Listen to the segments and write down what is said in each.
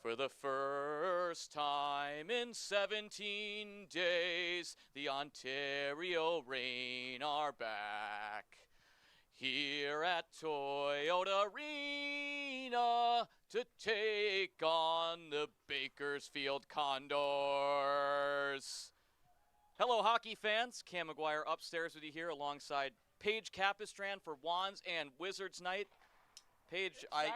For the first time in 17 days, the Ontario Reign are back. Here at Toyota Arena to take on the Bakersfield Condors. Hello, hockey fans. Cam McGuire upstairs with you here alongside Paige Capistran for Wands and Wizards Night. Paige, Sorry.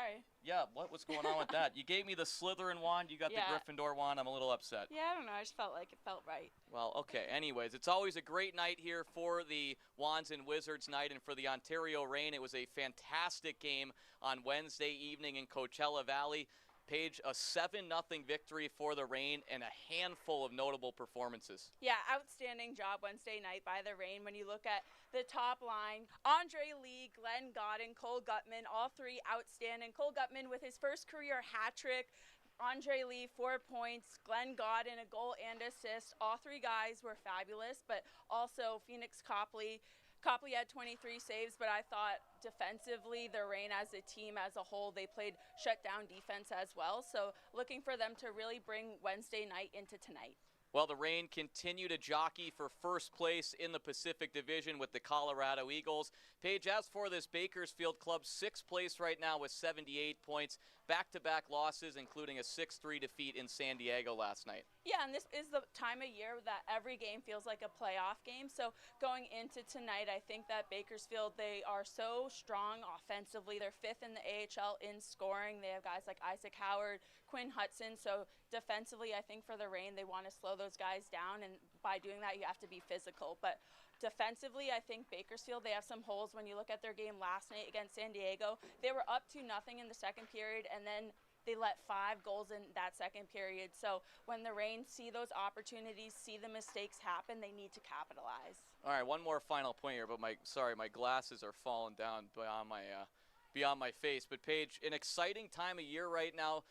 what's going on with that? You gave me the Slytherin wand, you got the Gryffindor wand. I'm a little upset. Yeah, I don't know. I just felt like it felt right. Well, okay. Anyways, it's always a great night here for the Wands and Wizards Night and for the Ontario Reign. It was a fantastic game on Wednesday evening in Coachella Valley. Paige, a 7-0 victory for the Reign and a handful of notable performances. Yeah, outstanding job Wednesday night by the Reign. When you look at the top line, Andre Lee, Glenn Godden, Cole Gutman, all three outstanding. Cole Gutman with his first career hat trick. Andre Lee, 4 points. Glenn Godden, a goal and assist. All three guys were fabulous, but also Phoenix Copley. Copley had 23 saves, but I thought defensively, the Reign as a team as a whole, they played shutdown defense as well. So looking for them to really bring Wednesday night into tonight. Well, the Reign continue to jockey for first place in the Pacific Division with the Colorado Eagles. Paige, as for this Bakersfield club, 6th place right now with 78 points. Back-to-back losses, including a 6-3 defeat in San Diego last night. Yeah, and this is the time of year that every game feels like a playoff game. So going into tonight, I think that Bakersfield, they are so strong offensively. They're 5th in the AHL in scoring. They have guys like Isaac Howard, Quinn Hudson. So defensively, I think for the Reign, they want to slow those guys down, and by doing that, you have to be physical. But defensively, I think Bakersfield, they have some holes. When you look at their game last night against San Diego, they were up 2-0 in the second period, and then they let 5 goals in that second period. So when the Reign see those opportunities, see the mistakes happen, they need to capitalize. All right, one more final point here, but my glasses are falling down beyond my face. But Paige, an exciting time of year right now.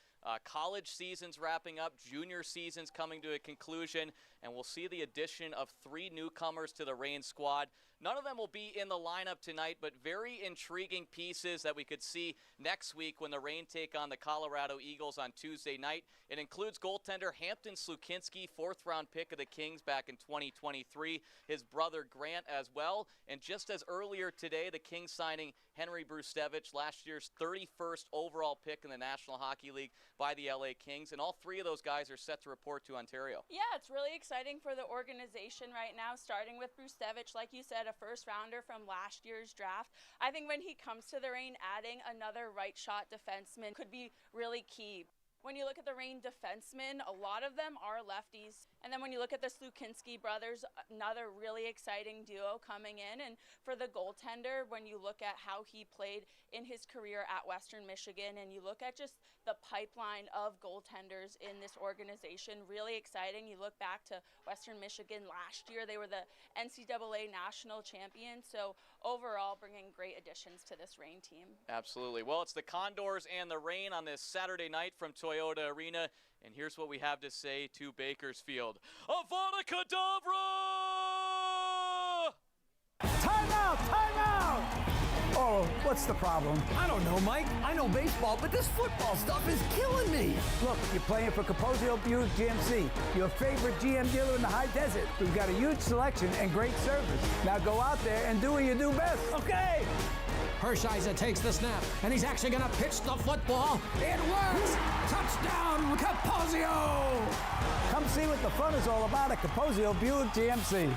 College season's wrapping up, junior season's coming to a conclusion, and we'll see the addition of 3 newcomers to the Reign squad. None of them will be in the lineup tonight, but very intriguing pieces that we could see next week when the Reign take on the Colorado Eagles on Tuesday night. It includes goaltender Hampton Slukinski, 4th-round pick of the Kings back in 2023, his brother Grant as well, and just as earlier today, the Kings signing Henry Brustevich, last year's 31st overall pick in the National Hockey League by the LA Kings, and all 3 of those guys are set to report to Ontario. Yeah, it's really exciting for the organization right now, starting with Brustevich, like you said, a first-rounder from last year's draft. I think when he comes to the Reign, adding another right-shot defenseman could be really key. When you look at the Reign defensemen, a lot of them are lefties. And then when you look at the Slukinski brothers, another really exciting duo coming in. And for the goaltender, when you look at how he played in his career at Western Michigan, and you look at just the pipeline of goaltenders in this organization, really exciting. You look back to Western Michigan last year, they were the NCAA national champions. So overall, bringing great additions to this Reign team. Absolutely. Well, it's the Condors and the Reign on this Saturday night from Toyota Arena, and here's what we have to say to Bakersfield. Avada Kedavra! Timeout! Timeout! Oh, what's the problem? I don't know, Mike. I know baseball, but this football stuff is killing me. Look, you're playing for Capozio Buick GMC, your favorite GM dealer in the high desert. We've got a huge selection and great service. Now go out there and do what you do best, okay? Hershiser takes the snap, and he's actually going to pitch the football. It works! Touchdown, Capozio! Come see what the fun is all about at Capozio Buick GMC.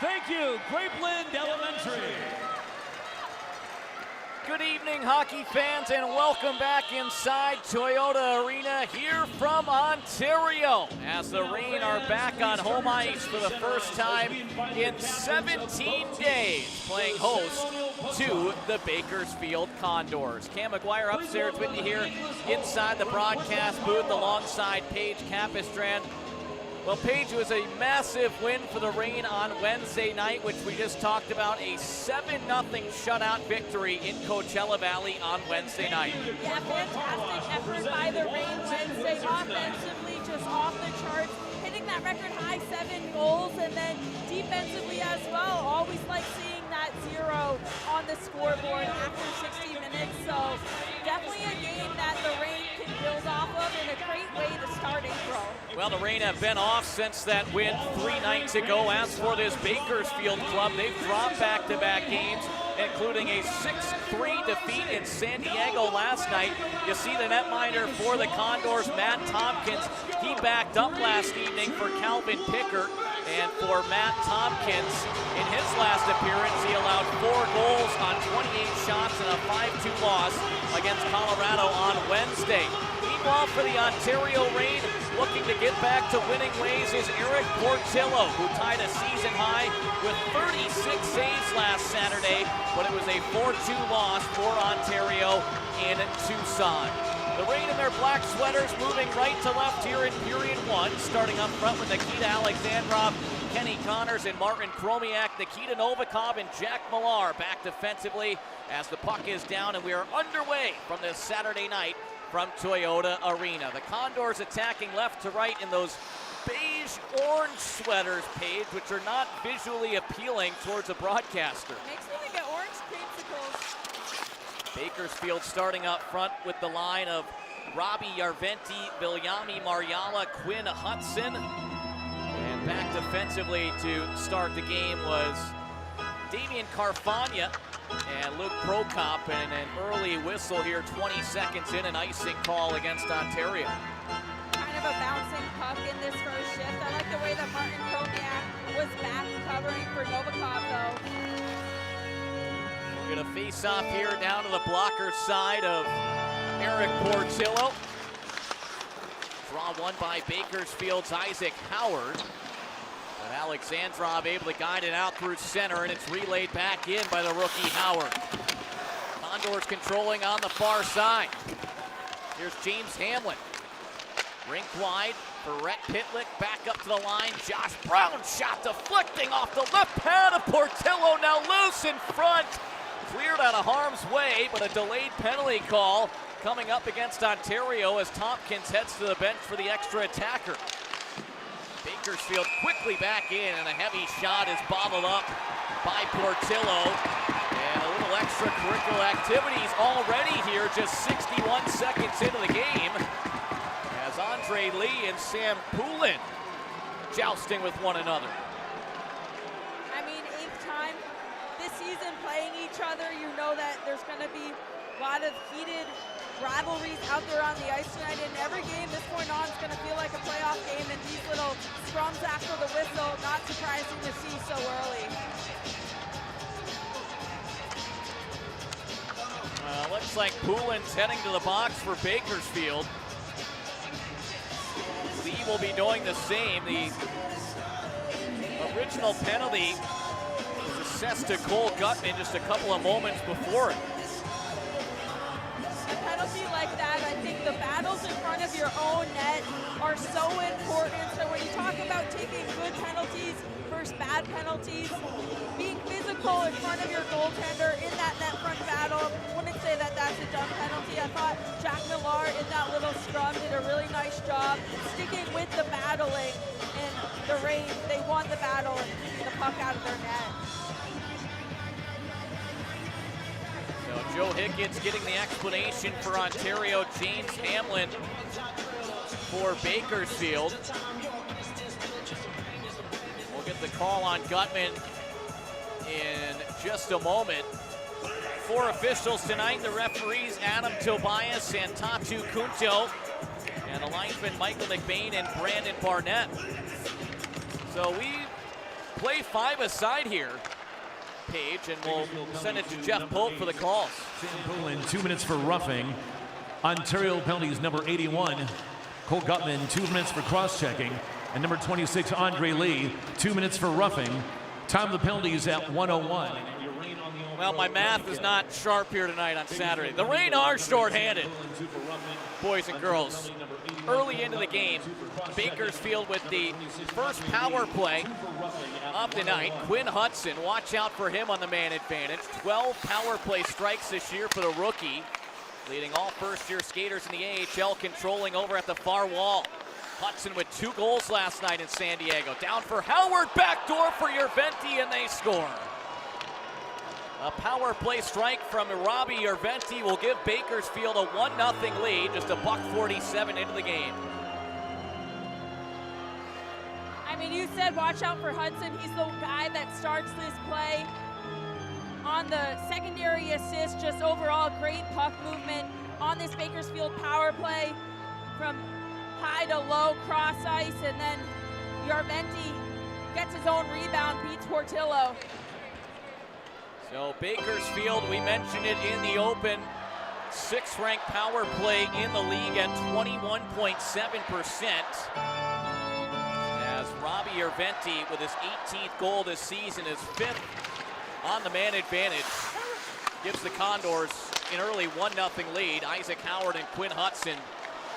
Thank you, Grapeland Elementary. Good evening, hockey fans, and welcome back inside Toyota Arena here from Ontario as the Reign are back on home ice for the first time in 17 days, playing host to the Bakersfield Condors. Cam McGuire upstairs with you here inside the broadcast booth alongside Paige Capistrand. Well, Paige, it was a massive win for the Reign on Wednesday night, which we just talked about, a 7-0 shutout victory in Coachella Valley on Wednesday night. Yeah, fantastic effort by the Reign Wednesday. Offensively, just off the charts, hitting that record high 7 goals, and then defensively as well. Always like seeing that 0 on the scoreboard after 60 minutes. So definitely a game that the Reign can build off of in a great way to start April. Well, the Reign have been off since that win 3 nights ago. As for this Bakersfield club, they've dropped back-to-back games, including a 6-3 defeat in San Diego last night. You see the netminder for the Condors, Matt Tompkins. He backed up last evening for Calvin Pickert. And for Matt Tompkins, in his last appearance, he allowed 4 goals on 28 shots and a 5-2 loss against Colorado on Wednesday. Meanwhile, for the Ontario Reign, looking to get back to winning ways is Eric Portillo, who tied a season high with 36 saves last Saturday, but it was a 4-2 loss for Ontario in Tucson. The Reign in their black sweaters moving right to left here in period 1, starting up front with Nikita Alexandrov, Kenny Connors, and Martin Kromiak. Nikita Novikov and Jack Millar back defensively as the puck is down, and we are underway from this Saturday night from Toyota Arena. The Condors attacking left to right in those beige-orange sweaters, Paige, which are not visually appealing towards a broadcaster. Makes me think of orange creamsicles. Bakersfield starting up front with the line of Robbie Yarventi, Viljami Marjala, Quinn Hudson. And back defensively to start the game was Damian Carfagna and Luke Prokop, and an early whistle here, 20 seconds in, an icing call against Ontario. Kind of a bouncing puck in this first shift. I like the way that Martin Kromiak was back covering for Novikov, though. We're going to face off here down to the blocker side of Eric Portillo. Draw one by Bakersfield's Isaac Howard. But Alexandrov able to guide it out through center, and it's relayed back in by the rookie Howard. Condors controlling on the far side. Here's James Hamlin. Rink wide for Rhett Pitlick, back up to the line. Josh Brown shot deflecting off the left pad of Portillo, now loose in front. Cleared out of harm's way, but a delayed penalty call coming up against Ontario as Tompkins heads to the bench for the extra attacker. Bakersfield quickly back in, and a heavy shot is bottled up by Portillo. And a little extracurricular activities already here, just 61 seconds into the game, as Andre Lee and Sam Poulin jousting with one another. I mean, 8th time this season playing each other, you know that there's going to be a lot of heated rivalries out there on the ice tonight. And every game this point on is going to feel like a playoff game, and these little scrums after the whistle, not surprising to see so early. Looks like Poulin's heading to the box for Bakersfield. Lee will be doing the same. The original penalty was assessed to Cole Gutman just a couple of moments before it. A penalty like that, I think the battles in front of your own net are so important. So when you talk about taking good penalties versus bad penalties, being physical in front of your goaltender in that net front battle, wouldn't say that that's a dumb penalty. I thought Jack Millar in that little scrum did a really nice job sticking with the battling, and the Reign, they won the battle and keeping the puck out of their net. So Joe Higgins getting the explanation for Ontario. James Hamlin for Bakersfield. We'll get the call on Gutman in just a moment. 4 officials tonight. The referees Adam Tobias and Tatu Kunto, and the linesmen Michael McBain and Brandon Barnett. So we play 5-a-side here, Paige, and we'll send it to Jeff Pope for the calls. Poland, 2 minutes for roughing. Ontario penalties, number 81, Cole Gutman, 2 minutes for cross-checking. And number 26, Andre Lee, 2 minutes for roughing. Time of the penalties at 1:01. Well, my math is not sharp here tonight on Saturday. The Reign are shorthanded, boys and girls. Early into the game, Bakersfield with the first power play of the night. Quinn Hudson, watch out for him on the man advantage. 12 power play strikes this year for the rookie, leading all first-year skaters in the AHL, controlling over at the far wall. Hudson with 2 goals last night in San Diego. Down for Howard, backdoor for Yerventi, and they score. A power play strike from Robbie Yerventi will give Bakersfield a 1-0 lead, just a $1:47 into the game. I mean, you said watch out for Hudson. He's the guy that starts this play. On the secondary assist, just overall great puck movement on this Bakersfield power play from high to low, cross ice, and then Yerventi gets his own rebound, beats Portillo. So Bakersfield, we mentioned it in the open, 6th ranked power play in the league at 21.7%. As Robbie Yerventi with his 18th goal this season is 5th on the man advantage. Gives the Condors an early 1-0 lead. Isaac Howard and Quinn Hudson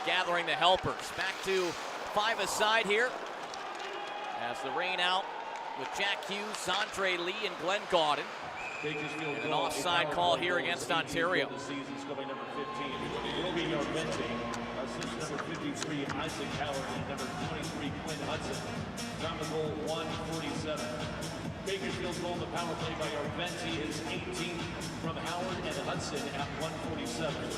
gathering the helpers. Back to 5-a-side here as the Reign out with Jack Hughes, Andre Lee, and Glenn Gaudin. And an offside call here against Ontario. Assist number 53, Isaac Howard, and number 23, Quinn Hudson. Time of goal, 1:47. Bakersfield's goal in the power play by Yerventi is 18 from Howard and Hudson at 1:47.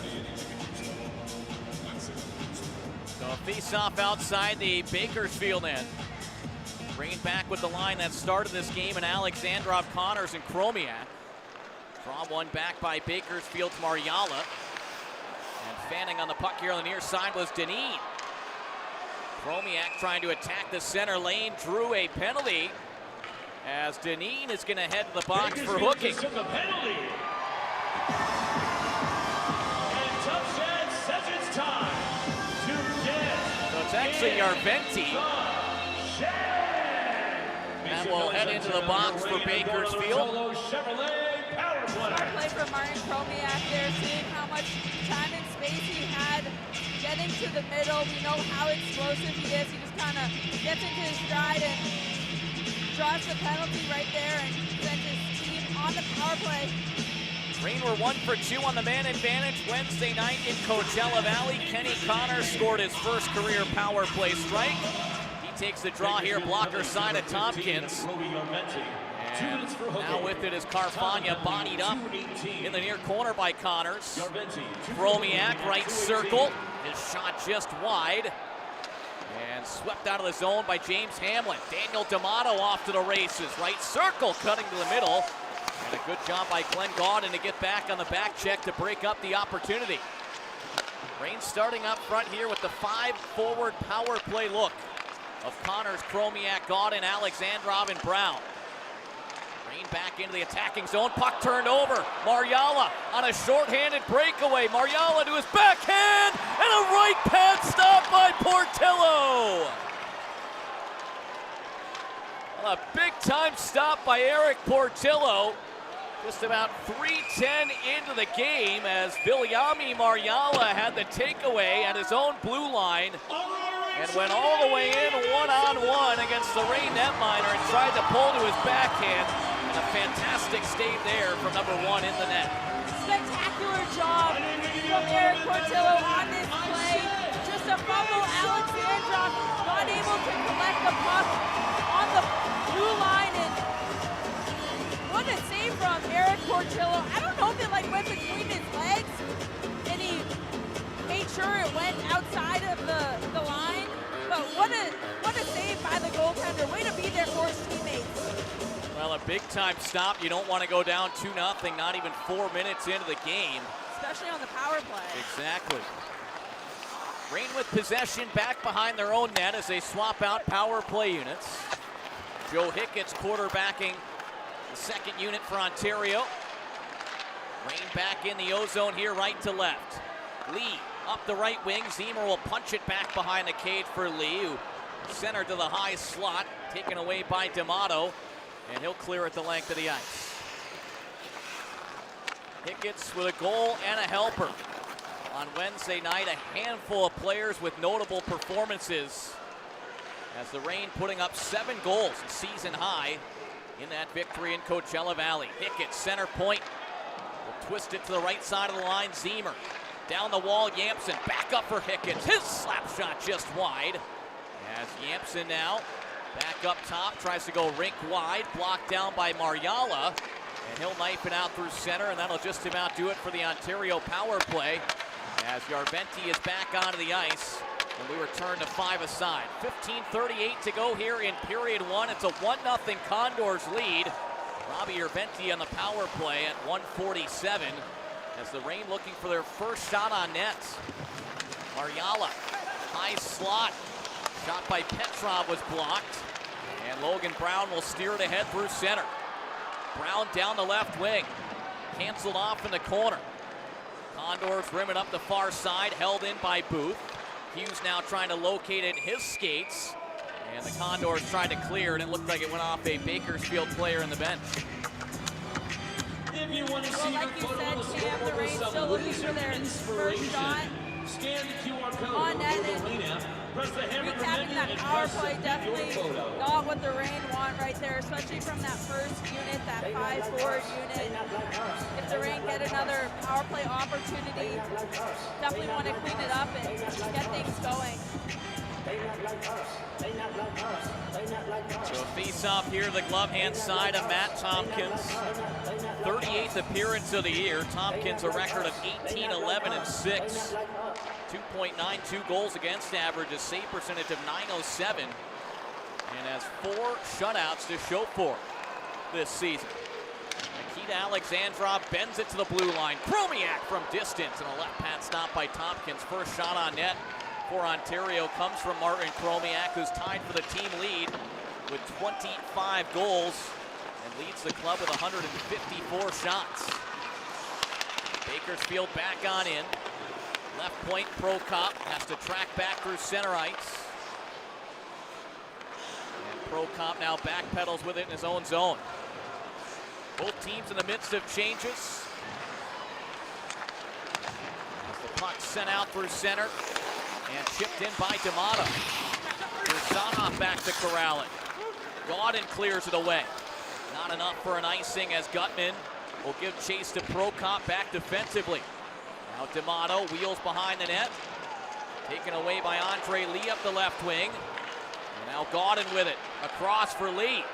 So a face-off outside the Bakersfield end. Reign back with the line that started this game in Alexandrov, Connors, and Chromiak. Draw one back by Bakersfield's Mariala. And fanning on the puck here on the near side was Deneen. Chromiak trying to attack the center lane, drew a penalty as Deneen is going to head to the box for hooking. Took a penalty. And Tufshed says it's time to get. So it's actually Yerventi that will head into the box for Bakersfield. Smart play from Martin Chromiak there, seeing how much time and space he had getting to the middle. We know how explosive he is. He just kind of gets into his stride and draws the penalty right there and sends his team on the power play. Reign were 1 for 2 on the man advantage Wednesday night in Coachella Valley. Kenny Connors scored his first career power play strike. He takes the draw here, blocker side of Tompkins. And now with it is Carfagna, bodied up in the near corner by Connors. Chromiak, right circle. His shot just wide. And swept out of the zone by James Hamlin. Daniel D'Amato off to the races. Right circle, cutting to the middle. And a good job by Glenn Gaudin to get back on the back check to break up the opportunity. Reign starting up front here with the 5-forward power play look of Connors, Chromiak, Gaudin, Alexandrov, and Brown. Reign back into the attacking zone. Puck turned over. Mariala on a shorthanded breakaway. Mariala to his backhand and a right pad stop by Portillo. A big-time stop by Eric Portillo. Just about 3:10 into the game as Viljami Mariala had the takeaway at his own blue line and went all the way in one-on-one against the Reign netminder and tried to pull to his backhand. And a fantastic stave there from number 1 in the net. Spectacular job from Eric Portillo on this play. Just a fumble. Alexandrov not able to collect the puck on the blue line, and what a save from Eric Portillo. I don't know if it went between his legs and he made sure it went outside of the line, but what a save by the goaltender. Way to be there for his teammates. Well, a big-time stop. You don't want to go down 2-0, not even 4 minutes into the game. Especially on the power play. Exactly. Reign with possession back behind their own net as they swap out power play units. Joe Hickett's quarterbacking the second unit for Ontario. Rain back in the O-zone here, right to left. Lee up the right wing. Ziemer will punch it back behind the cage for Lee, who centered to the high slot, taken away by D'Amato, and he'll clear it the length of the ice. Hickett's with a goal and a helper. On Wednesday night, a handful of players with notable performances, as the Reign putting up 7 goals, a season high, in that victory in Coachella Valley. Hickett, center point, will twist it to the right side of the line. Ziemer down the wall. Yampson back up for Hickett. His slap shot just wide. As Yampson now back up top, tries to go rink wide, blocked down by Mariala, and he'll knife it out through center, and that'll just about do it for the Ontario power play, as Järventie is back onto the ice, and we return to 5-a-side. 15:38 to go here in period 1. It's a 1-0 Condors lead. Robbie Järventie on the power play at 1:47, as the Reign looking for their first shot on net. Mariala, high slot. Shot by Petrov was blocked, and Logan Brown will steer it ahead through center. Brown down the left wing, canceled off in the corner. Condors rim it up the far side, held in by Booth. Hughes now trying to locate it in his skates, and the Condors tried to clear, and it looked like it went off a Bakersfield player in the bench. If you want to Well, see like your you photo said, on the Cam, the scoreboard Reign with some still looking for their inspiration, first shot scan the QR code on net, the and arena, press the hammer recapping that and power press play submit definitely your photo. got what the Reign want right there, especially from that first unit, that 5-forward unit. If the Reign get another power play opportunity, definitely want to clean it up and get things going. So a face-off here, the glove hand side of Matt Tompkins. 38th appearance of the year. Tompkins a record of 18-11-6. 2.92 goals against average, a save percentage of .907, and has 4 shutouts to show for this season. Nikita Alexandrov bends it to the blue line. Chromiak from distance, and a left pad stop by Tompkins. First shot on net for Ontario comes from Martin Chromiak, who's tied for the team lead with 25 goals and leads the club with 154 shots. Bakersfield back on in. Left point, Prokop has to track back through center ice. And Prokop now backpedals with it in his own zone. Both teams in the midst of changes. As the puck sent out through center and chipped in by D'Amato. Kirsanov back to corral it. Gaudin clears it away. Not enough for an icing, as Gutman will give chase to Prokop back defensively. Now D'Amato wheels behind the net. Taken away by Andre Lee up the left wing. And now Gaudin with it. Across for Lee.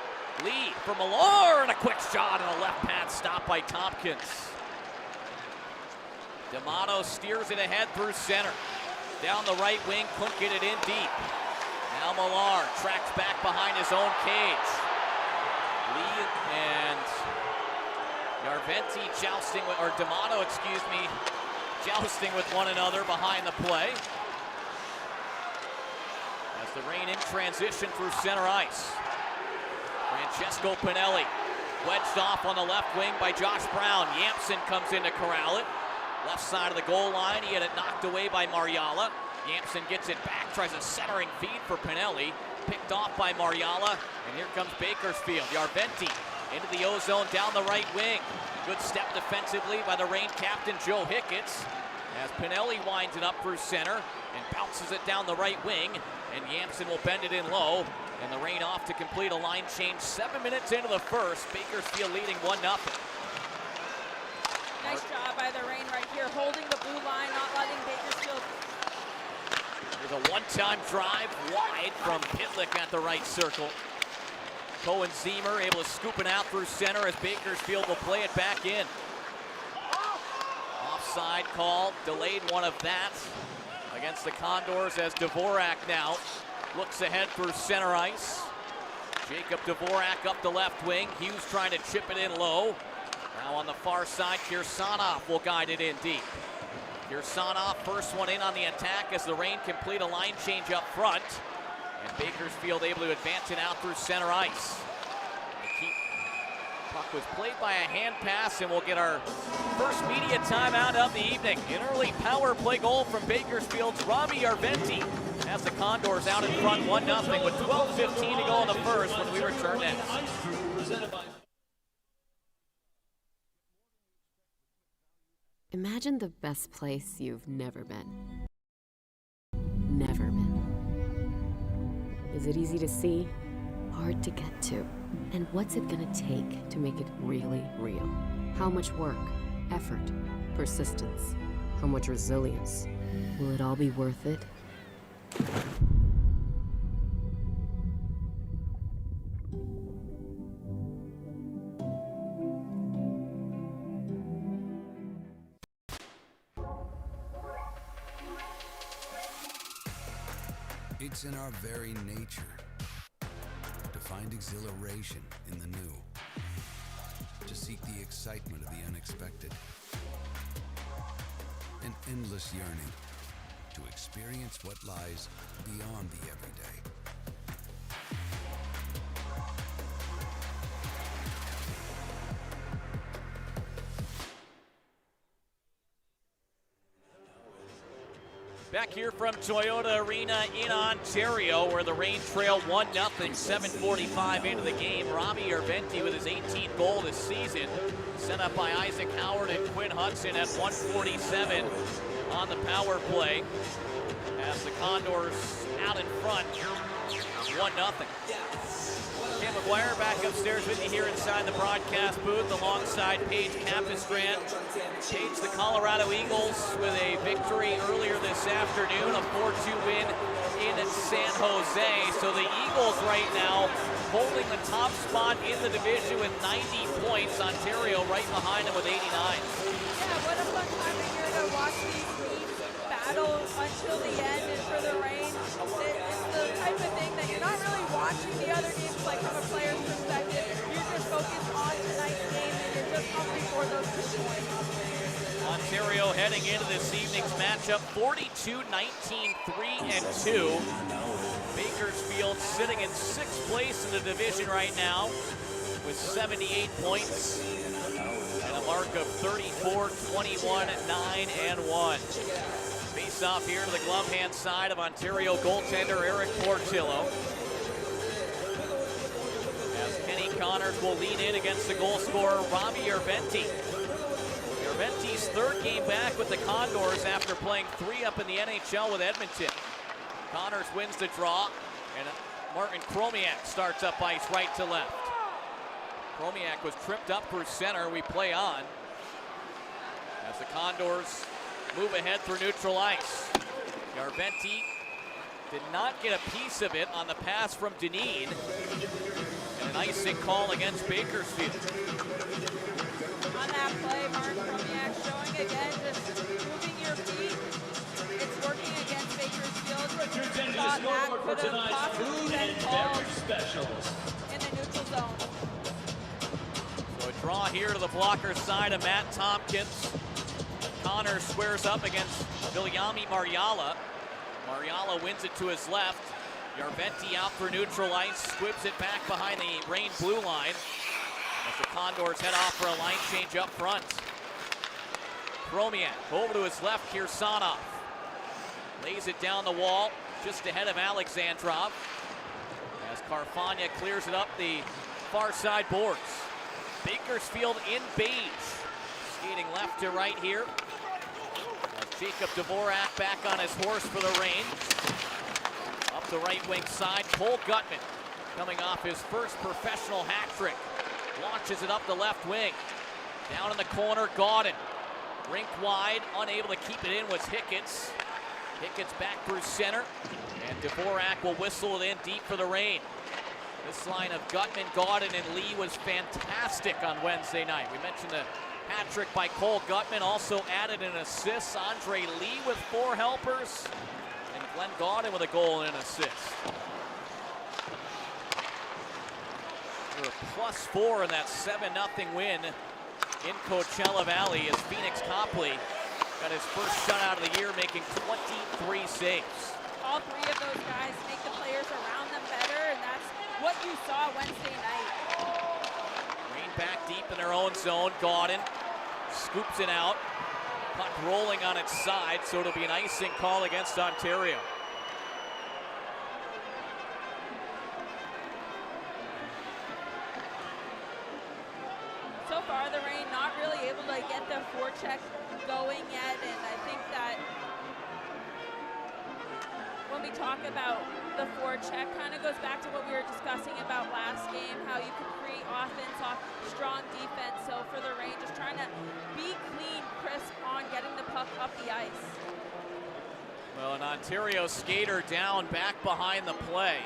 Lee for Millar, and a quick shot and a left pad stop by Tompkins. D'Amato steers it ahead through center. Down the right wing, Kunk get it in deep. Now Millar tracks back behind his own cage. Lee and Järventie jousting, or D'Amato, excuse me, jousting with one another behind the play. As the Reign in transition through center ice. Francesco Pinelli wedged off on the left wing by Josh Brown. Yampson comes in to corral it. Left side of the goal line, he had it knocked away by Mariala. Yampson gets it back, tries a centering feed for Pinelli. Picked off by Mariala, and here comes Bakersfield. Järventie into the O-zone down the right wing. Good step defensively by the Reign captain, Joe Hicketts, as Pinelli winds it up through center and bounces it down the right wing, and Yampson will bend it in low, and the Reign off to complete a line change 7 minutes into the first. Bakersfield leading 1-0. Nice job by the Reign right here, holding the blue line, not letting Bakersfield. There's a one-time drive wide from Pitlick at the right circle. Cohen Ziemer able to scoop it out through center as Bakersfield will play it back in. Offside call, delayed one of that against the Condors, as Dvorak now looks ahead through center ice. Jacob Dvorak up the left wing. Hughes trying to chip it in low. Now on the far side, Kirsanov will guide it in deep. Kirsanov, first one in on the attack as the Reign complete a line change up front. And Bakersfield able to advance it out through center ice. Puck was played by a hand pass, and we'll get our first media timeout of the evening. An early power play goal from Bakersfield's Robbie Arventi has the Condors out in front 1-0 with 12:15 to go in the first when we return next. Imagine the best place you've never been. Never been. Is it easy to see? Hard to get to? And what's it gonna take to make it really real? How much work, effort, persistence, how much resilience? Will it all be worth it? It's in our very nature to find exhilaration in the new, to seek the excitement of the unexpected, an endless yearning to experience what lies beyond the everyday. Back here from Toyota Arena in Ontario, where the Reign trail 1-0, 7:45 into the game. Robbie Arventi with his 18th goal this season, set up by Isaac Howard and Quinn Hudson at 1:47 on the power play. As the Condors out in front, 1-0. Ken McGuire back upstairs with you here inside the broadcast booth alongside Paige Capistrand. Paige, the Colorado Eagles with a victory earlier this afternoon, a 4-2 win in San Jose. So the Eagles right now holding the top spot in the division with 90 points. Ontario right behind them with 89. Yeah, what a fun time of year to watch these teams battle until the end. And for the Reign, it's the type of thing that you're not really watching the other games like from a player's perspective. You're just focused on tonight's game and you're just hungry for those 2 points. Ontario heading into this evening's matchup 42-19, 3-2. Bakersfield sitting in 6th place in the division right now with 78 points and a mark of 34, 21, 9-1. Face off here to the glove hand side of Ontario goaltender Eric Portillo. As Kenny Connors will lean in against the goal scorer Robbie Arventi. Arventi's 3rd game back with the Condors after playing 3 up in the NHL with Edmonton. Connors wins the draw, and Martin Chromiak starts up ice right to left. Chromiak was tripped up through center. We play on as the Condors move ahead through neutral ice. Arventi did not get a piece of it on the pass from Deneen. And an icing call against Bakersfield. On that play, Martin Chromiak showing again, just moving your feet. It's working against Bakersfield. Thought that could have possibly been called in the neutral zone. So a draw here to the blocker side of Matt Tompkins. Connor squares up against Viljami Marjala. Marjala wins it to his left. Arventi out for neutral ice, squibs it back behind the Reign blue line. As the Condors head off for a line change up front. Chromiak over to his left, Kirsanov. Lays it down the wall, just ahead of Alexandrov. As Carfagna clears it up the far side boards. Bakersfield in beige. Skating left to right here. As Jacob Dvorak back on his horse for the Reign. Up the right wing side, Cole Gutman coming off his first professional hat trick. Launches it up the left wing. Down in the corner, Gaudin. Rink wide, unable to keep it in was Hicketts. Hicketts back through center. And Dvorak will whistle it in deep for the Reign. This line of Gutman, Gaudin, and Lee was fantastic on Wednesday night. We mentioned the hat trick by Cole Gutman, also added an assist. Andre Lee with 4 helpers. And Glenn Gaudin with a goal and an assist. We're +4 in that 7-0 win in Coachella Valley as Phoenix Copley got his first shutout of the year, making 23 saves. all three of those guys make the players around them better, and that's what you saw Wednesday night. Reign back deep in their own zone. Gaudin scoops it out. Puck rolling on its side, so it'll be an icing call against Ontario. So far, the Reign not really able to get the forecheck going yet, and I think that when we talk about the forecheck, kind of goes back to what we were discussing about last game, how you can create offense off strong defense. So for the Reign, just trying to be clean, crisp on getting the puck up the ice. Well, an Ontario skater down back behind the play.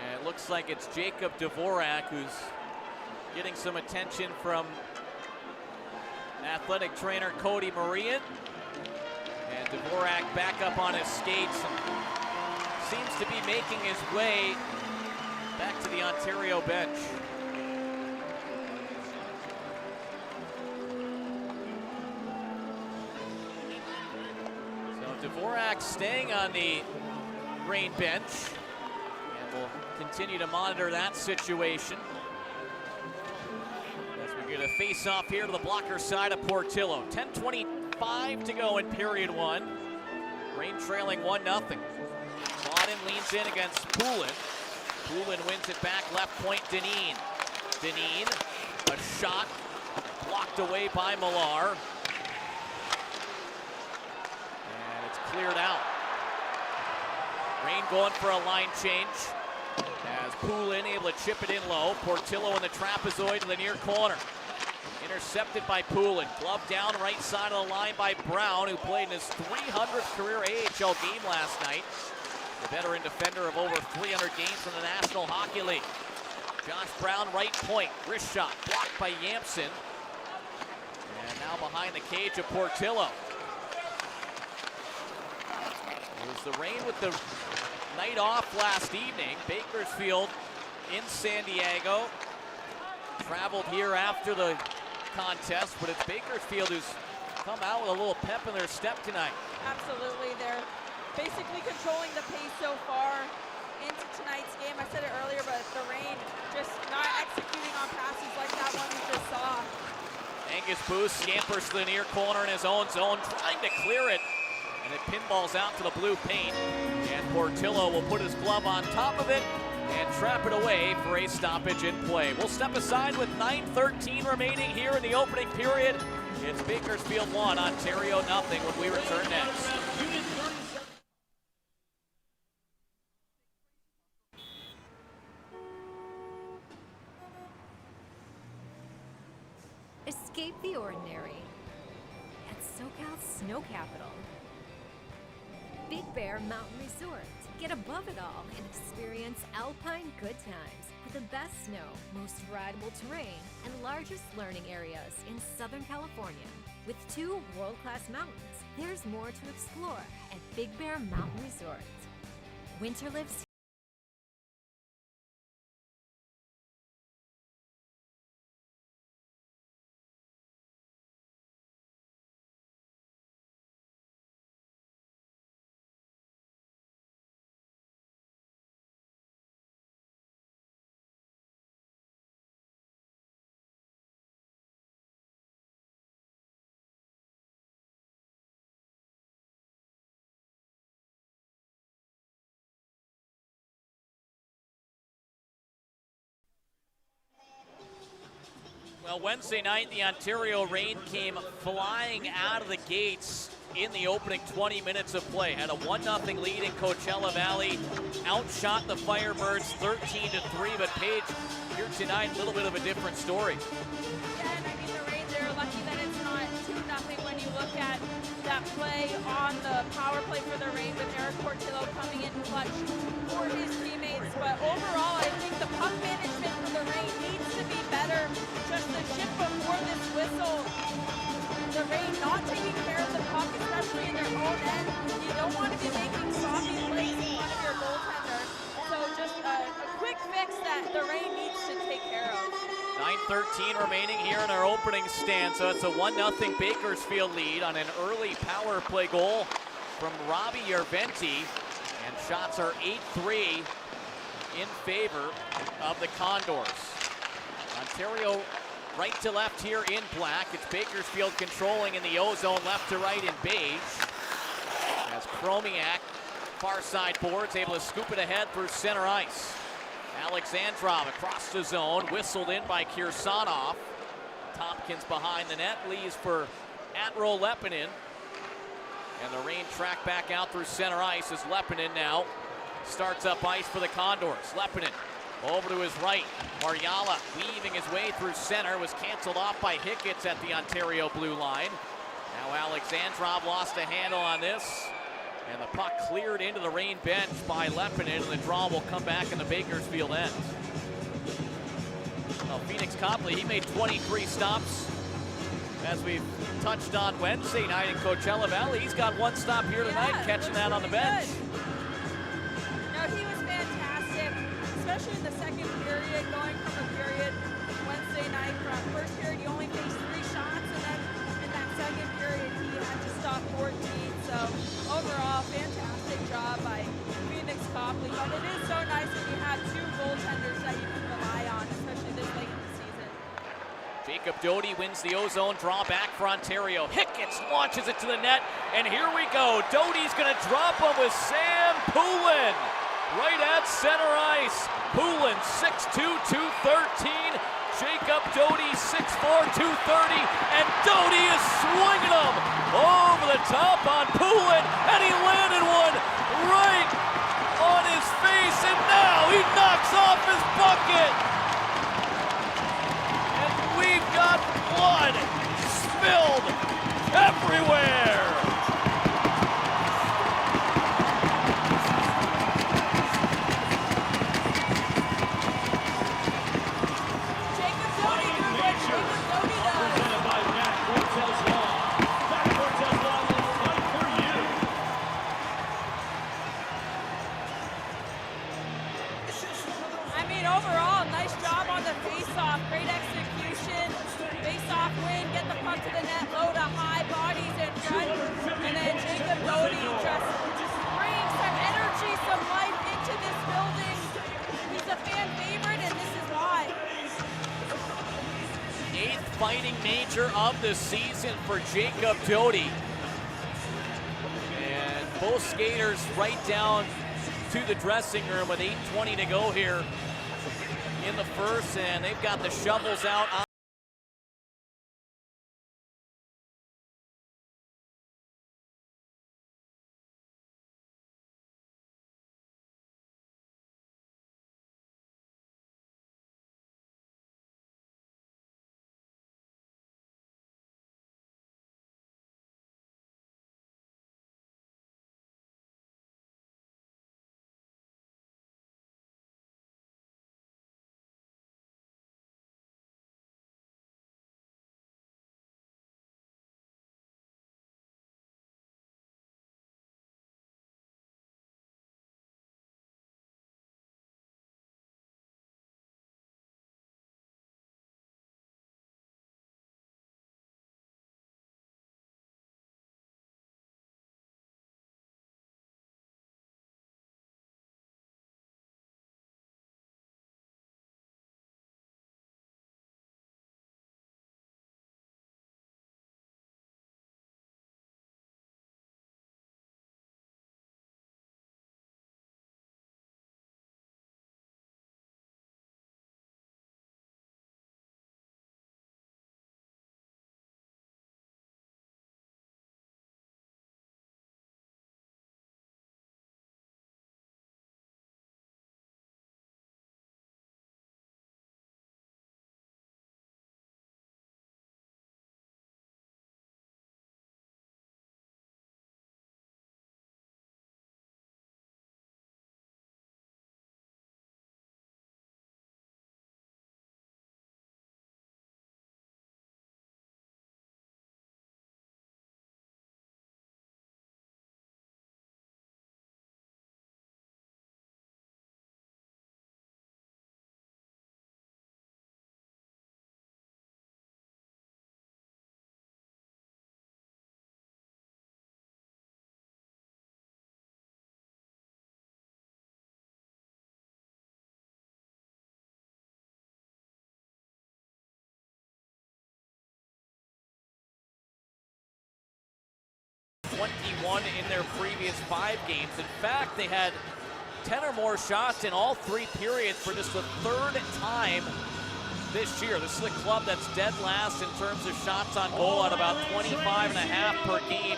And it looks like it's Jacob Dvorak who's getting some attention from athletic trainer Cody Marian. And Dvorak back up on his skates and seems to be making his way back to the Ontario bench. So Dvorak staying on the Reign bench, and we'll continue to monitor that situation. As we get a face-off here to the blocker side of Portillo. 10:25 to go in period one. Reign trailing 1-0. Gaudin leans in against Poulin. Poulin wins it back, left point, Dineen. Dineen, a shot, blocked away by Millar. And it's cleared out. Reign going for a line change. As Poulin able to chip it in low. Portillo in the trapezoid to the near corner. Intercepted by Poulin. Glove down right side of the line by Brown, who played in his 300th career AHL game last night. The veteran defender of over 300 games from the National Hockey League. Josh Brown, right point. Wrist shot blocked by Yampson. And now behind the cage of Portillo. It was the Reign with the night off last evening. Bakersfield in San Diego. Traveled here after the contest, but it's Bakersfield who's come out with a little pep in their step tonight. Absolutely, they're basically controlling the pace so far into tonight's game. I said it earlier, but the Reign just not executing on passes like that one we just saw. Angus Booth scampers to the near corner in his own zone, trying to clear it, and it pinballs out to the blue paint, and Portillo will put his glove on top of it and trap it away for a stoppage in play. We'll step aside with 9:13 remaining here in the opening period. It's Bakersfield 1, Ontario 0 when we return next. Escape the ordinary at SoCal's snow capital, Big Bear Mountain Resort. Get above it all and experience alpine good times with the best snow, most rideable terrain, and largest learning areas in Southern California. With 2 world-class mountains, there's more to explore at Big Bear Mountain Resort. Winter lives Well, Wednesday night, the Ontario Reign came flying out of the gates in the opening 20 minutes of play. Had a 1-0 lead in Coachella Valley. Outshot the Firebirds 13-3, but Paige, here tonight, a little bit of a different story. Yeah, and I mean, the Reign, they're lucky that it's not 2-0 when you look at that play on the power play for the Reign with Eric Portillo coming in clutch for his teammates. But overall, I think the puck management for the Reign needs to be better. Just the shift before this whistle, the Reign not taking care of the puck, especially in their own end. You don't want to be making sloppy plays in front of your goaltender. So just a quick fix that the Reign needs to take care of. 9:13 remaining here in our opening stand, so it's a 1-0 Bakersfield lead on an early power play goal from Robbie Yarventi, and shots are 8-3 in favor of the Condors. Ontario right to left here in black. It's Bakersfield controlling in the O-zone, left to right in beige. As Chromiak, far side boards, able to scoop it ahead through center ice. Alexandrov across the zone, whistled in by Kirsanov. Tompkins behind the net, leaves for Atro Lepinin. And the Reign track back out through center ice as Lepinin now starts up ice for the Condors. Lepinin over to his right. Mariala weaving his way through center, was canceled off by Hicketts at the Ontario blue line. Now Alexandrov lost a handle on this, and the puck cleared into the Reign bench by Lepinin, and the draw will come back in the Bakersfield end. Well, Phoenix Copley, he made 23 stops. As we've touched on Wednesday night in Coachella Valley, he's got one stop here tonight, catching that on the bench. No, he was fantastic, especially in the second period, going from a period Wednesday night. From first period, he only faced 3 shots, and then in that second period, he had to stop 14. So overall, fantastic job by Phoenix Copley. But it is so nice when you have 2 goaltenders that you can rely on, especially this late in the season. Jacob Doty wins the O-zone, draw back for Ontario. Hicketts launches it to the net, and here we go. Doty's gonna drop him with Sam Poulin right at center ice. Poulin 6'2", 213. Jacob Doty 6'4", 230, and Doty is swinging him over the top on Poulin, and he landed one right on his face, and now he knocks off his bucket. We've got blood spilled everywhere. Jacob Doty doing what Jacob Doty does. Presented by Matt Cortez Law. Matt Cortez Law will fight for you. I mean, overall, nice job on the face-off. Great execution. Face-off win, get the puck to the net, load of high bodies in front. And then Jacob Doty just brings some energy, some life into this building. He's a fan favorite, and this is why. 8th fighting major of the season for Jacob Doty. And both skaters right down to the dressing room with 8:20 to go here in the first, and they've got the shovels out. 21 in their previous 5 games. In fact, they had 10 or more shots in all 3 periods for just the 3rd time this year. This is a club that's dead last in terms of shots on goal at about 25.5 per game,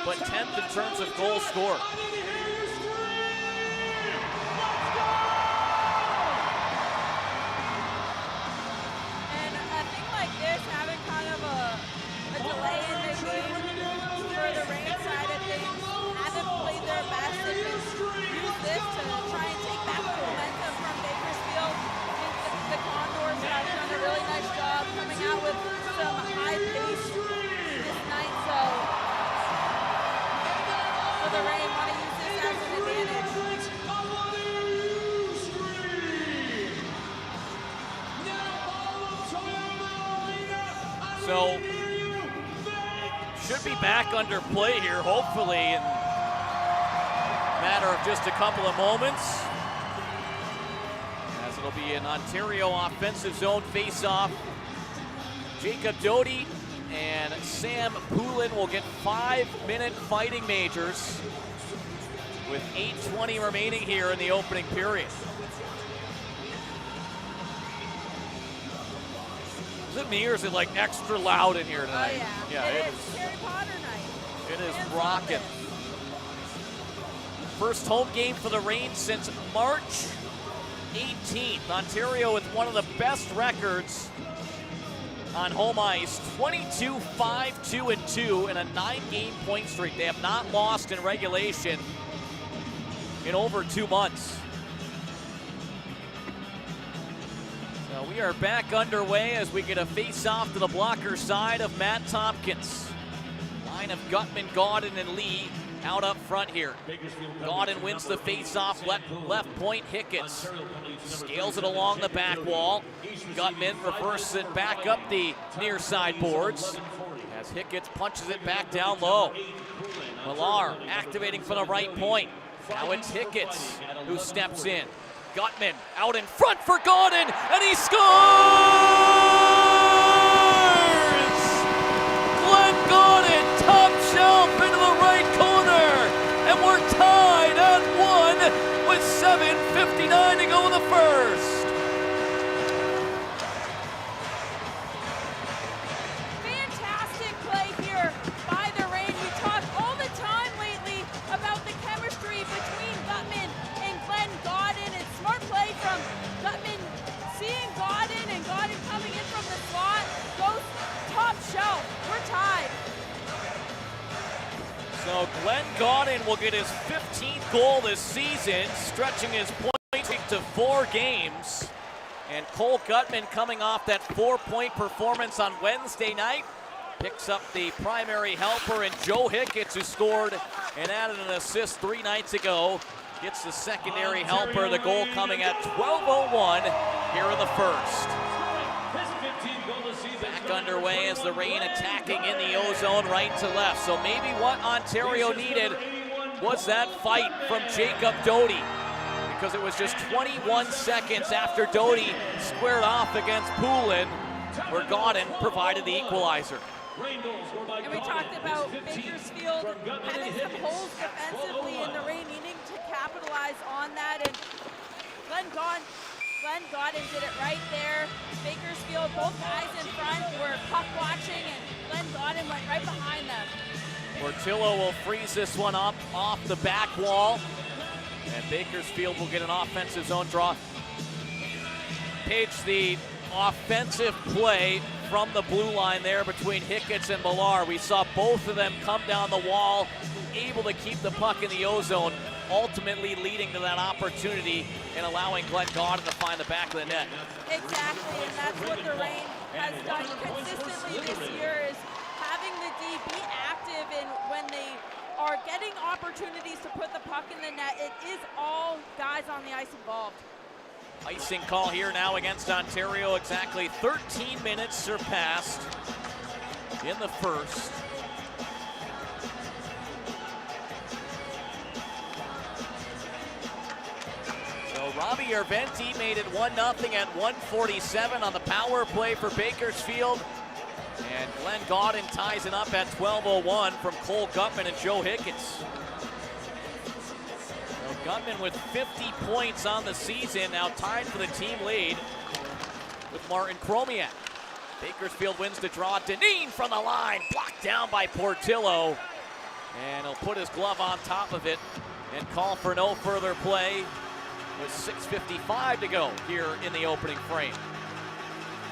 but 10th in terms of goals scored. And a thing like this, having kind of a delay in the game for the Reign side of things, haven't played their best and use this to try and take back the momentum from Bakersfield. The Condors have done a really nice job coming out with some high pace this night, so the Reign want to use this as an advantage. So, should be back under play here, hopefully, in a matter of just a couple of moments. As it'll be an Ontario offensive zone face-off. Jacob Doty and Sam Poulin will get 5-minute fighting majors with 8:20 remaining here in the opening period. Is it me or is it like extra loud in here tonight? Oh yeah, it is Harry Potter night. It is rocking. First home game for the Reign since March 18th. Ontario with one of the best records on home ice, 22-5-2-2 in a 9-game point streak. They have not lost in regulation in over 2 months. So we are back underway as we get a face-off to the blocker side of Matt Tompkins. Line of Gutman, Gaudin, and Lee out up front here. Gaudin wins the face-off, left point, Hicketts scales it along the back wall. Gutman reverses it back up the near side boards as Hicketts punches it back down low. Millar activating from the right point. Now it's Hicketts who steps in. Gutman out in front for Gaudin, and he scores! Glenn Gaudin, top shelf into the right corner, and we're tied at 1 with 7:59 to go in the first. Fantastic play here by the Reign. We talk all the time lately about the chemistry between Gutman and Glenn Gaudin, and smart play from Gutman, seeing Gaudin and Gaudin coming in from the slot, goes top shelf. We're tied. So Glenn Gaudin will get his 15th goal this season, stretching his point streak to 4 games. And Cole Gutman, coming off that 4-point performance on Wednesday night, picks up the primary helper, and Joe Hicketts, who scored and added an assist 3 nights ago, gets the secondary helper. The goal coming at 12:01 here in the first. Back underway as the Reign attacking in the O-zone right to left. So maybe what Ontario needed was that fight from Jacob Doty, because it was just 21 seconds after Doty squared off against Poulin where Gaudin provided the equalizer. And we talked about Bakersfield having some holes defensively, and the Reign needing to capitalize on that. And Glenn Gaudin did it right there. Bakersfield, both guys in front were puck watching, and Glenn Gaudin went right behind them. Portillo will freeze this one up off the back wall, and Bakersfield will get an offensive zone draw. Page, the offensive play from the blue line there between Hicketts and Millar. We saw both of them come down the wall, able to keep the puck in the O-zone, ultimately leading to that opportunity and allowing Glenn Gaudin to find the back of the net. Exactly, and that's what the Reign has done consistently this year, is having the D be active, and when they are getting opportunities to put the puck in the net, it is all guys on the ice involved. Icing call here now against Ontario. Exactly 13 minutes surpassed in the first. So Robbie Arventi made it 1-0 at 1:47 on the power play for Bakersfield. And Glenn Gaudin ties it up at 12:01 from Cole Gutman and Joe Higgins. So Gutman with 50 points on the season, now tied for the team lead with Martin Chromiak. Bakersfield wins the draw. Deneen from the line, blocked down by Portillo. And he'll put his glove on top of it and call for no further play with 6:55 to go here in the opening frame.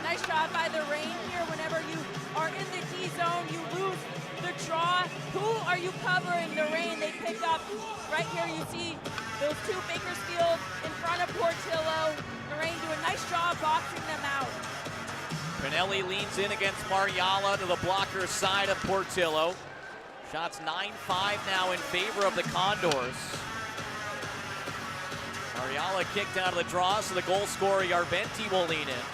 Nice job by the Reign here. Whenever you are in the D zone, you lose the draw. Who are you covering? The Reign, they pick up. Right here you see those two Bakersfield in front of Portillo. The Reign do a nice job boxing them out. Pinelli leans in against Mariala to the blocker's side of Portillo. Shots 9-5 now in favor of the Condors. Mariala kicked out of the draw, so the goal scorer Yarventi will lean in.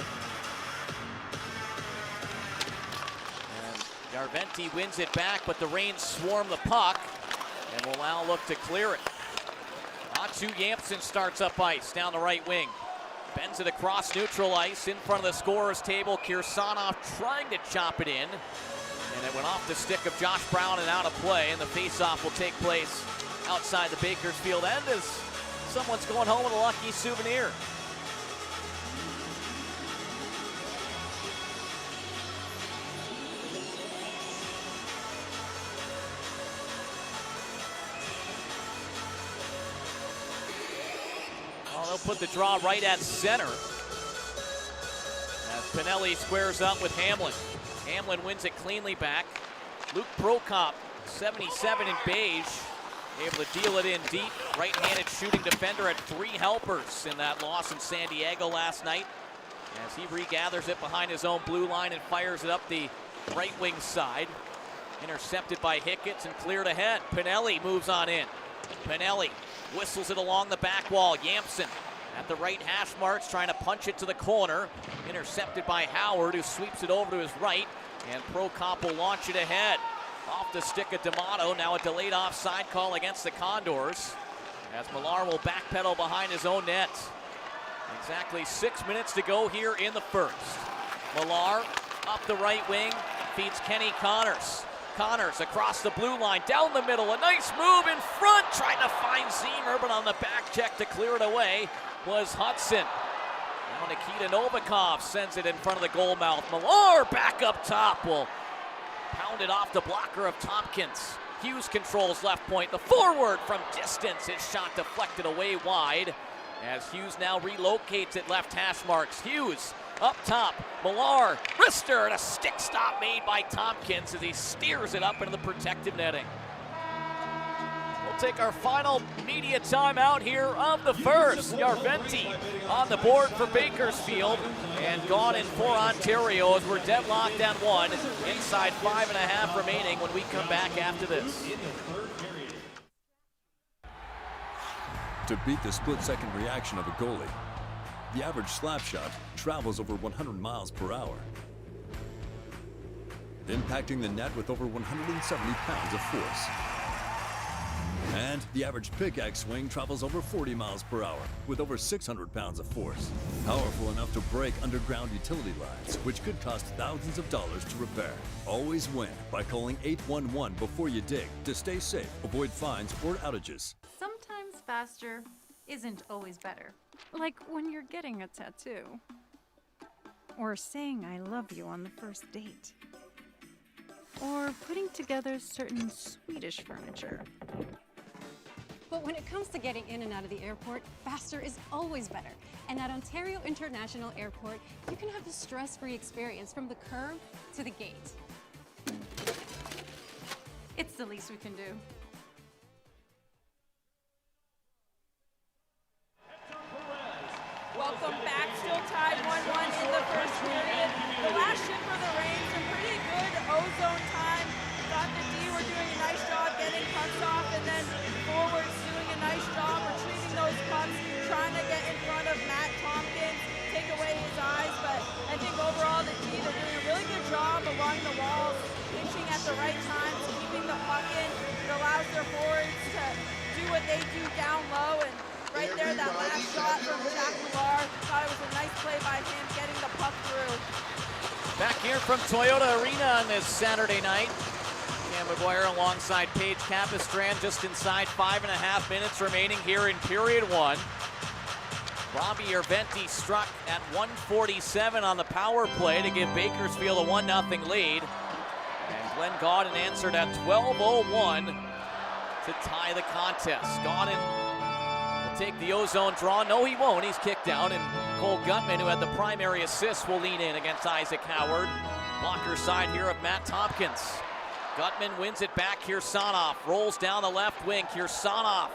And Yarventi wins it back, but the Reign swarm the puck and will now look to clear it. Atu Yampson starts up ice down the right wing. Bends it across neutral ice in front of the scorer's table. Kirsanov trying to chop it in. And it went off the stick of Josh Brown and out of play. And the faceoff will take place outside the Bakersfield end as someone's going home with a lucky souvenir. Well, they'll put the draw right at center as Pinelli squares up with Hamlin. Hamlin wins it cleanly back. Luke Prokop, 77 in beige, able to deal it in deep. Right-handed shooting defender at 3 helpers in that loss in San Diego last night. As he regathers it behind his own blue line and fires it up the right wing side. Intercepted by Hicketts and cleared ahead. Pinelli moves on in. Pinelli whistles it along the back wall. Yampson at the right hash marks, trying to punch it to the corner. Intercepted by Howard, who sweeps it over to his right. And Prokop will launch it ahead. Off the stick of D'Amato, now a delayed offside call against the Condors. As Millar will backpedal behind his own net. Exactly 6 minutes to go here in the first. Millar up the right wing, feeds Kenny Connors. Connors across the blue line, down the middle, a nice move in front, trying to find Zemer, but on the back check to clear it away was Hudson. Now Nikita Novikov sends it in front of the goal mouth. Millar back up top will pound it off the blocker of Tompkins. Hughes controls left point, the forward from distance, his shot deflected away wide as Hughes now relocates at left hash marks. Hughes up top, Millar, wrister, and a stick stop made by Tompkins as he steers it up into the protective netting. We'll take our final media timeout here of the first. Yarventi on the board for Bakersfield and gone in for Ontario as we're deadlocked at 1. Inside 5.5 remaining when we come back after this. To beat the split-second reaction of a goalie, the average slap shot travels over 100 miles per hour, impacting the net with over 170 pounds of force. And the average pickaxe swing travels over 40 miles per hour with over 600 pounds of force. Powerful enough to break underground utility lines, which could cost thousands of dollars to repair. Always win by calling 811 before you dig to stay safe, avoid fines or outages. Sometimes faster isn't always better. Like when you're getting a tattoo. Or saying I love you on the first date. Or putting together certain Swedish furniture. But when it comes to getting in and out of the airport, faster is always better. And at Ontario International Airport, you can have a stress-free experience from the curb to the gate. It's the least we can do. Welcome back, still tied 1-1 in the first period. The last shift for the Reign, some pretty good ozone time. Thought the D were doing a nice job getting pucks off, and then forwards doing a nice job retrieving those pucks, trying to get in front of Matt Tompkins, take away his eyes, but I think overall the D, they're doing a really good job along the walls, pitching at the right times, keeping the puck in. It allows their forwards to do what they do down low, and right there, that last shot from Jack Millar, thought it was a nice play by him getting the puck through. Back here from Toyota Arena on this Saturday night. Cam McGuire alongside Paige Capistran, just inside 5.5 minutes remaining here in period one. Robbie Yerventi struck at 1:47 on the power play to give Bakersfield a 1-0 lead. And Glenn Gaudin answered at 12:01 to tie the contest. Gaudin will take the ozone draw. No, he won't. He's kicked out. And Cole Gutman, who had the primary assist, will lean in against Isaac Howard. Blocker side here of Matt Tompkins. Gutman wins it back. Kirsanov rolls down the left wing. Kirsanov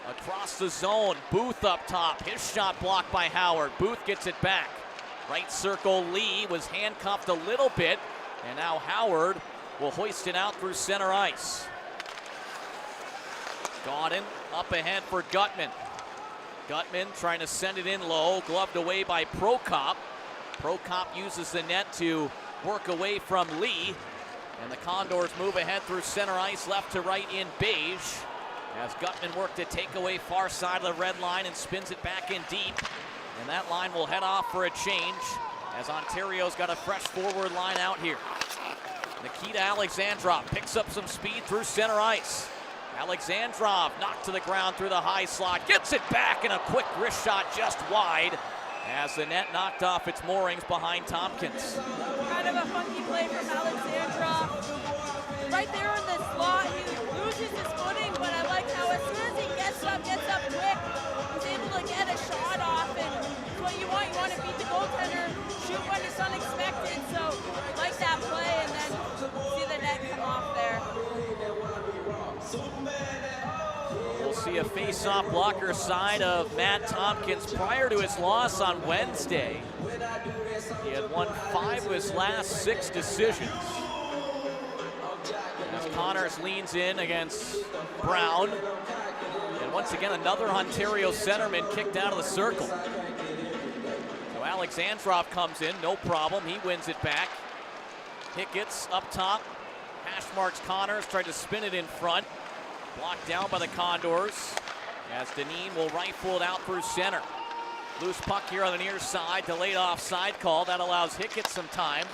across the zone. Booth up top. His shot blocked by Howard. Booth gets it back. Right circle, Lee was handcuffed a little bit. And now Howard will hoist it out through center ice. Gaudin up ahead for Gutman. Gutman trying to send it in low. Gloved away by Prokop. Prokop uses the net to work away from Lee. And the Condors move ahead through center ice, left to right in beige. As Gutman worked to take away far side of the red line and spins it back in deep. And that line will head off for a change as Ontario's got a fresh forward line out here. Nikita Alexandrov picks up some speed through center ice. Alexandrov knocked to the ground through the high slot, gets it back, and a quick wrist shot just wide as the net knocked off its moorings behind Tompkins. Kind of a funky play from Alexandrov. Right there in the slot, he loses his footing, but I like how as soon as he gets up quick, he's able to get a shot off, and what you want to beat the goaltender, shoot when it's unexpected, so I like that play, and then see the net come off there. We'll see a face-off blocker side of Matt Tompkins prior to his loss on Wednesday. He had won 5 of his last 6 decisions. As Connors leans in against Brown. And once again, another Ontario centerman kicked out of the circle. So Alexandrov comes in, no problem. He wins it back. Hickett's up top. Hash marks Connors, tried to spin it in front. Blocked down by the Condors as Deneen will rifle it out through center. Loose puck here on the near side, delayed offside call. That allows Hickett some time.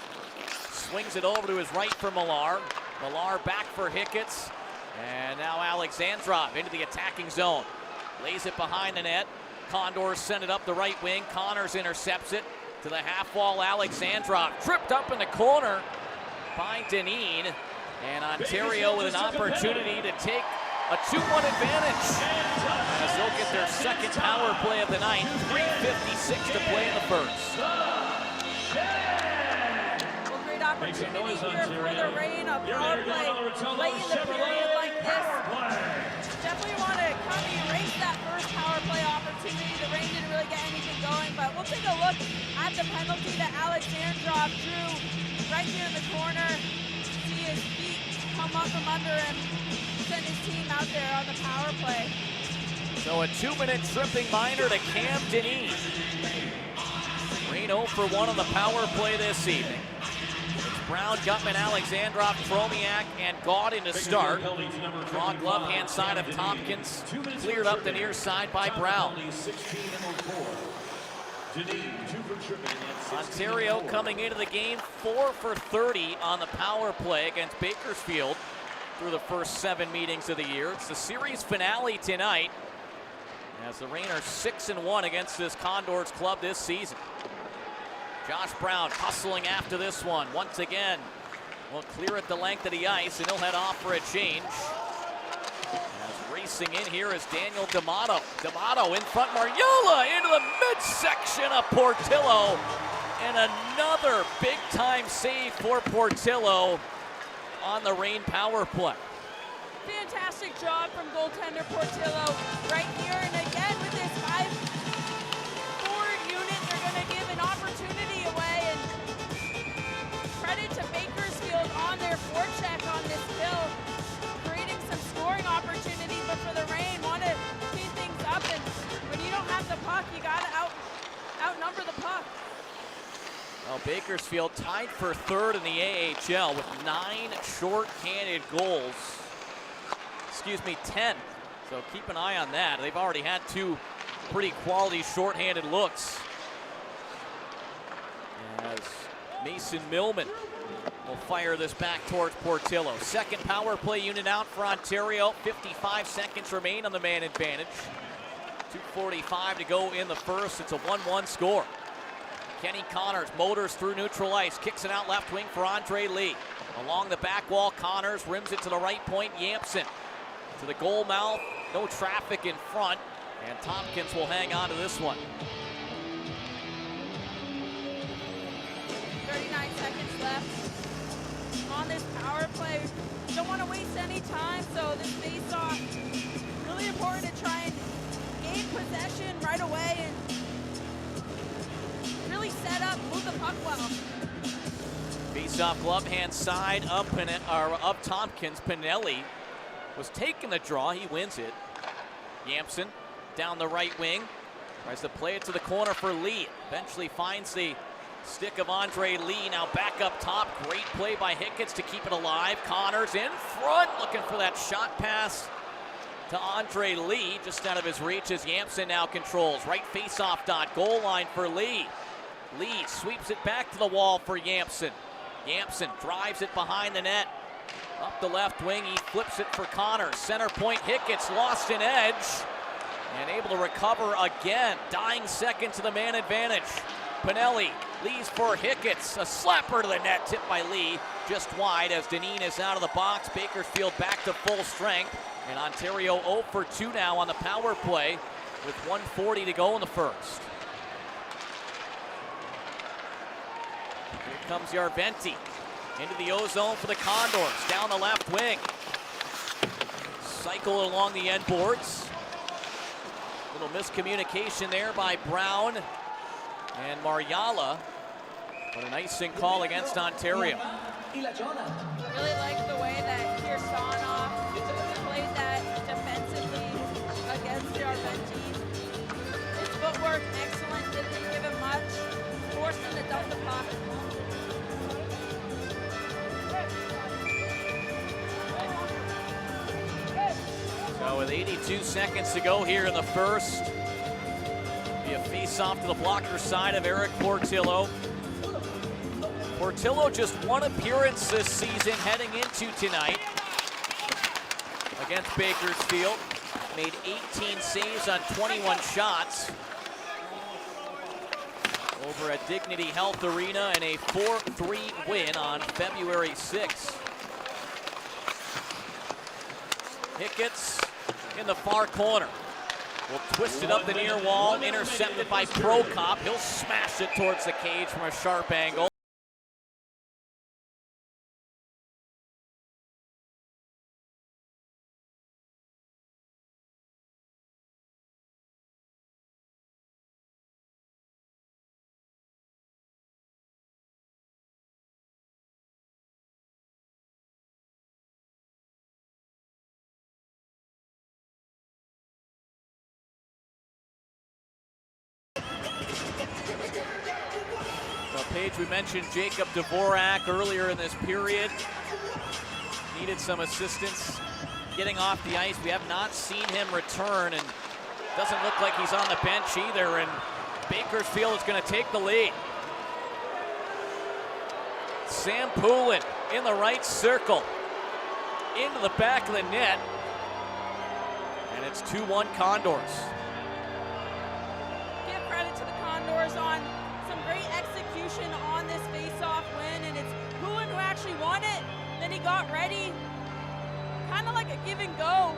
Swings it over to his right for Millar. Millar back for Hickett's. And now Alexandrov into the attacking zone. Lays it behind the net. Condors send it up the right wing. Connors intercepts it to the half wall. Alexandrov tripped up in the corner by Deneen. And Ontario with an opportunity to take a 2-1 advantage as they'll get their second power play of the night. 3:56 to play in the first. Well, great opportunity here for the Reign, a power play late in the period like this. Definitely want to kind of erase that first power play opportunity. The Reign didn't really get anything going, but we'll take a look at the penalty that Alexandrov drew right here in the corner. See his feet come up from under him. Send his team out there on the power play. So a 2-minute tripping minor to Cam Deneen. Reign 0 for 1 on the power play this evening. It's Brown, Gutman, Alexandrov, Tromiak, and Gaudin to start. Draw glove hand side of Tompkins. Cleared up the near side by Brown. Ontario coming into the game 4 for 30 on the power play against Bakersfield through the first 7 meetings of the year. It's the series finale tonight as the Reign are 6-1 against this Condors club this season. Josh Brown hustling after this one. Once again, will clear it the length of the ice, and he'll head off for a change. As racing in here is Daniel D'Amato. D'Amato in front, Mariola into the midsection of Portillo. And another big-time save for Portillo on the Reign power play. Fantastic job from goaltender Portillo right here. And again, with this 5-forward unit, they're going to give an opportunity away. And credit to Bakersfield on their forecheck on this kill, creating some scoring opportunities. But for the Reign, want to speed things up. And when you don't have the puck, you got to outnumber the puck. Well, Bakersfield tied for 3rd in the AHL with 9 short-handed goals. 10. So keep an eye on that. They've already had 2 pretty quality short-handed looks. As Mason Millman will fire this back towards Portillo. Second power play unit out for Ontario. 55 seconds remain on the man advantage. 2:45 to go in the first. It's a 1-1 score. Kenny Connors motors through neutral ice. Kicks it out left wing for Andre Lee. Along the back wall, Connors rims it to the right point. Yampson to the goal mouth. No traffic in front. And Tompkins will hang on to this one. 39 seconds left on this power play. Don't want to waste any time, so this face-off, really important to try and gain possession right away and really set up, move the puck well. Face-off glove hand side of Tompkins. Pinelli was taking the draw. He wins it. Yampson down the right wing. Tries to play it to the corner for Lee. Eventually finds the stick of Andre Lee. Now back up top. Great play by Hicketts to keep it alive. Connors in front, looking for that shot pass to Andre Lee. Just out of his reach as Yampson now controls. Right face-off dot. Goal line for Lee. Lee sweeps it back to the wall for Yampson. Yampson drives it behind the net. Up the left wing, he flips it for Connors. Center point, Hicketts lost an edge. And able to recover again. Dying second to the man advantage. Pinelli leaves for Hicketts. A slapper to the net, tipped by Lee. Just wide as Deneen is out of the box. Bakersfield back to full strength. And Ontario 0 for 2 now on the power play with 1:40 to go in the first. Here comes Yarventi into the O-zone for the Condors. Down the left wing. Cycle along the end boards. Little miscommunication there by Brown and Mariala. But an icing call against Ontario. Really like the way that Kirsanov played that defensively against Yarventi. His footwork excellent, didn't give him much. Forced him to dump the puck. So with 82 seconds to go here in the first, be a face-off to the blocker side of Eric Portillo. Portillo just one appearance this season heading into tonight against Bakersfield. Made 18 saves on 21 shots over at Dignity Health Arena in a 4-3 win on February 6th. Hicketts in the far corner. Will twist it up the near wall, intercepted by Prokop. He'll smash it towards the cage from a sharp angle. Paige, we mentioned Jacob Dvorak earlier in this period. Needed some assistance getting off the ice. We have not seen him return, and doesn't look like he's on the bench either, and Bakersfield is going to take the lead. Sam Poulin in the right circle, into the back of the net, and it's 2-1 Condors. Give credit to the Condors on some great execution on this face-off win, and it's Poulin who actually won it. Then he got ready, kind of like a give and go.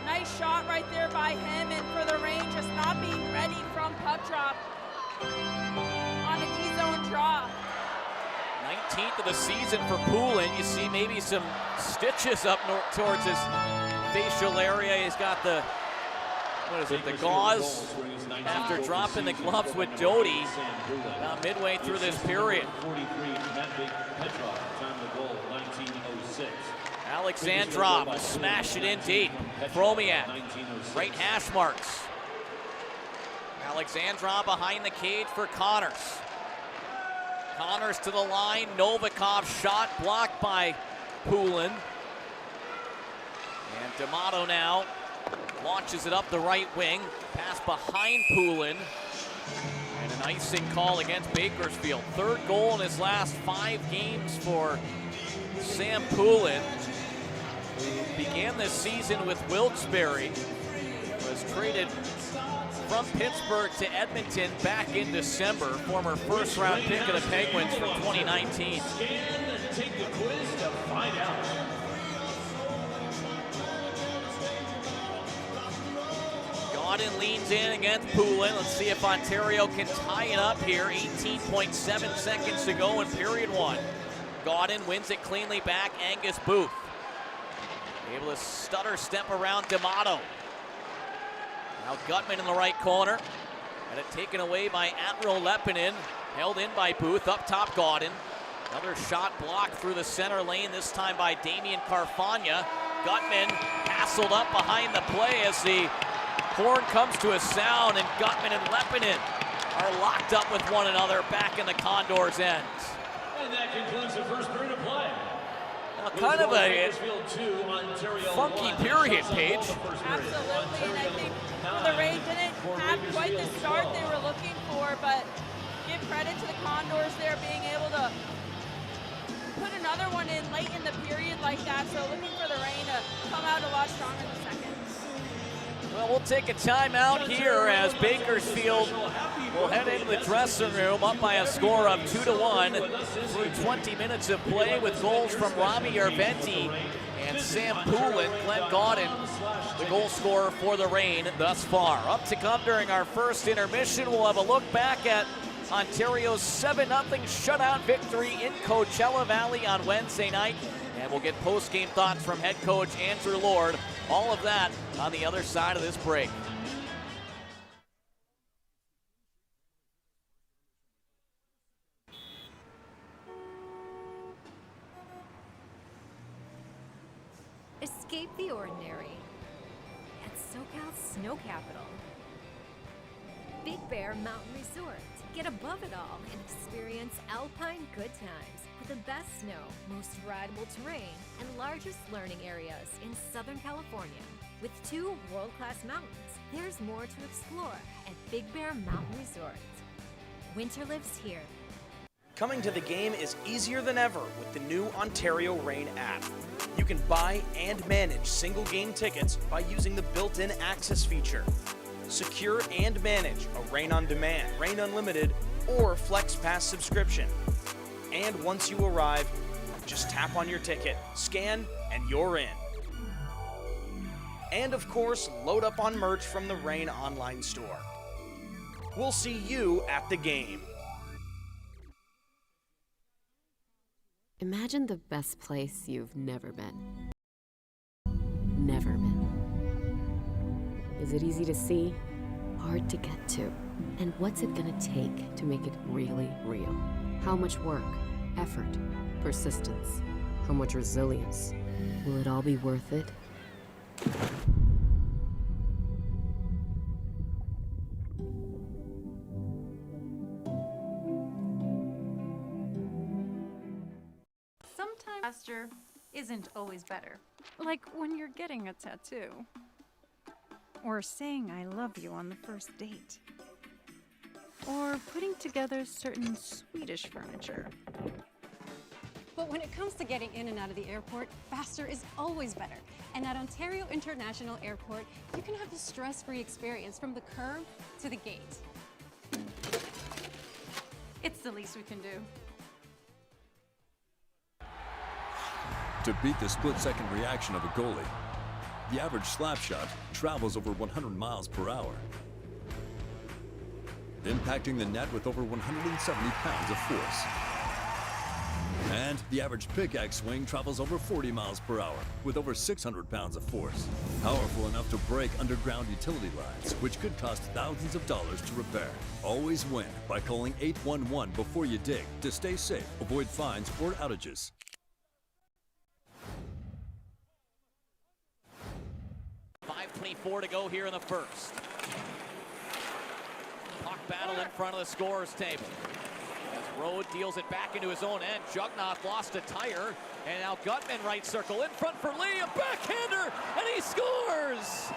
Nice shot right there by him, and for the Reign just not being ready from puck drop on a D-zone draw. 19th of the season for Poulin. You see maybe some stitches up towards his facial area. He's got the, what is it, the gauze after dropping the gloves with Doty about midway through this period. Alexandrov will smash it in deep. Fromiak, right hash marks. Alexandrov behind the cage for Connors. Connors to the line. Novikov shot blocked by Poulin. And D'Amato now launches it up the right wing. Pass behind Poulin. And an icing call against Bakersfield. Third goal in his last 5 games for Sam Poulin, who began this season with Wilkes-Barre, was traded from Pittsburgh to Edmonton back in December. Former first-round pick of the Penguins from 2019. Take the quiz to find out. Godin leans in against Poulin. Let's see if Ontario can tie it up here. 18.7 seconds to go in period 1. Godin wins it cleanly back. Angus Booth able to stutter step around D'Amato. Now Gutman in the right corner. And it taken away by Antero Lepinen. Held in by Booth. Up top, Godin. Another shot blocked through the center lane, this time by Damian Carfagna. Gutman hassled up behind the play as the horn comes to a sound, and Gutman and Lepinen are locked up with one another back in the Condors' end. And that concludes the first period of play. Now, kind of a funky period, Paige. Absolutely, and I think the Rain didn't have quite the start they were looking for, but give credit to the Condors there being able to put another one in late in the period like that, so looking for the Rain to come out a lot stronger in the second. Well, we'll take a timeout here as Bakersfield will head into the dressing room up by a score of 2-1 through 20 minutes of play with goals from Robbie Arventi and Sam Poulin. Glenn Godin, the goal scorer for the Rain thus far. Up to come during our first intermission, we'll have a look back at Ontario's 7-0 shutout victory in Coachella Valley on Wednesday night. And we'll get post-game thoughts from head coach Andrew Lord. All of that on the other side of this break. Escape the ordinary at SoCal's snow capital. Big Bear Mountain Resort. Get above it all and experience alpine good times with the best snow, most rideable terrain, and largest learning areas in Southern California. With 2 world-class mountains, there's more to explore at Big Bear Mountain Resort. Winter lives here. Coming to the game is easier than ever with the new Ontario Reign app. You can buy and manage single game tickets by using the built-in access feature. Secure and manage a Reign on Demand, Reign Unlimited, or Flex Pass subscription. And once you arrive, just tap on your ticket, scan, and you're in. And of course, load up on merch from the Reign online store. We'll see you at the game. Imagine the best place you've never been. Never been. Is it easy to see? Hard to get to? And what's it gonna take to make it really real? How much work, effort, persistence? How much resilience? Will it all be worth it? Sometimes faster isn't always better. Like when you're getting a tattoo. Or saying I love you on the first date. Or putting together certain Swedish furniture. But when it comes to getting in and out of the airport, faster is always better. And at Ontario International Airport, you can have a stress-free experience from the curb to the gate. It's the least we can do. To beat the split-second reaction of a goalie, the average slap shot travels over 100 miles per hour, impacting the net with over 170 pounds of force. And the average pickaxe swing travels over 40 miles per hour with over 600 pounds of force. Powerful enough to break underground utility lines, which could cost thousands of dollars to repair. Always win by calling 811 before you dig to stay safe, avoid fines or outages. .5:24 to go here in the first. Puck battle in front of the scorer's table. As Rode deals it back into his own end. Jugnoff lost a tire. And now Gutman right circle in front for Lee. A backhander, and he scores!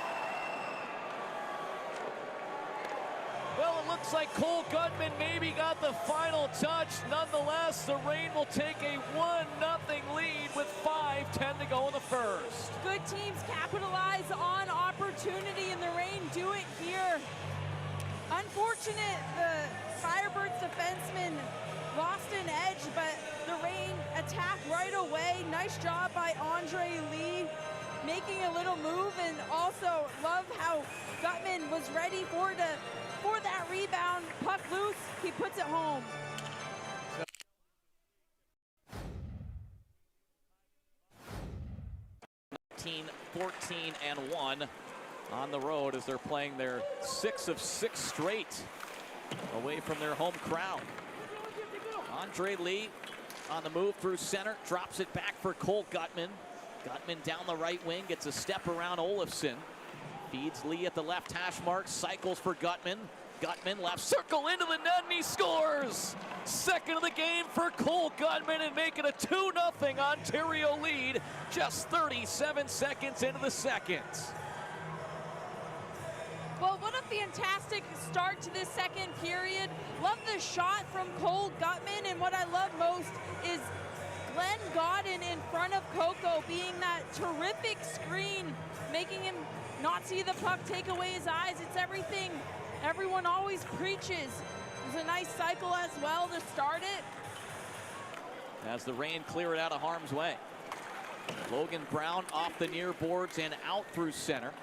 Well, it looks like Cole Gutman maybe got the final touch. Nonetheless, the Reign will take a 1-0 lead with 5:10 to go in the first. Good teams capitalize on opportunity, and the Reign do it here. Unfortunate, the Firebirds defenseman lost an edge, but the Reign attack right away. Nice job by Andre Lee, making a little move, and also love how Gutman was ready for that rebound. Puck loose, he puts it home. 14-1 on the road as they're playing their 6 of 6 straight away from their home crowd. Andre Lee on the move through center, drops it back for Cole Gutman. Gutman down the right wing, gets a step around Olofsson. Feeds Lee at the left hash mark, cycles for Gutman. Gutman left circle into the net, and he scores! Second of the game for Cole Gutman, and make it a 2-0 Ontario lead just 37 seconds into the second. Well, what a fantastic start to this second period. Love the shot from Cole Gutman, and what I love most is Glenn Godden in front of Coco being that terrific screen, making him not see the puck, take away his eyes. It's everything everyone always preaches. It was a nice cycle as well to start it. As the Reign clear it out of harm's way. Logan Brown off the near boards and out through center.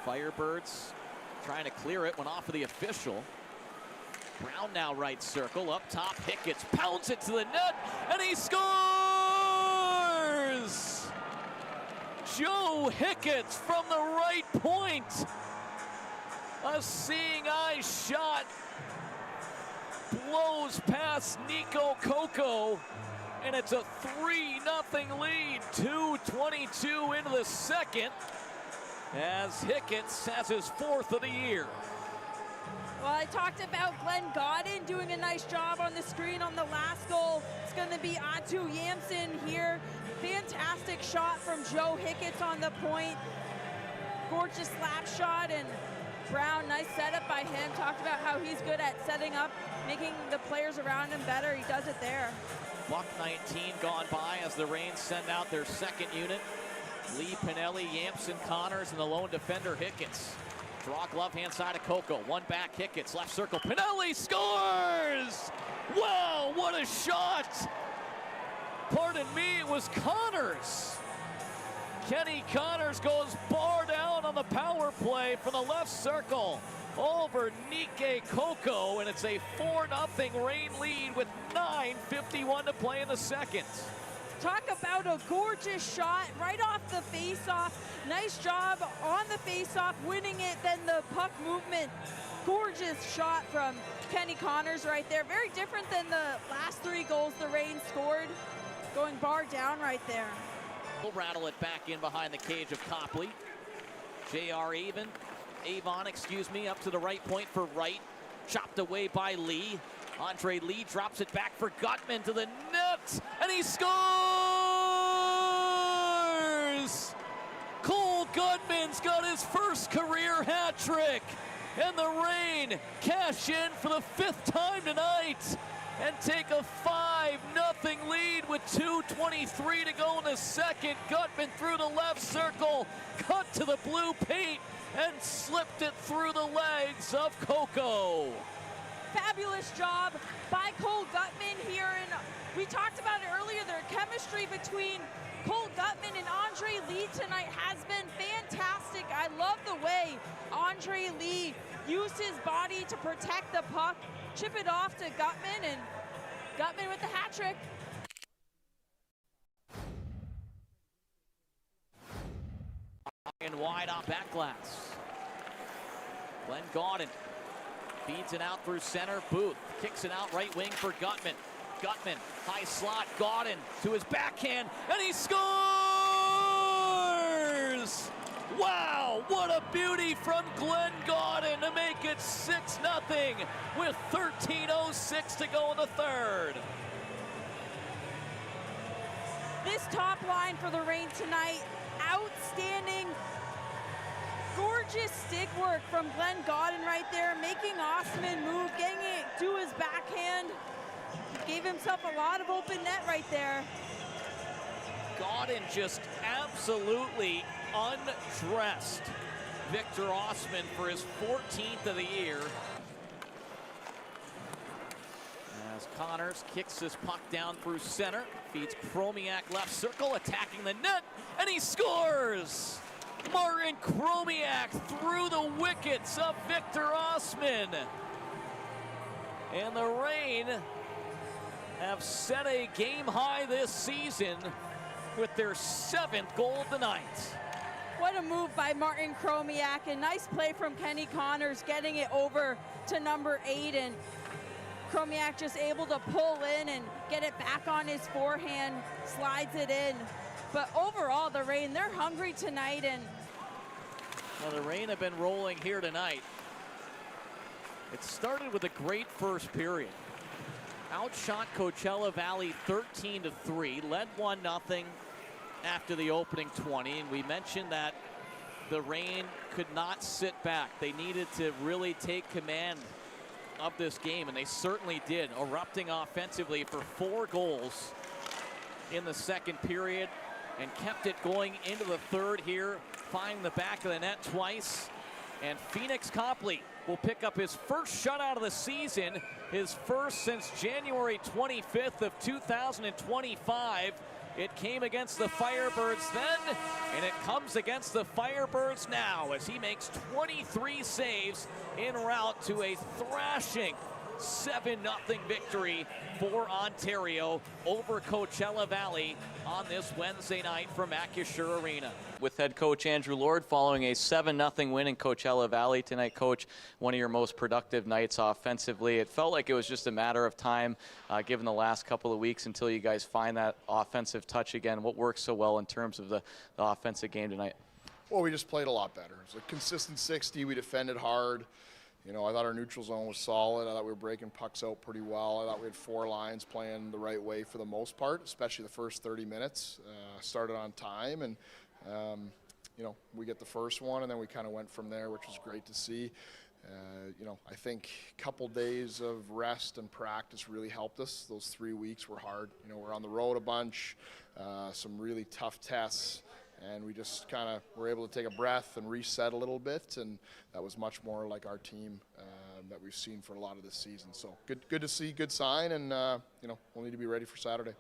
Firebirds trying to clear it, went off of the official. Brown now right circle, up top, Hicketts pounds it to the net, and he scores! Joe Hicketts from the right point. A seeing eye shot blows past Nico Coco, and it's a 3-0 lead, 2:22 into the second, as Hicketts has his 4th of the year. Well, I talked about Glenn Godden doing a nice job on the screen on the last goal. It's going to be Atu Yamson here. Fantastic shot from Joe Hicketts on the point. Gorgeous slap shot, and Brown, nice setup by him. Talked about how he's good at setting up, making the players around him better. He does it there. Buck 19 gone by as the Reign send out their second unit. Lee, Pinelli, Yamson, Connors, and the lone defender, Hicketts. Draw glove hand side of Coco. One back, Hicketts, left circle. Pinelli scores! Wow, what a shot! Pardon me, it was Connors. Kenny Connors goes bar down on the power play from the left circle over Nike Coco, and it's a 4-0 Reign lead with 9:51 to play in the second. Talk about a gorgeous shot right off the face-off. Nice job on the face-off, winning it, then the puck movement. Gorgeous shot from Kenny Connors right there. Very different than the last 3 goals the Reign scored. Going bar down right there. We'll rattle it back in behind the cage of Copley. Avon, up to the right point for Wright. Chopped away by Lee. Andre Lee drops it back for Gutman to the net, and he scores! Cole Gutman's got his first career hat trick, and the Reign cash in for the 5th time tonight and take a 5-0 lead with 2:23 to go in the second. Gutman through the left circle, cut to the blue paint, and slipped it through the legs of Coco. Fabulous job by Cole Gutman here, and we talked about it earlier, their chemistry between Cole Gutman and Andre Lee tonight has been fantastic. I love the way Andre Lee used his body to protect the puck, chip it off to Gutman, and Gutman with the hat trick. And wide off back glass. Glenn Godden feeds it out through center. Booth kicks it out right wing for Gutman. Gutman, high slot, Godden to his backhand, and he scores! Wow, what a beauty from Glenn Godden to make it 6-0 with 13:06 to go in the third. This top line for the Reign tonight, outstanding, gorgeous stick work from Glenn Godden right there, making Osman move, getting it to his backhand. Gave himself a lot of open net right there. Godden just absolutely undressed Victor Osman for his 14th of the year. As Connors kicks his puck down through center, feeds Chromiak left circle, attacking the net, and he scores! Martin Chromiak through the wickets of Victor Osman. And the Reign have set a game high this season with their 7th goal of the night. What a move by Martin Chromiak, and nice play from Kenny Connors getting it over to number 8, and Chromiak just able to pull in and get it back on his forehand, slides it in. But overall, the Reign, they're hungry tonight. And well, the Reign have been rolling here tonight. It started with a great first period. Outshot Coachella Valley 13-3, led 1-0 after the opening 20, and we mentioned that the Reign could not sit back. They needed to really take command of this game, and they certainly did, erupting offensively for 4 goals in the second period and kept it going into the third here, finding the back of the net twice. And Phoenix Copley will pick up his first shutout of the season, his first since January 25th of 2025. It came against the Firebirds then, and it comes against the Firebirds now as he makes 23 saves en route to a thrashing 7-0 victory for Ontario over Coachella Valley on this Wednesday night from Acrisure Arena. With head coach Andrew Lord following a 7-0 win in Coachella Valley tonight, Coach, one of your most productive nights offensively. It felt like it was just a matter of time, given the last couple of weeks, until you guys find that offensive touch again. What worked so well in terms of the offensive game tonight? Well, we just played a lot better. It was a consistent 60. We defended hard. You know, I thought our neutral zone was solid. I thought we were breaking pucks out pretty well. I thought we had 4 lines playing the right way for the most part, especially the first 30 minutes. Started on time, and you know, we get the first one, and then we kind of went from there, which was great to see. You know, I think a couple days of rest and practice really helped us. Those 3 weeks were hard. You know, we're on the road a bunch, some really tough tests, and we just kind of were able to take a breath and reset a little bit, and that was much more like our team that we've seen for a lot of this season. So good to see, good sign, and you know, we'll need to be ready for Saturday.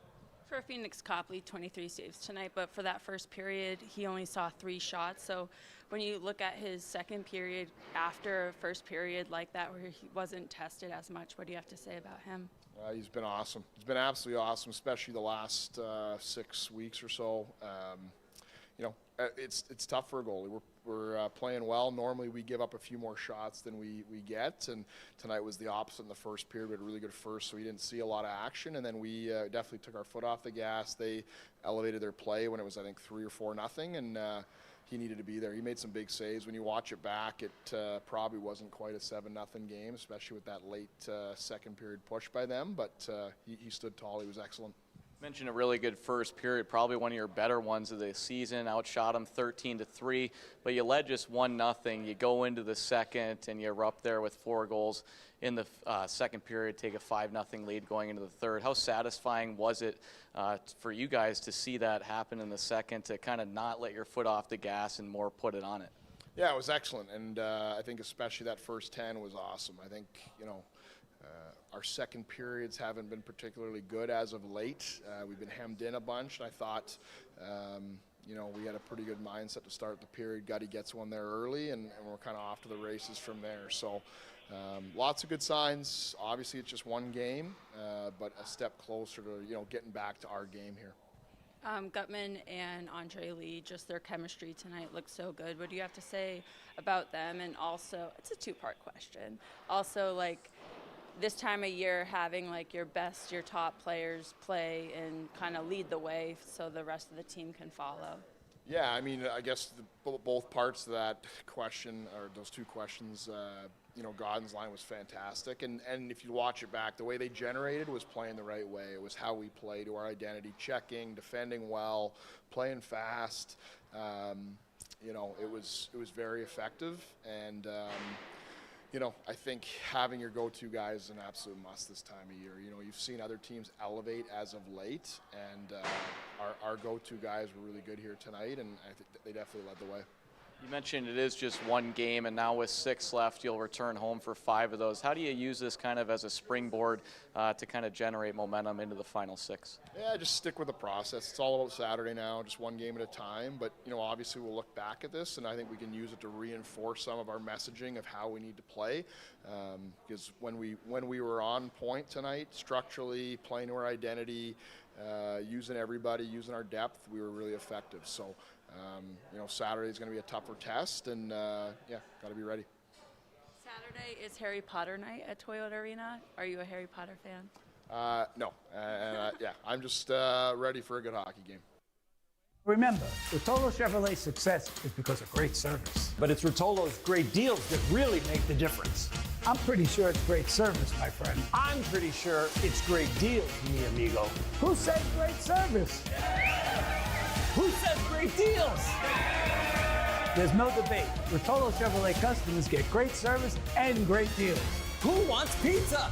For Phoenix Copley, 23 saves tonight, but for that first period, he only saw 3 shots. So when you look at his second period after a first period like that where he wasn't tested as much, what do you have to say about him? He's been awesome. He's been absolutely awesome, especially the last 6 weeks or so. You know, it's tough for a goalie. We're playing well. Normally we give up a few more shots than we get, and tonight was the opposite in the first period. We had a really good first, so we didn't see a lot of action, and then we definitely took our foot off the gas. They elevated their play when it was, I think, 3 or 4-0, and he needed to be there. He made some big saves. When you watch it back, it probably wasn't quite a 7-0 game, especially with that late second period push by them, but he stood tall. He was excellent. Mentioned a really good first period, probably one of your better ones of the season. Outshot them 13-3, but you led just 1-0. You go into the second and you're up there with 4 goals in the second period, take a 5-0 lead going into the third. How satisfying was it for you guys to see that happen in the second, to kind of not let your foot off the gas and more put it on it? Yeah, it was excellent, and I think especially that first 10 was awesome. I think, you know, our second periods haven't been particularly good as of late. We've been hemmed in a bunch, and I thought, you know, we had a pretty good mindset to start the period. Gutty gets one there early, and we're kind of off to the races from there. So lots of good signs. Obviously, it's just one game, but a step closer to, you know, getting back to our game here. Gutman and Andre Lee, just their chemistry tonight looks so good. What do you have to say about them? And also, it's a 2-part question. Also, like, this time of year, having like your top players play and kind of lead the way so the rest of the team can follow. Yeah, I mean, I guess both parts of that question, or those 2 questions, you know, Godden's line was fantastic. And if you watch it back, the way they generated was playing the right way. It was how we play to our identity, checking, defending well, playing fast. you know, it was very effective, and you know, I think having your go-to guys is an absolute must this time of year. You know, you've seen other teams elevate as of late, and our go-to guys were really good here tonight, and I think they definitely led the way. You mentioned it is just one game, and now with 6 left, you'll return home for 5 of those. How do you use this kind of as a springboard to kind of generate momentum into the final 6? Yeah, just stick with the process. It's all about Saturday now, just one game at a time. But, you know, obviously we'll look back at this, and I think we can use it to reinforce some of our messaging of how we need to play. Because when we were on point tonight, structurally, playing to our identity, using everybody, using our depth, we were really effective. So, you know, Saturday is going to be a tougher test, and yeah, got to be ready. Saturday is Harry Potter night at Toyota Arena. Are you a Harry Potter fan? No, yeah, I'm just ready for a good hockey game. Remember, Rotolo Chevrolet's success is because of great service. But it's Rotolo's great deals that really make the difference. I'm pretty sure it's great service, my friend. I'm pretty sure it's great deals, mi amigo. Who said great service? Who says great deals? There's no debate. Rotolo Chevrolet customers get great service and great deals. Who wants pizza?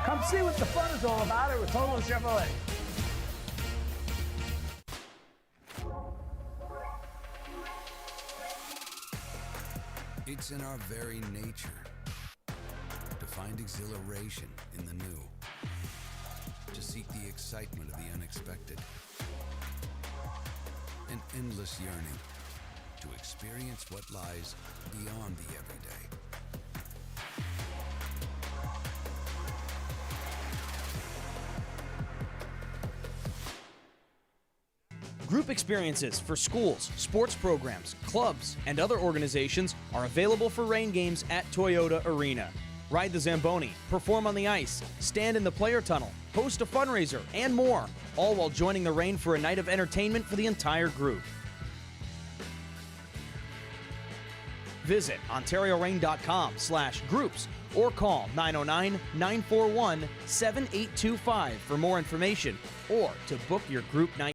Come see what the fun is all about at Rotolo Chevrolet. It's in our very nature to find exhilaration in the new, to seek the excitement of the unexpected, an endless yearning to experience what lies beyond the everyday. Group experiences for schools, sports programs, clubs, and other organizations are available for rain games at Toyota Arena. Ride the Zamboni, perform on the ice, stand in the player tunnel, host a fundraiser, and more, all while joining the rain for a night of entertainment for the entire group. Visit OntarioRain.com/groups or call 909-941-7825 for more information or to book your group night.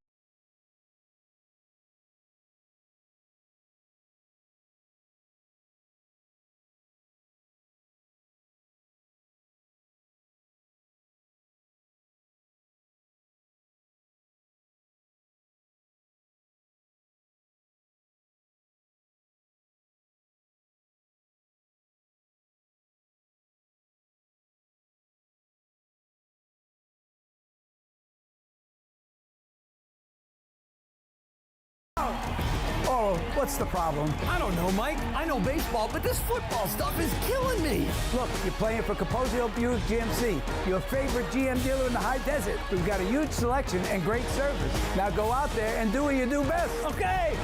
Oh, what's the problem? I don't know, Mike. I know baseball, but this football stuff is killing me. Look, you're playing for Capozio Buick GMC, your favorite GM dealer in the high desert. We've got a huge selection and great service. Now go out there and do what you do best. Okay.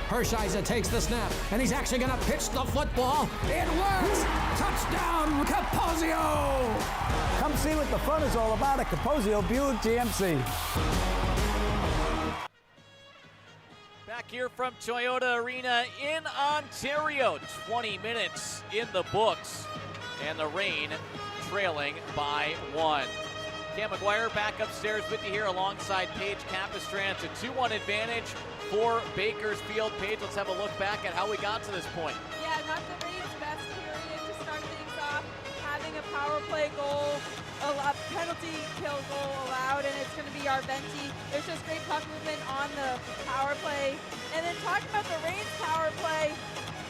Hershiser takes the snap, and he's actually going to pitch the football. It works! Touchdown, Capozio! Come see what the fun is all about at Capozio Buick GMC. Back here from Toyota Arena in Ontario. 20 minutes in the books, and the Reign trailing by 1. Cam McGuire back upstairs with you here alongside Paige Capistran. It's a 2-1 advantage for Bakersfield. Paige, let's have a look back at how we got to this point. Yeah, not the Reign's best period to start things off. Having a power play goal, a penalty kill goal allowed, and it's going to be Arventi. There's just great puck movement on the power play. And then talking about the Reign's power play,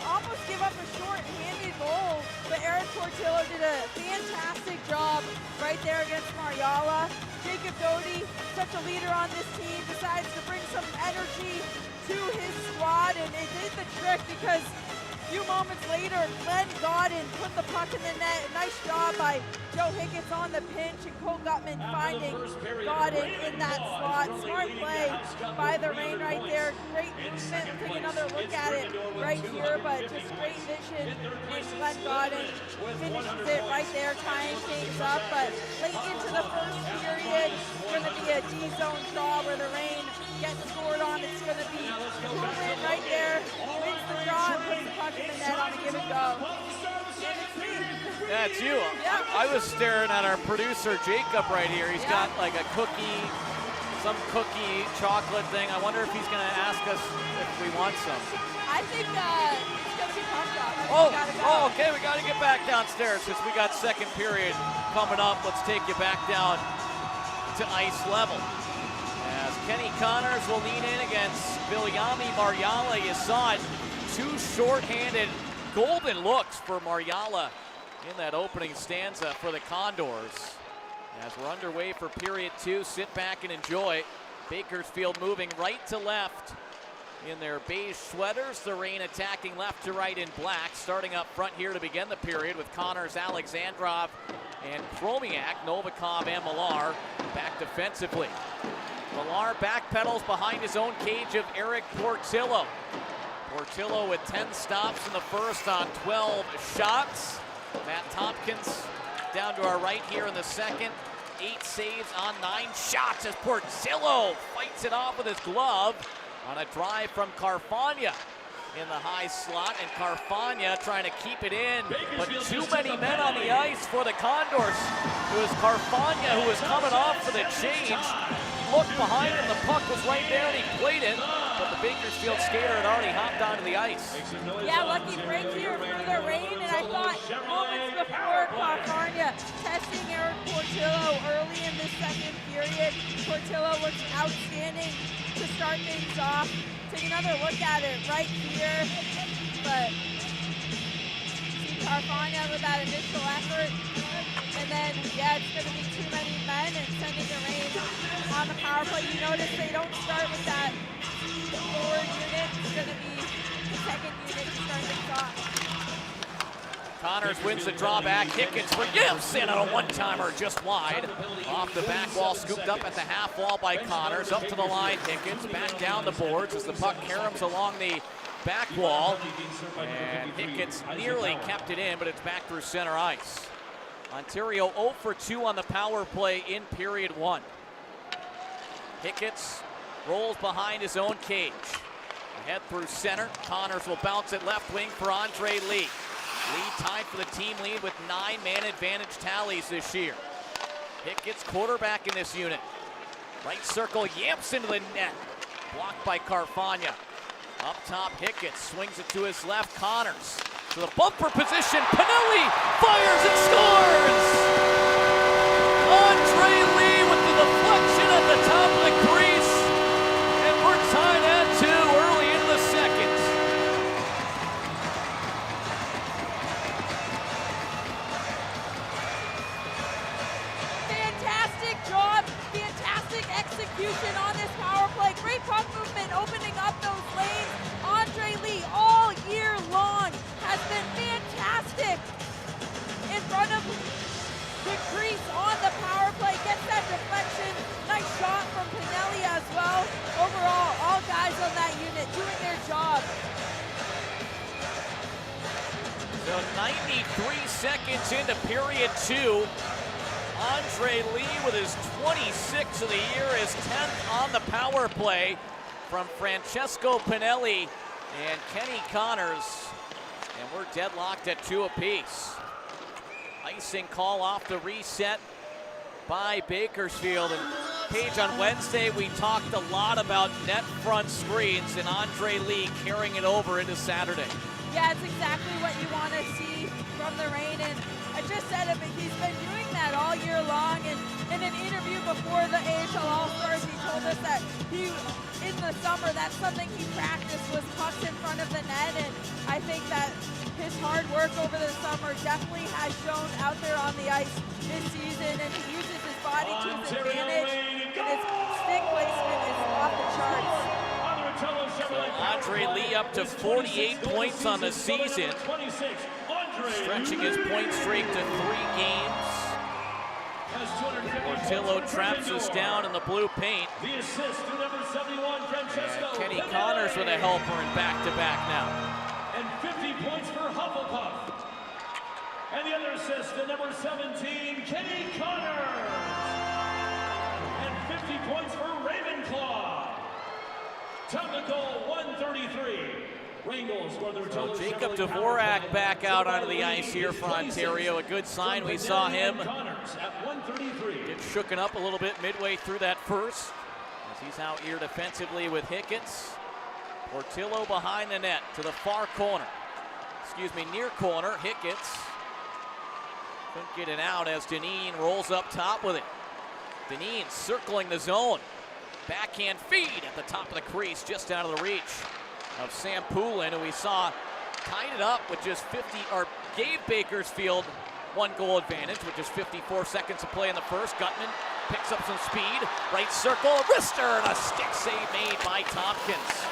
almost give up a short-handed goal, but Eric Portillo did a fantastic job right there against Mariala. Jacob Doty, such a leader on this team, decides to bring some energy to his squad, and it did the trick because a few moments later, Glenn Godin put the puck in the net. Nice job by Joe Higgins on the pinch, and Cole Gutman finding Godin in that slot. Smart play by the Reign right there. Great movement. We'll take another look at it right here, but just great vision. And Glenn Godin finishes it right there, tying things up. But late into the first period, it's going to be a D-zone draw where the Reign gets scored on. It's going to be Coogan right there, wins the draw and puts the puck in the net on a give and go. And it's me. That's you. Yeah. I was staring at our producer, Jacob, right here. He's got like a cookie some cookie chocolate thing. I wonder if he's going to ask us if we want some. I think it's going to be pumped up. Okay, we got to get back downstairs since we got second period coming up. Let's take you back down to ice level. As Kenny Connors will lean in against Viljami Marjala. You saw it, 2 shorthanded golden looks for Marjala in that opening stanza for the Condors. As we're underway for period 2, sit back and enjoy. Bakersfield moving right to left in their beige sweaters. The Reign attacking left to right in black. Starting up front here to begin the period with Connors, Alexandrov, and Chromiak. Novikov and Millar back defensively. Millar backpedals behind his own cage of Eric Portillo. Portillo with 10 stops in the first on 12 shots. Matt Tompkins down to our right here in the second. 8 saves on 9 shots as Portillo fights it off with his glove on a drive from Carfagna in the high slot, and Carfagna trying to keep it in, but too many men on the ice for the Condors. It was Carfagna who was coming off for the change. Looked behind him, the puck was right there, and he played it, but the Bakersfield skater had already hopped onto the ice. Yeah, lucky break here for the Reign, and I thought moments before Carfagna testing Eric Portillo early in the second period. Portillo looks outstanding to start things off. Take another look at it right here, but see Carfagna with that initial effort, and then yeah, it's going to be too many men and sending the Reign on the power play. You notice they don't start with that forward unit. It's going to be the second unit to start things off. Connors wins the drawback. Hickens for Gibson on a one-timer just wide. Off the back wall, scooped up at the half wall by Connors. Up to the line, Hickens back down the boards as the puck caroms along the back wall. And Hickens nearly kept it in, but it's back through center ice. Ontario 0 for 2 on the power play in period 1. Hickens rolls behind his own cage. Head through center. Connors will bounce it left wing for Andre Lee. Lee tied for the team lead with 9-man advantage tallies this year. Hickens quarterback in this unit. Right circle, yamps into the net. Blocked by Carfagna. Up top, Hickens swings it to his left. Connors to the bumper position. Pinelli fires and scores! Andre Lee with the deflection at the top of the crease. And we're tied at 2 early in the second. Fantastic job, fantastic execution on this power play. Great puck movement, opening up those lanes. Andre Lee all year long has been fantastic in front of the crease on the power play. Gets that deflection. Nice shot from Pinelli as well. Overall, all guys on that unit doing their job. So 93 seconds into period 2. Andre Lee with his 26th of the year, his 10th on the power play from Francesco Pinelli and Kenny Connors. And we're deadlocked at 2 apiece. Icing call off the reset by Bakersfield. And Paige, on Wednesday we talked a lot about net front screens and Andre Lee carrying it over into Saturday. Yeah, it's exactly what you want to see from the Reign, and I just said it, but he's been doing that all year long. And in an interview before the AHL All-Stars, he told us that in the summer, that's something he practiced, was pucks in front of the net, and I think that his hard work over the summer definitely has shown out there on the ice this season, and he uses his body to his advantage, and his stick placement is off the charts. Andre Lee up to 48 points on the season, stretching his point streak to 3 games. Portillo traps us down in the blue paint. The assist to number 71, Francesco. Kenny Connors with a helper in back-to-back now. And 50 points for Hufflepuff. And the other assist to number 17, Kenny Connors. And 50 points for Ravenclaw. Time to goal, 133. So Jacob Dvorak back out onto the ice here for Ontario. A good sign. We saw him get shooken up a little bit midway through that first. He's out here defensively with Hicketts. Portillo behind the net to the far corner. Near corner. Hicketts couldn't get it out as Deneen rolls up top with it. Deneen circling the zone. Backhand feed at the top of the crease, just out of the reach of Sam Poulin, who we saw tied it up with just 50, or gave Bakersfield 1 goal advantage with just 54 seconds to play in the first. Gutman picks up some speed, right circle, a wrister, and a stick save made by Tompkins.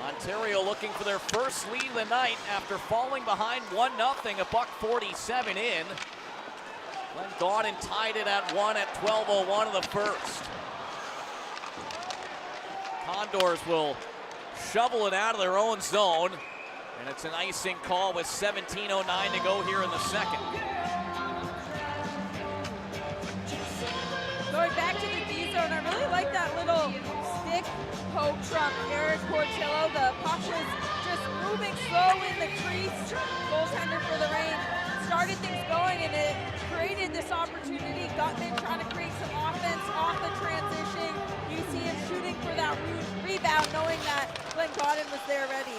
Ontario looking for their first lead of the night after falling behind 1-0, $1:47 in. Glenn Gaudin tied it at 1 at 12:01 of the first. Condors will shovel it out of their own zone, and it's an icing call with 17:09 to go here in the second. Going back to the D zone, I really like that little stick poke from Eric Portillo. The puck was just moving slow in the crease. Goaltender for the Reign started things going, and it created this opportunity. Gutman trying to create some offense off the transition. You see him shooting for that rebound, knowing that Glenn Gaudin was there ready.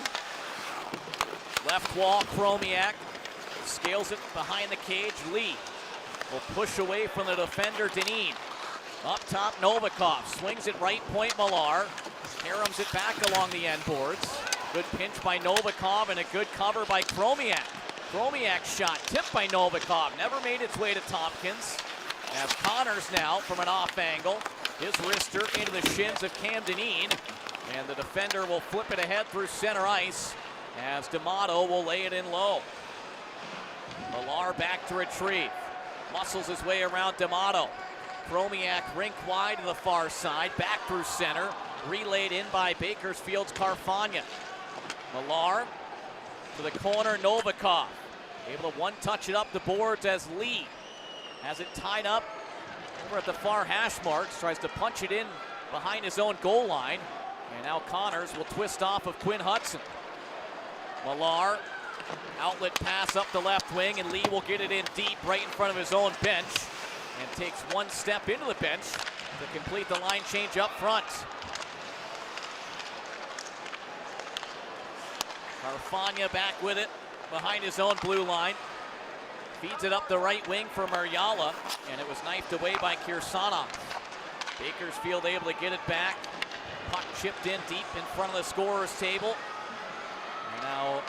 Left wall, Chromiak scales it behind the cage. Lee will push away from the defender, Deneen. Up top, Novikov swings it right point, Millar. Caroms it back along the end boards. Good pinch by Novikov and a good cover by Chromiak. Chromiak's shot tipped by Novikov, never made its way to Tompkins. As Connors now from an off angle, his wrister into the shins of Cam Deneen, and the defender will flip it ahead through center ice as D'Amato will lay it in low. Millar back to retrieve, muscles his way around D'Amato. Chromiak rink wide to the far side, back through center, relayed in by Bakersfield's Carfagna. Millar to the corner, Novikov able to one-touch it up the boards as Lee has it tied up over at the far hash marks, tries to punch it in behind his own goal line, and now Connors will twist off of Quinn Hudson. Millar, outlet pass up the left wing, and Lee will get it in deep right in front of his own bench, and takes one step into the bench to complete the line change up front. Carfagna back with it behind his own blue line. Feeds it up the right wing for Mariala, and it was knifed away by Kirsanov. Bakersfield able to get it back. Puck chipped in deep in front of the scorer's table. And now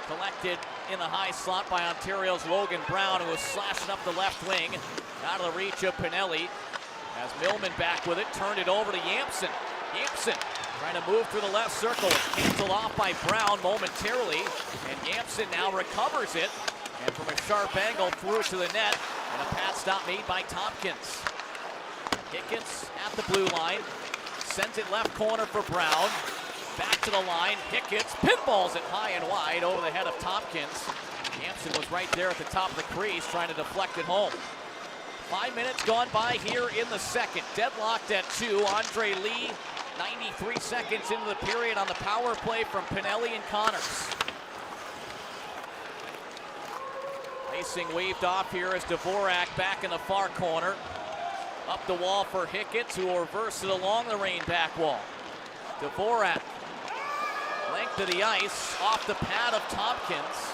collected in the high slot by Ontario's Logan Brown, who was slashing up the left wing. Out of the reach of Pinelli. As Millman back with it, turned it over to Yampson. Yampson trying to move through the left circle. It's canceled off by Brown momentarily. And Yampson now recovers it. And from a sharp angle, threw it to the net. And a pass stop made by Tompkins. Hicketts at the blue line. Sends it left corner for Brown. Back to the line. Hicketts pinballs it high and wide over the head of Tompkins. Yampson was right there at the top of the crease trying to deflect it home. 5 minutes gone by here in the second. Deadlocked at 2. Andre Lee, 93 seconds into the period on the power play from Pinelli and Connors. Icing waved off here as Dvorak back in the far corner. Up the wall for Hicketts, who will reverse it along the Reign back wall. Dvorak, length of the ice, off the pad of Tompkins.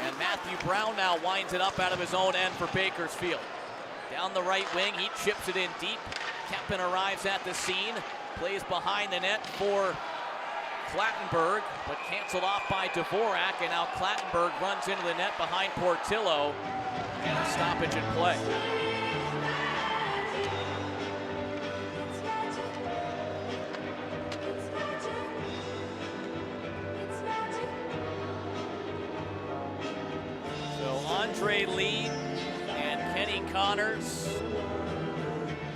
And Matthew Brown now winds it up out of his own end for Bakersfield. Down the right wing, he chips it in deep. Kempen arrives at the scene, plays behind the net for Clattenburg, but canceled off by Dvorak, and now Clattenburg runs into the net behind Portillo, and a stoppage in play. So Andre Lee and Kenny Connors,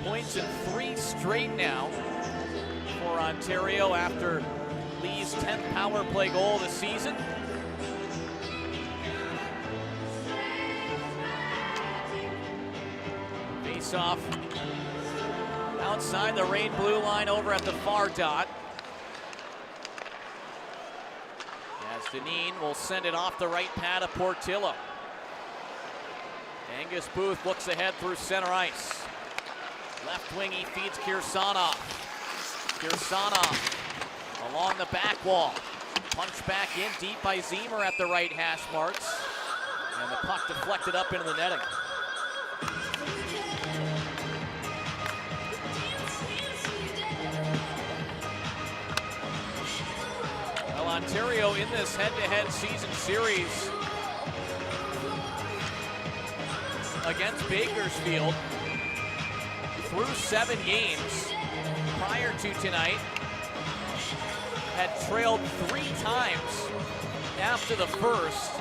points in 3 straight now for Ontario after Lee's 10th power play goal of the season. Face off outside the Reign blue line over at the far dot. As Deneen will send it off the right pad of Portillo. Angus Booth looks ahead through center ice. Left wing, he feeds Kirsanov. Kirsanov along the back wall. Punched back in deep by Zemer at the right hash marks. And the puck deflected up into the netting. Well, Ontario in this head-to-head season series against Bakersfield through 7 games prior to tonight had trailed 3 times after the first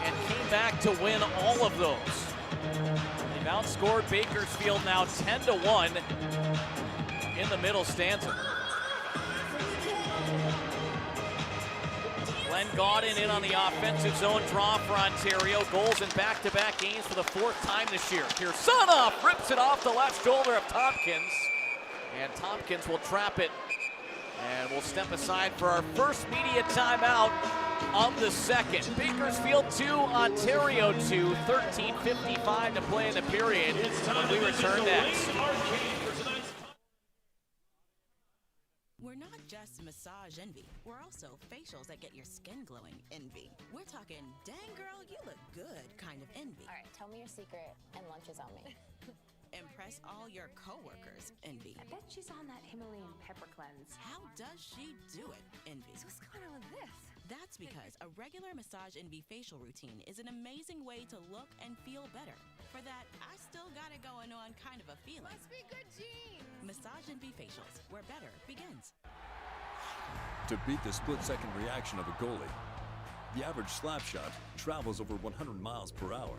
and came back to win all of those. They've outscored Bakersfield now 10-1 in the middle stanza. Glenn Gaudin in on the offensive zone draw for Ontario. Goals in back-to-back games for the 4th time this year. Kirsanov rips it off the left shoulder of Tompkins. And Tompkins will trap it. And we'll step aside for our first media timeout of the second. Bakersfield 2, Ontario 2, 13:55 to play in the period when we return next. We're not just massage envy, we're also facials that get your skin glowing envy. We're talking, dang girl, you look good kind of envy. All right, tell me your secret and lunch is on me. Impress all your coworkers envy. I bet she's on that Himalayan pepper cleanse. How does she do it envy? So what's going on with this? That's because a regular Massage Envy facial routine is an amazing way to look and feel better. For that, I still got it going on kind of a feeling. Must be good genes. Massage Envy facials, where better begins. To beat the split-second reaction of a goalie, the average slap shot travels over 100 miles per hour,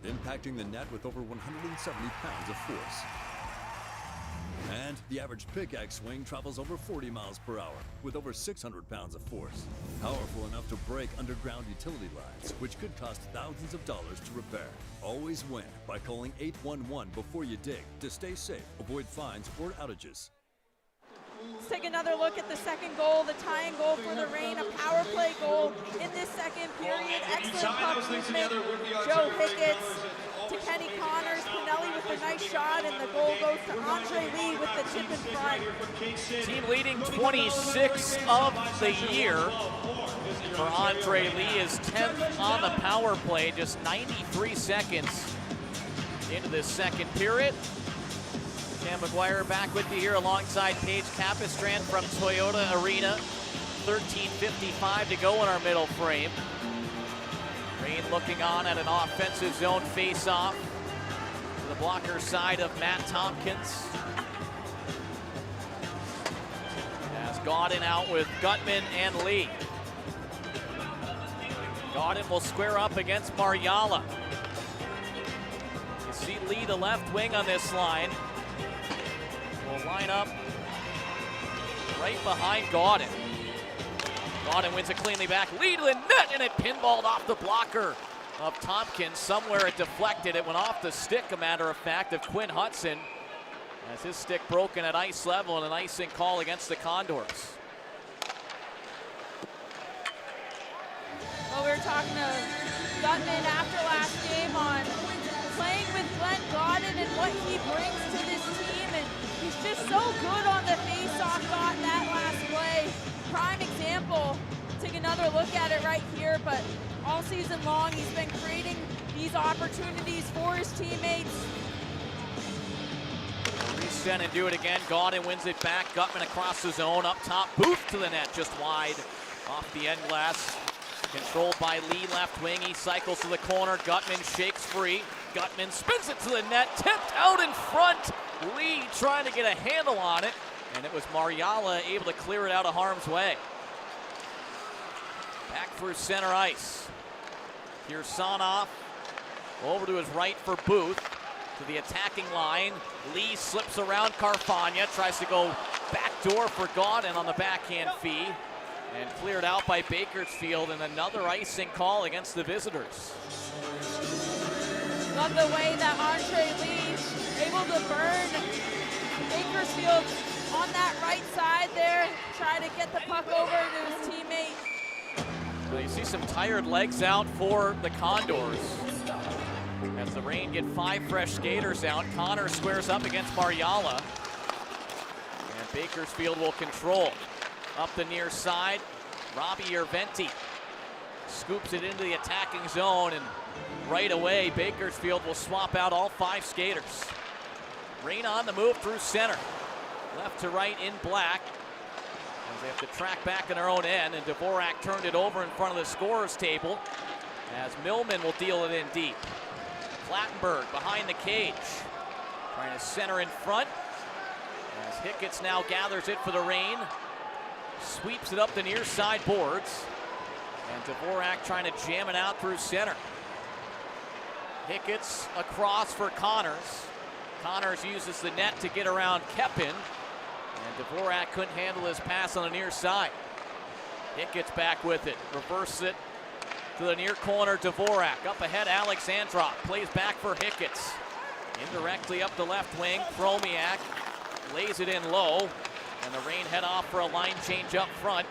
impacting the net with over 170 pounds of force. And the average pickaxe swing travels over 40 miles per hour with over 600 pounds of force. Powerful enough to break underground utility lines, which could cost thousands of dollars to repair. Always win by calling 811 before you dig to stay safe, avoid fines or outages. Let's take another look at the second goal, the tying goal for the Reign, a power play goal in this second period. Excellent puck movement. Joe Hickett's to Kenny Connors, Pinelli with a nice shot, and the goal goes to Andre Lee with the tip in front. Team leading 26 of the year for Andre Lee, is 10th on the power play, just 93 seconds into this second period. Cam McGuire back with you here alongside Paige Capistrand from Toyota Arena. 13:55 to go in our middle frame. Reign looking on at an offensive zone face-off to the blocker side of Matt Tompkins. As Gaudin out with Gutman and Lee. Gaudin will square up against Mariala. You see Lee, the left wing on this line, will line up right behind Gaudin. Gaudin wins it cleanly back. Lee to the net, and it pinballed off the blocker of Tompkins. Somewhere it deflected. It went off the stick, a matter of fact, of Quinn Hudson, as his stick broken at ice level and an icing call against the Condors. Well, we were talking to Gutman after last game on playing with Glenn Gaudin and what he brings to this team, and he's just so good on the face-off dot that last play. Prime example. Take another look at it right here, but all season long he's been creating these opportunities for his teammates. Reset and do it again. Gaudin wins it back. Gutman across the zone, up top, Booth to the net, just wide off the end glass. Controlled by Lee, left wing. He cycles to the corner. Gutman shakes free. Gutman spins it to the net, tipped out in front. Lee trying to get a handle on it, and it was Mariala able to clear it out of harm's way. Back through center ice. Kirsanov over to his right for Booth. To the attacking line. Lee slips around Carfagna, tries to go backdoor for Gaudin on the backhand feed, and cleared out by Bakersfield, and another icing call against the visitors. Love the way that Andre Lee able to burn Bakersfield on that right side there, try to get the puck over to his teammate. Well, you see some tired legs out for the Condors. As the Reign get 5 fresh skaters out, Connor squares up against Mariala. Bakersfield will control. Up the near side, Robbie Yerventi scoops it into the attacking zone, and right away Bakersfield will swap out all 5 skaters. Reign on the move through center. Left to right in black. As they have to track back in their own end, and Dvorak turned it over in front of the scorer's table as Millman will deal it in deep. Plattenberg behind the cage, trying to center in front as Hicketts now gathers it for the Reign. Sweeps it up the near side boards, and Dvorak trying to jam it out through center. Hicketts across for Connors. Connors uses the net to get around Keppin, and Dvorak couldn't handle his pass on the near side. Hicketts back with it, reverses it to the near corner. Dvorak up ahead. Alexandrov plays back for Hicketts. Indirectly up the left wing. Chromiak lays it in low, and the Reign head off for a line change up front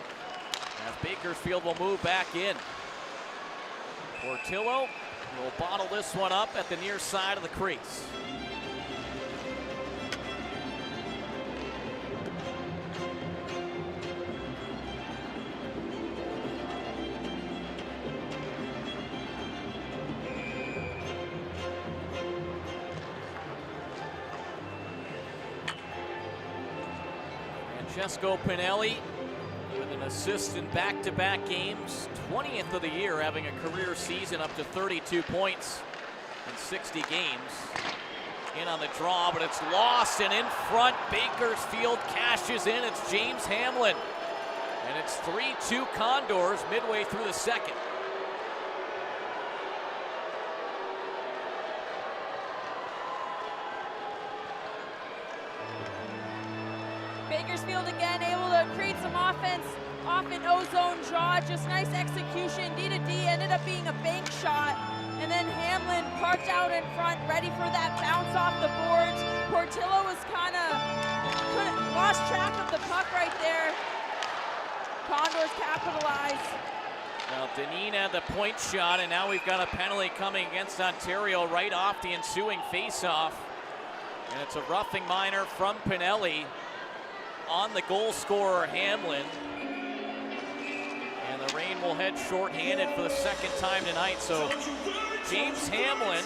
as Bakersfield will move back in. Portillo will bottle this one up at the near side of the crease. Francesco Pinelli with an assist in back-to-back games, 20th of the year, having a career season up to 32 points in 60 games. In on the draw, but it's lost, and in front, Bakersfield cashes in. It's James Hamlin, and it's 3-2 Condors midway through the second. Bakersfield again able to create some offense off an O-zone draw. Just nice execution. D-to-D ended up being a bank shot. And then Hamlin parked out in front, ready for that bounce off the boards. Portillo was lost track of the puck right there. Condors capitalize. Well, Deneen had the point shot, and now we've got a penalty coming against Ontario right off the ensuing faceoff. And it's a roughing minor from Pinelli on the goal scorer, Hamlin. And the Reign will head shorthanded for the second time tonight. So James Hamlin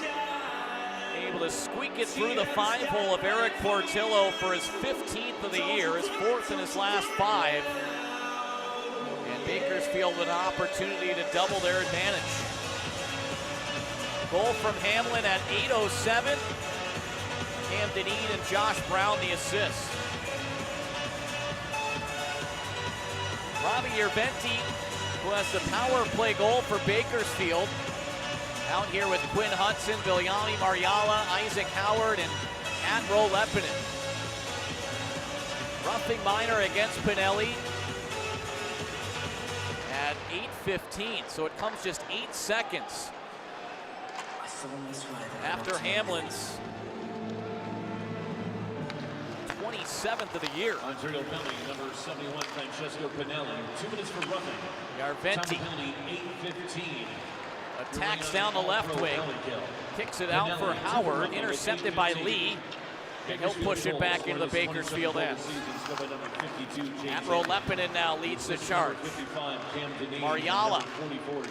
able to squeak it through the 5-hole of Eric Portillo for his 15th of the year, his 4th in his last 5. And Bakersfield with an opportunity to double their advantage. Goal from Hamlin at 8:07. Cam Deneen and Josh Brown the assist. Robbie Yerventi, who has the power play goal for Bakersfield, out here with Quinn Hudson, Viljami Marjala, Isaac Howard, and Atro Lepinen. Roughing minor against Pinelli at 8:15, so it comes just 8 seconds after Hamlin's 27th of the year. Ontario penalty number 71, Francesco Pinelli. 2 minutes for roughing. Yerventi penalty 8:15. attacks down the left wing, kicks it out for Howard, intercepted by Lee, and he'll push it back into the Bakersfield end. Atro Lepinen now leads the charge. Marjala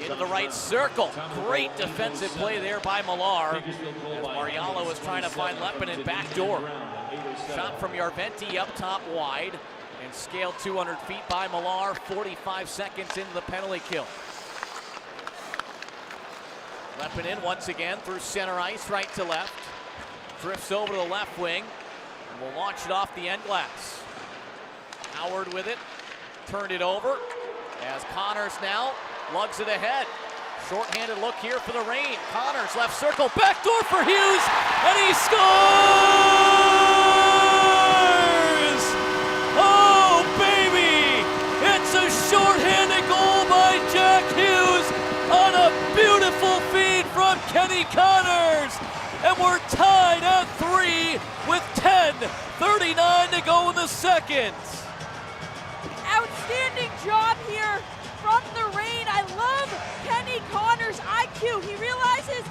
into the right circle. Great defensive play there by Millar, as Marjala was trying to find Lepinen back door. Shot from Yerventi up top wide, and scaled 200 feet by Millar, 45 seconds into the penalty kill. Lepinen once again through center ice, right to left. Drifts over to the left wing, and will launch it off the end glass. Howard with it, turned it over, as Connors now lugs it ahead. Short-handed look here for the Reign. Connors left circle, backdoor for Hughes, and he scores! Oh, baby! It's a short-handed goal by Jack Hughes on a beautiful feed from Kenny Connors. And we're tied at 3 with 10:39 to go in the second. Outstanding job here from the Reign. I love Kenny Connors' IQ. He realizes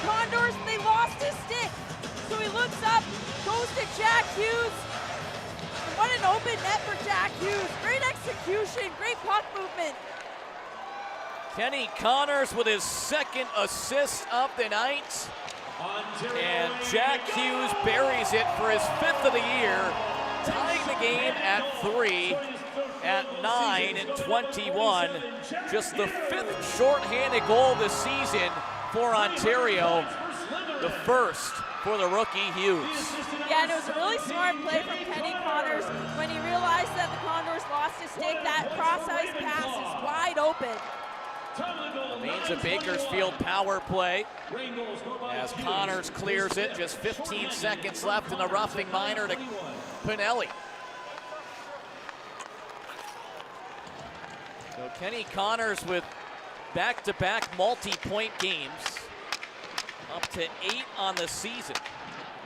Condors, they lost his stick. So he looks up, goes to Jack Hughes. what an open net for Jack Hughes. Great execution, great puck movement. Kenny Connors with his second assist of the night. And Jack Hughes buries it for his 5th of the year, tying the game at 3 at 9-21. Just the 5th shorthanded goal of the season for Ontario, the first for the rookie Hughes. Yeah, and it was a really smart play from Kenny Connors when he realized that the Condors lost his stick. That cross-ice pass is wide open. Remains a Bakersfield power play as Connors clears it. Just 15 seconds left in the roughing minor to Pinelli. So Kenny Connors with back-to-back multi-point games, up to 8 on the season.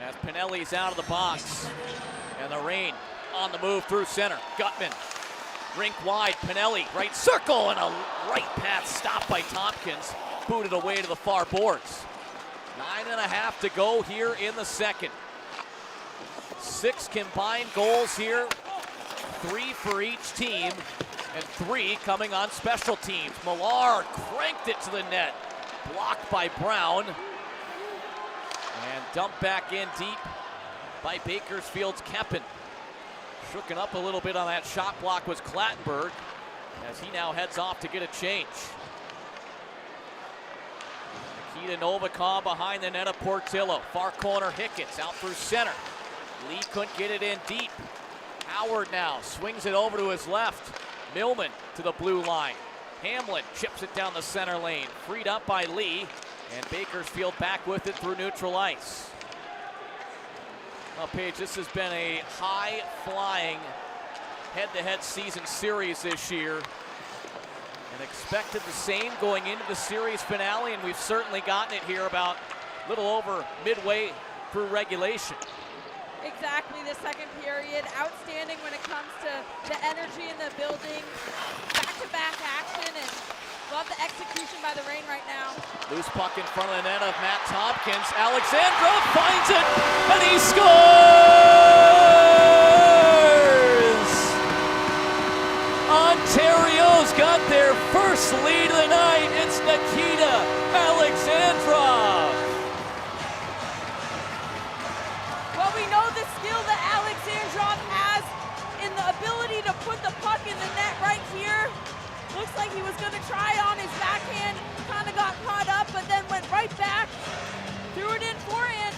As Pinelli's out of the box, and the Reign on the move through center. Gutman, rink wide, Pinelli, right circle, and a right path stopped by Tompkins, booted away to the far boards. 9.5 to go here in the second. 6 combined goals here, 3 for each team, and 3 coming on special teams. Millar cranked it to the net, blocked by Brown, and dumped back in deep by Bakersfield's Kempen. Shooken up a little bit on that shot block was Clattenburg, as he now heads off to get a change. Nikita Novikov behind the net of Portillo. Far corner Hicketts out through center. Lee couldn't get it in deep. Howard now swings it over to his left. Millman to the blue line. Hamlin chips it down the center lane. Freed up by Lee, and Bakersfield back with it through neutral ice. Well, Paige, this has been a high-flying head-to-head season series this year, and expected the same going into the series finale, and we've certainly gotten it here about a little over midway through regulation. Exactly, the second period, outstanding when it comes to the energy in the building, back-to-back action, and love the execution by the Reign right now. Loose puck in front of the net of Matt Tompkins. Alexandrov finds it, and he scores! Ontario's got their first lead of the night. It's Nikita Alexandrov. Well, we know the skill that Alexandrov has in the ability to put the puck in the net right here. Looks like he was going to try on his backhand, kind of got caught up, but then went right back, threw it in forehand.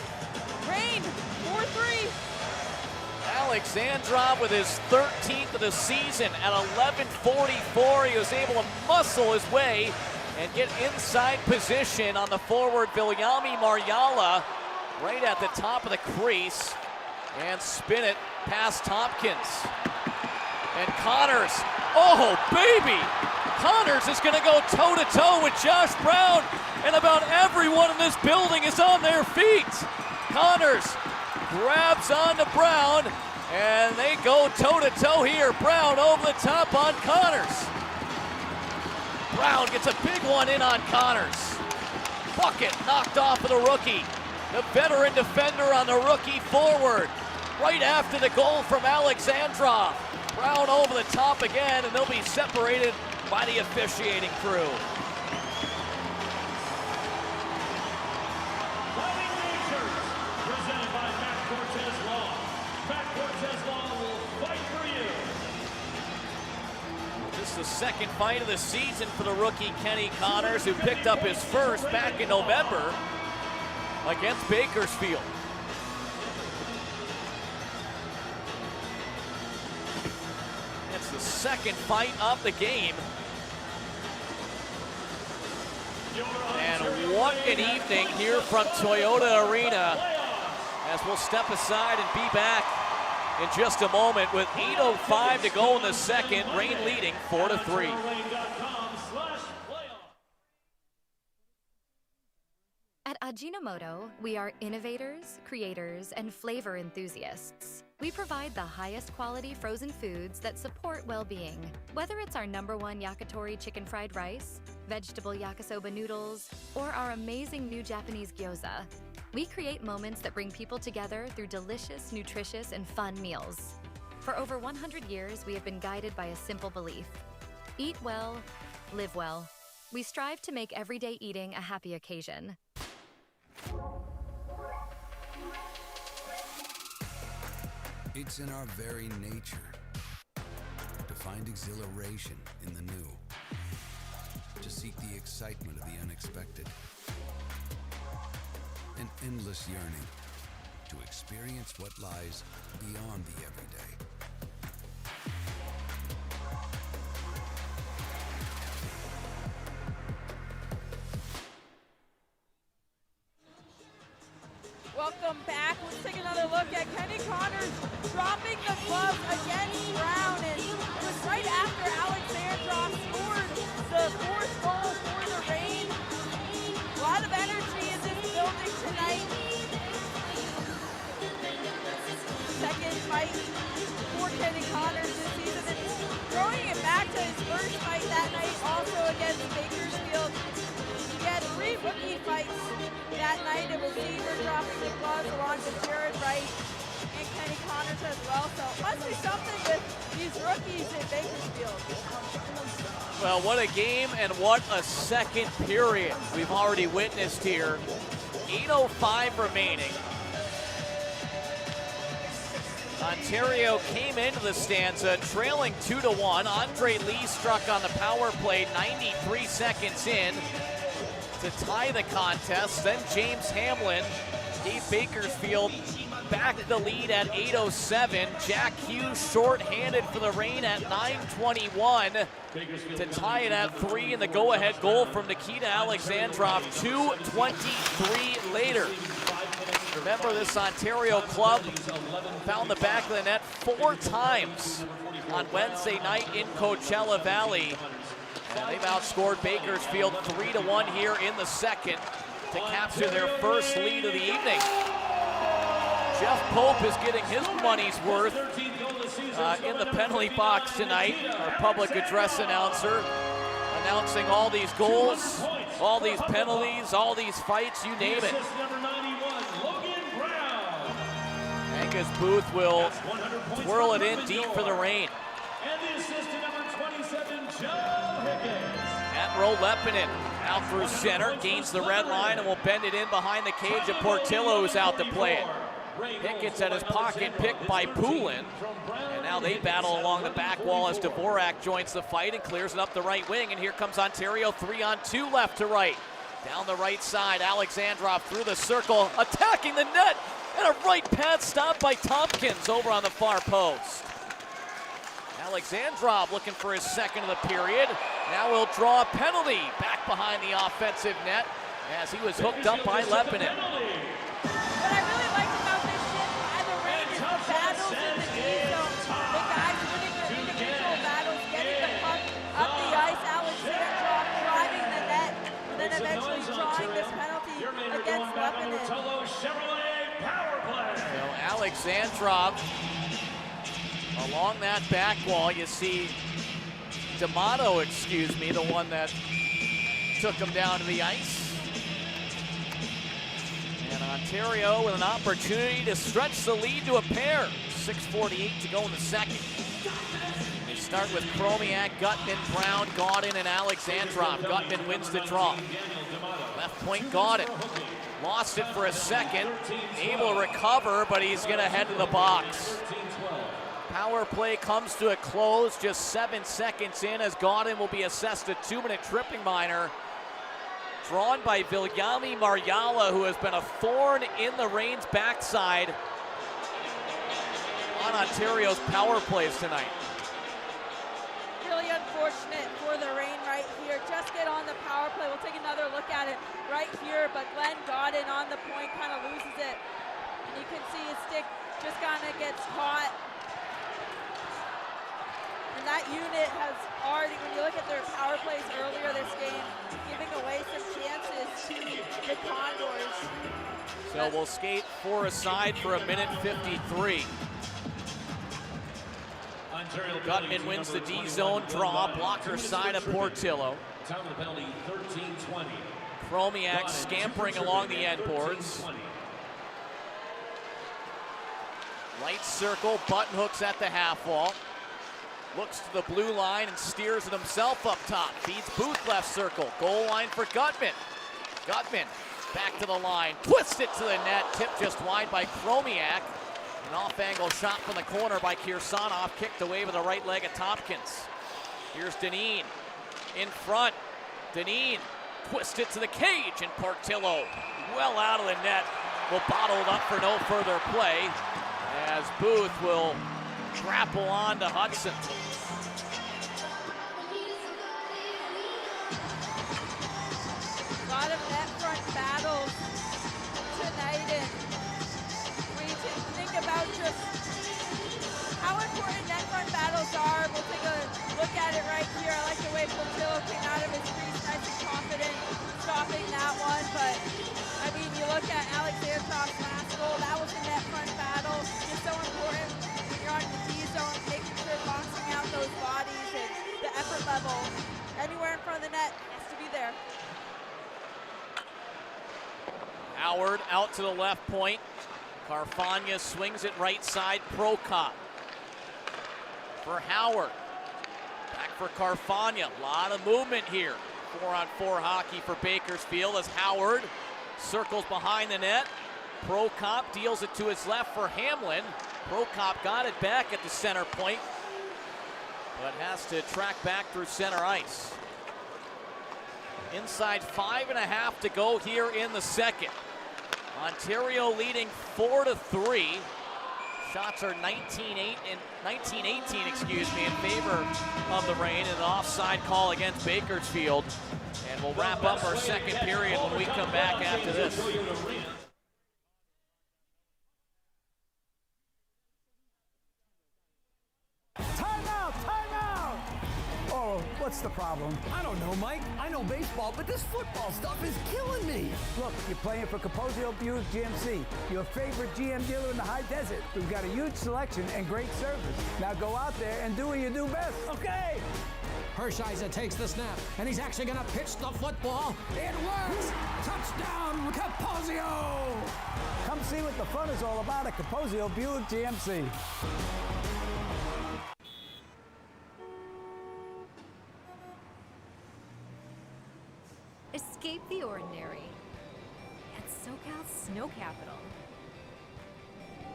Reign, 4-3. Alexandrov with his 13th of the season at 11:44. He was able to muscle his way and get inside position on the forward Viljami Marjala right at the top of the crease and spin it past Tompkins. And Connors, oh baby! Connors is going to go toe-to-toe with Josh Brown, and about everyone in this building is on their feet. Connors grabs onto Brown, and they go toe-to-toe here. Brown over the top on Connors. Brown gets a big one in on Connors. Bucket knocked off of the rookie. The veteran defender on the rookie forward. Right after the goal from Alexandrov. Brown over the top again, and they'll be separated by the officiating crew. Presented by Matt Cortez Law. Matt Cortez Law will fight for you. This is the second fight of the season for the rookie Kenny Connors, who picked up his first back in November against Bakersfield. It's the second fight of the game. And what an evening here from Toyota Arena, as we'll step aside and be back in just a moment with 8:05 to go in the second. Reign leading 4-3. At Ajinomoto, we are innovators, creators, and flavor enthusiasts. We provide the highest quality frozen foods that support well-being. Whether it's our #1 yakitori chicken fried rice, vegetable yakisoba noodles, or our amazing new Japanese gyoza, we create moments that bring people together through delicious, nutritious, and fun meals. For over 100 years, we have been guided by a simple belief: eat well, live well. We strive to make everyday eating a happy occasion. It's in our very nature to find exhilaration in the new, to seek the excitement of the unexpected, an endless yearning to experience what lies beyond the everyday. Welcome back. Let's take another look at Kenny Connors dropping the glove against Brown, and it was right after Alexandrov scored the fourth goal for the Reign. A lot of energy in this building tonight. Second fight for Kenny Connors this season, and throwing it back to his first fight that night, also against Bakersfield. He had 3 rookie fights that night. It was Seaver dropping the gloves along with Jared Wright and Kenny Connors as well. So must be something with these rookies in Bakersfield. Well, what a game and what a second period we've already witnessed here. 8:05 remaining. Ontario came into the stanza trailing 2-1. Andre Lee struck on the power play 93 seconds in to tie the contest. Then James Hamlin gave Bakersfield back the lead at 8:07. Jack Hughes short-handed for the Reign at 9:21 to tie it at 3, and the go-ahead goal from Nikita Alexandrov 2:23 later. Remember, this Ontario club found the back of the net 4 times on Wednesday night in Coachella Valley. And they've outscored Bakersfield 3-1 here in the second to capture their first lead of the evening. Jeff Pope is getting his money's worth in the penalty box tonight. Our public address announcer announcing all these goals, all these penalties, all these fights, you name it. Angus Booth will twirl it in deep for the Reign. And the assistant number 27, Joe Higgins. Matt Rolepinen out through center, gains the red line and will bend it in behind the cage of Portillo, who's out to play it. Hickett's at his pocket, picked by Poulin. And now they battle along the back wall as Dvorak joins the fight and clears it up the right wing. And here comes Ontario, 3-on-2 left to right. Down the right side, Alexandrov through the circle, attacking the net. And a right pad stop by Tompkins over on the far post. Alexandrov looking for his second of the period. Now he'll draw a penalty back behind the offensive net as he was hooked up by Lepinen. What I really like about this shit at the Reign is the battles in the D zone. The guys winning the individual battles, getting the puck up the ice. Alexandrov driving the net, and then eventually drawing this penalty against Lepinen. So Alexandrov along that back wall, you see D'Amato, the one that took him down to the ice. And Ontario with an opportunity to stretch the lead to a pair. 6:48 to go in the second. They start with Chromiak, Gutman, Brown, Gaudin, and Alexandrov. Gutman wins the draw. Left point Gaudin. Lost it for a second. Able to recover, but he's going to head to the box. Power play comes to a close just 7 seconds in as Gaudin will be assessed a 2-minute tripping minor. Drawn by Viljami Marjala, who has been a thorn in the Reign's backside on Ontario's power plays tonight. Really unfortunate for the Reign right here. Just get on the power play. We'll take another look at it right here, but Glenn Gaudin on the point kind of loses it. And you can see his stick just kind of gets caught. And that unit has already, when you look at their power plays earlier this game, giving away some chances to the Condors. So we'll skate 4 aside for 1:53. Gutman wins the D zone draw, blocker side of Portillo. Time of the penalty, 13:20. Chromiak scampering along the end boards. Right circle, button hooks at the half wall. Looks to the blue line and steers it himself up top. Feeds Booth left circle. Goal line for Gutman. Gutman back to the line. Twists it to the net. Tipped just wide by Chromiak. An off-angle shot from the corner by Kirsanov. Kicked away with the right leg of Tompkins. Here's Deneen in front. Deneen twists it to the cage, and Portillo well out of the net. Will bottle it up for no further play as Booth will grapple on to Hudson. A lot of net front battles tonight, and when you think about just how important net front battles are, we'll take a look at it right here. I like the way Portillo came out of his crease, nice and confident, stopping that one. But I mean, you look at Alexandrov's last goal, that was a net front battle. It's so important when you're on the D zone, making sure boxing out those bodies and the effort level anywhere in front of the net has to be there. Howard out to the left point. Carfagna swings it right side. Prokop for Howard. Back for Carfagna. A lot of movement here. 4-on-4 hockey for Bakersfield as Howard circles behind the net. Prokop deals it to his left for Hamlin. Prokop got it back at the center point, but has to track back through center ice. Inside 5.5 to go here in the second. Ontario leading 4-3. Shots are 19-18, in favor of the Reign, and an offside call against Bakersfield. And we'll wrap up our second period when we come back after this. Oh, what's the problem? I don't know, Mike. I know baseball, but this football stuff is killing me. Look, you're playing for Capozio Buick GMC, your favorite GM dealer in the high desert. We've got a huge selection and great service. Now go out there and do what you do best, okay? Hershiser takes the snap, and he's actually going to pitch the football. It works! Touchdown, Capozio! Come see what the fun is all about at Capozio Buick GMC. Escape the ordinary at SoCal's snow capital.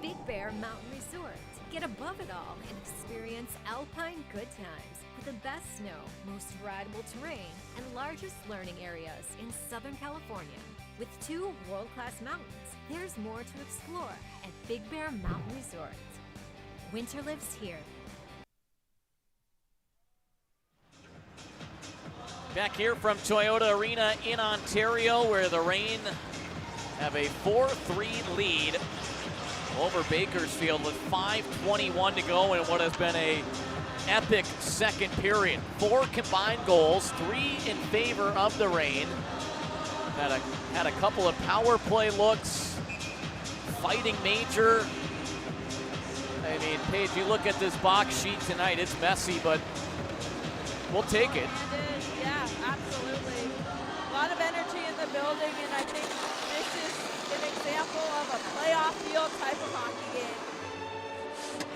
Big Bear Mountain Resort. Get above it all and experience alpine good times with the best snow, most rideable terrain, and largest learning areas in Southern California. With 2 world-class mountains, there's more to explore at Big Bear Mountain Resort. Winter lives here. Back here from Toyota Arena in Ontario, where the Reign have a 4-3 lead over Bakersfield with 5:21 to go in what has been a epic second period. 4 combined goals, 3 in favor of the Reign. Had a couple of power play looks, fighting major. I mean, Paige, you look at this box sheet tonight, it's messy, but we'll take it. Yeah, absolutely. A lot of energy in the building, and I think this is an example of a playoff field type of hockey game.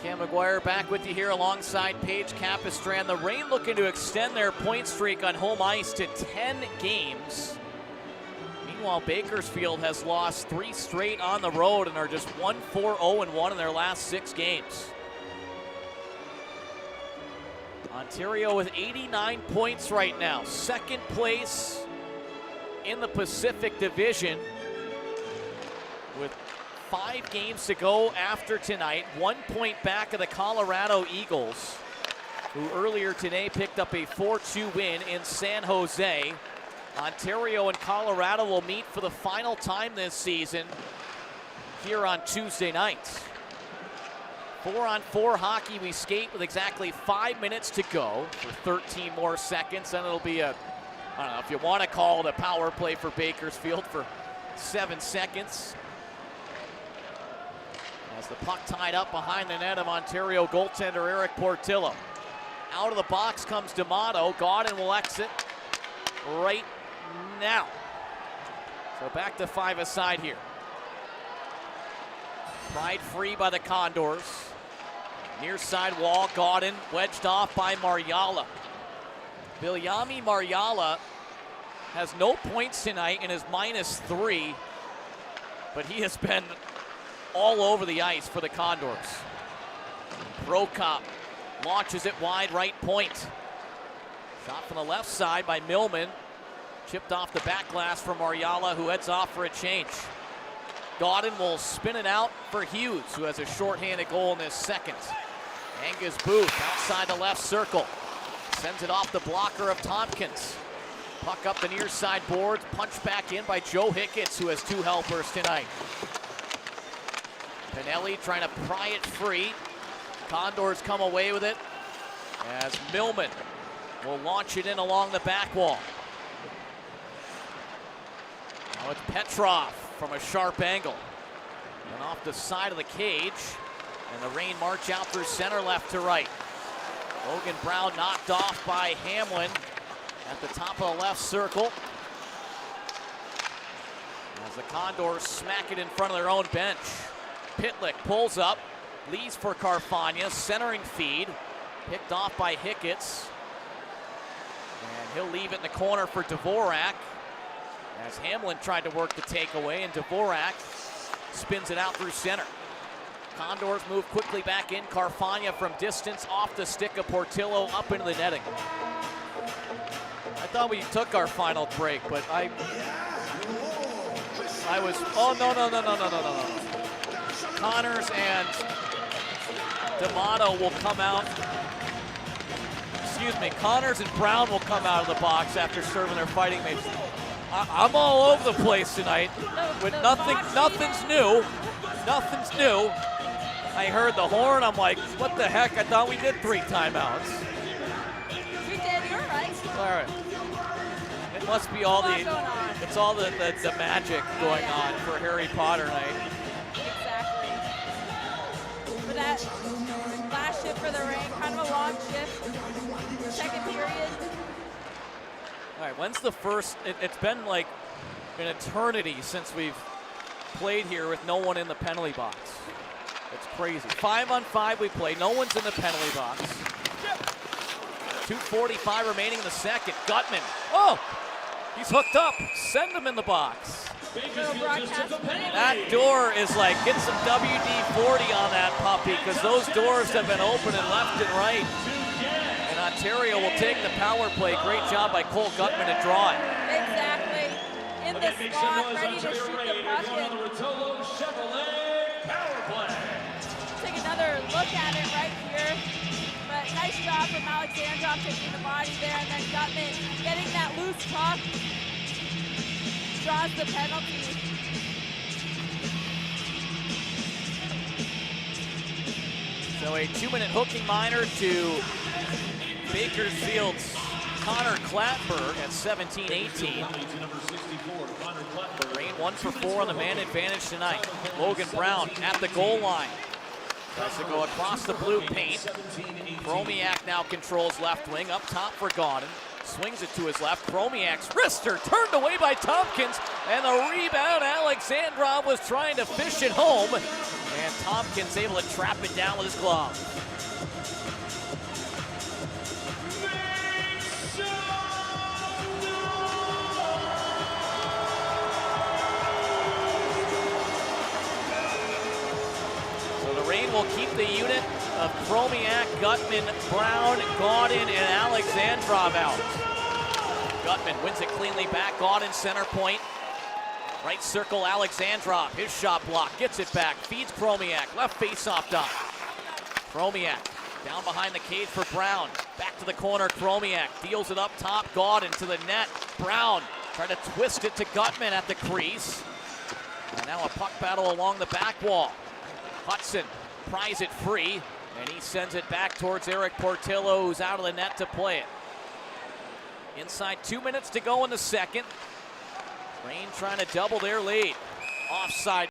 Cam McGuire back with you here alongside Paige Capistran. The Reign looking to extend their point streak on home ice to 10 games. Meanwhile, Bakersfield has lost 3 straight on the road and are just 1-4-0-1 in their last 6 games. Ontario with 89 points right now. Second place in the Pacific Division with 5 games to go after tonight. 1 point back of the Colorado Eagles, who earlier today picked up a 4-2 win in San Jose. Ontario and Colorado will meet for the final time this season here on Tuesday nights. 4-on-4 hockey, we skate with exactly 5 minutes to go for 13 more seconds, and it'll be a, I don't know if you want to call it a power play for Bakersfield for 7 seconds. As the puck tied up behind the net of Ontario goaltender Eric Portillo. Out of the box comes D'Amato. Gaudin will exit right now. So back to 5 aside here. Pried free by the Condors. Near side wall, Gaudin wedged off by Mariala. Bilyami Mariala has no points tonight and is -3, but he has been all over the ice for the Condors. Prokop launches it wide right point. Shot from the left side by Millman. Chipped off the back glass for Mariala, who heads off for a change. Gaudin will spin it out for Hughes, who has a shorthanded goal in this second. Angus Booth outside the left circle. Sends it off the blocker of Tompkins. Puck up the near side boards, punched back in by Joe Hicketts, who has 2 helpers tonight. Pinelli trying to pry it free. Condors come away with it as Millman will launch it in along the back wall. Now it's Petrov from a sharp angle. And off the side of the cage. And the Reign march out through center left to right. Logan Brown knocked off by Hamlin at the top of the left circle. As the Condors smack it in front of their own bench. Pitlick pulls up, leads for Carfagna, centering feed. Picked off by Hicketts. And he'll leave it in the corner for Dvorak. As Hamlin tried to work the takeaway, and Dvorak spins it out through center. Condors move quickly back in. Carfagna from distance off the stick of Portillo up into the netting. I thought we took our final break, but I was, oh no. Connors and D'Amato will come out. Excuse me, Connors and Brown will come out of the box after serving their fighting mates. I'm all over the place tonight with nothing's new. Nothing's new. I heard the horn, I'm like, what the heck? I thought we did 3 timeouts. We did, you're right. All right. It must be all it's all the magic going on for Harry Potter night. Exactly. But that last shift for the Reign, kind of a long shift. Second period. All right, when's the first? It's been like an eternity since we've played here with no one in the penalty box. It's crazy. 5-on-5 we play. No one's in the penalty box. 2:45 remaining in the second. Gutman. Oh, he's hooked up. Send him in the box. That door is like, get some WD-40 on that puppy, because those doors have been opening left and right. And Ontario will take the power play. Great job by Cole Gutman to draw it. Exactly. In the slot, ready to shoot the puck. Take another look at it right here. But nice job from Alexandrov taking the body there, and then Gutman getting that loose puck. Draws the penalty. So a 2-minute hooking minor to Bakersfield's Connor Clapper at 17-18. Reign 1 for 4 on the man advantage tonight. Logan Brown at the goal line. Tries to go across the blue paint. Chromiak now controls left wing. Up top for Gaudin. Swings it to his left. Chromiak's wrister turned away by Tompkins. And the rebound, Alexandrov was trying to fish it home. And Tompkins able to trap it down with his glove. Reign will keep the unit of Chromiak, Gutman, Brown, Gaudin, and Alexandrov out. Gutman wins it cleanly back. Gaudin center point. Right circle, Alexandrov. His shot block. Gets it back. Feeds Chromiak. Left face-off dot. Chromiak down behind the cage for Brown. Back to the corner. Chromiak deals it up top. Gaudin to the net. Brown trying to twist it to Gutman at the crease. And now a puck battle along the back wall. Hudson pries it free, and he sends it back towards Eric Portillo, who's out of the net to play it. Inside 2 minutes to go in the second. Reign trying to double their lead. Offside.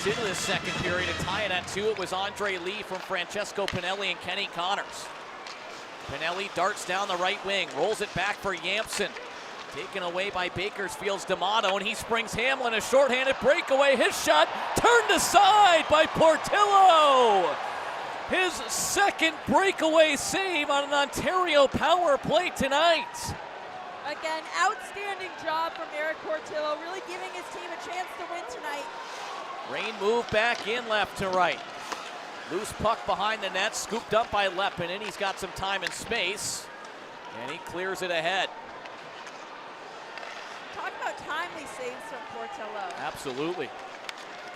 minutes into the second period to tie it at 2. It was Andre Lee from Francesco Pinelli and Kenny Connors. Pinelli darts down the right wing, rolls it back for Yampson. Taken away by Bakersfield's D'Amato, and he springs Hamlin, a shorthanded breakaway. His shot turned aside by Portillo. His second breakaway save on an Ontario power play tonight. Again, outstanding job from Eric Portillo, really giving his team a chance to win tonight. Reign moved back in left to right. Loose puck behind the net, scooped up by Leppinen. He's got some time and space, and he clears it ahead. Talk about timely saves from Portillo. Absolutely.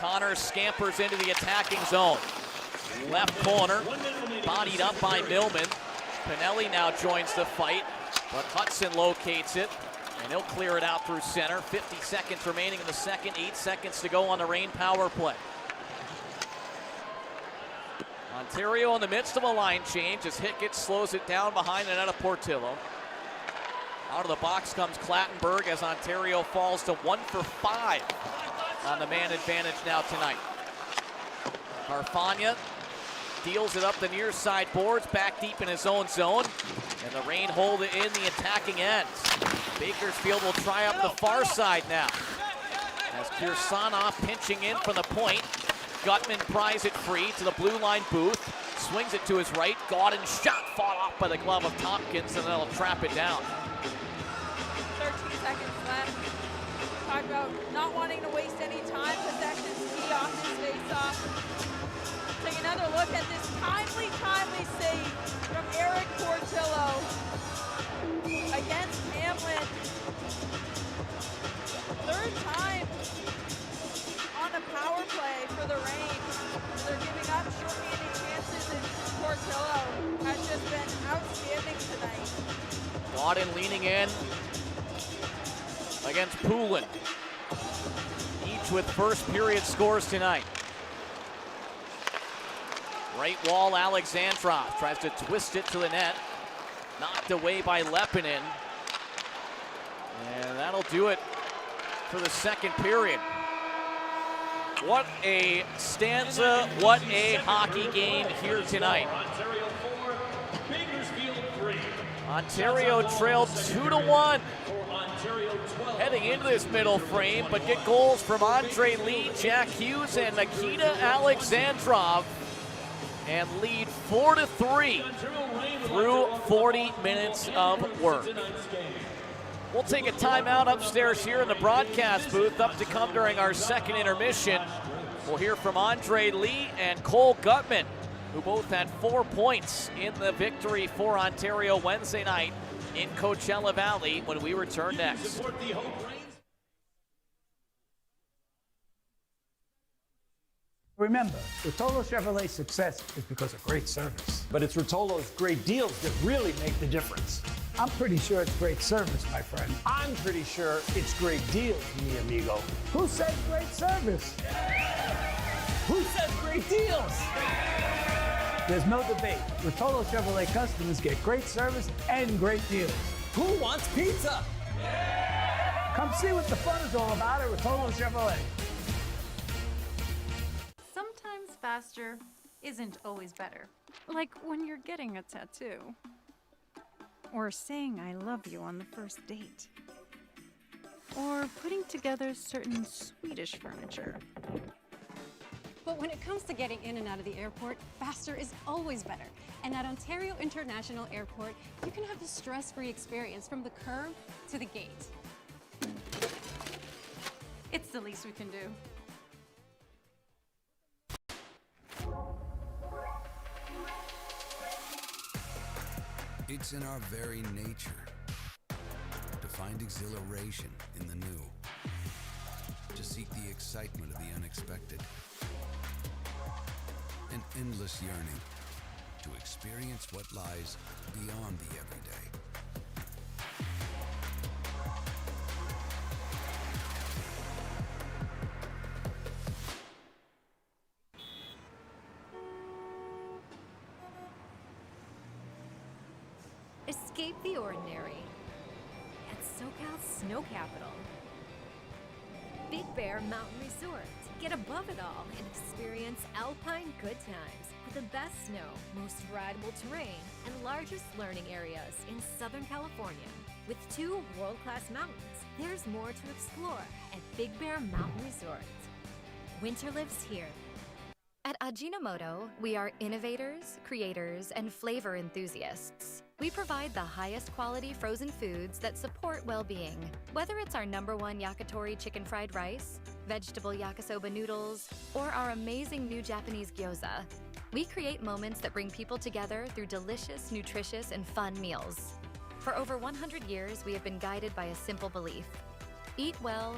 Connors scampers into the attacking zone. Left corner, bodied up by Millman. Pinelli now joins the fight, but Hudson locates it, and he'll clear it out through center. 50 seconds remaining in the second, 8 seconds to go on the Reign power play. Ontario in the midst of a line change as Hickett slows it down behind the net of Portillo. Out of the box comes Clattenburg as Ontario falls to 1 for 5 on the man advantage now tonight. Carfagna deals it up the near side boards, back deep in his own zone, and the Reign hold it in the attacking end. Bakersfield will try up the far side now. As Kirsanov pinching in from the point, Gutman pries it free to the blue line booth, swings it to his right. Gaudin's shot fought off by the glove of Tompkins, and that'll trap it down. 13 seconds left. Talk about not wanting to waste any time. Possession's key off his face-off. Take another look at this timely save from Eric Portillo against Hamlin. Third time on a power play for the Reign. They're giving up short-handed chances, and Portillo has just been outstanding tonight. Gaudin leaning in against Poulin. Each with first period scores tonight. Right wall, Alexandrov tries to twist it to the net. Knocked away by Leppinen. And that'll do it for the second period. What a stanza, what a hockey game here tonight. Ontario trailed 2-1 heading into this middle frame, but get goals from Andre Lee, Jack Hughes, and Nikita Alexandrov, and lead 4-3 through 40 minutes of work. We'll take a timeout upstairs here in the broadcast booth. Up to come during our second intermission, we'll hear from Andre Lee and Cole Gutman, who both had 4 points in the victory for Ontario Wednesday night in Coachella Valley when we return next. Remember, Rotolo Chevrolet's success is because of great service. But it's Rotolo's great deals that really make the difference. I'm pretty sure it's great service, my friend. I'm pretty sure it's great deals, mi amigo. Who says great service? Who says great deals? There's no debate. Rotolo Chevrolet customers get great service and great deals. Who wants pizza? Come see what the fun is all about at Rotolo Chevrolet. Sometimes faster isn't always better. Like when you're getting a tattoo. Or saying I love you on the first date. Or putting together certain Swedish furniture. But when it comes to getting in and out of the airport, faster is always better. And at Ontario International Airport, you can have a stress-free experience from the curb to the gate. It's the least we can do. It's in our very nature to find exhilaration in the new, to seek the excitement of the unexpected, an endless yearning to experience what lies beyond the everyday. Escape the ordinary at SoCal's snow capital. Big Bear Mountain Resort. Get above it all and experience alpine good times with the best snow, most rideable terrain, and largest learning areas in Southern California. With 2 world-class mountains, there's more to explore at Big Bear Mountain Resort. Winter lives here. At Ajinomoto, we are innovators, creators, and flavor enthusiasts. We provide the highest quality frozen foods that support well-being. Whether it's our #1 yakitori chicken fried rice, vegetable yakisoba noodles, or our amazing new Japanese gyoza, we create moments that bring people together through delicious, nutritious, and fun meals. For over 100 years, we have been guided by a simple belief: eat well,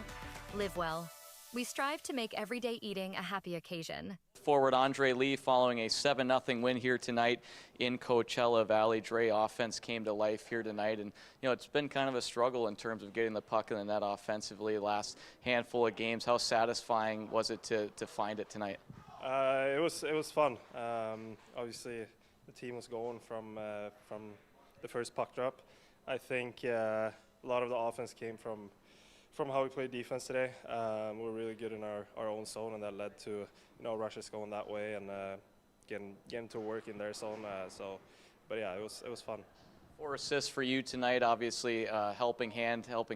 live well. We strive to make everyday eating a happy occasion. Forward Andre Lee following a 7-0 win here tonight in Coachella Valley. Dre offense came to life here tonight, and it's been kind of a struggle in terms of getting the puck in the net offensively last handful of games. How satisfying was it to find it tonight? It was fun. Obviously, the team was going from the first puck drop. I think a lot of the offense came from how we played defense today. We were really good in our own zone, and that led to rushes going that way and getting to work in their zone. But yeah, it was fun. 4 assists for you tonight, obviously helping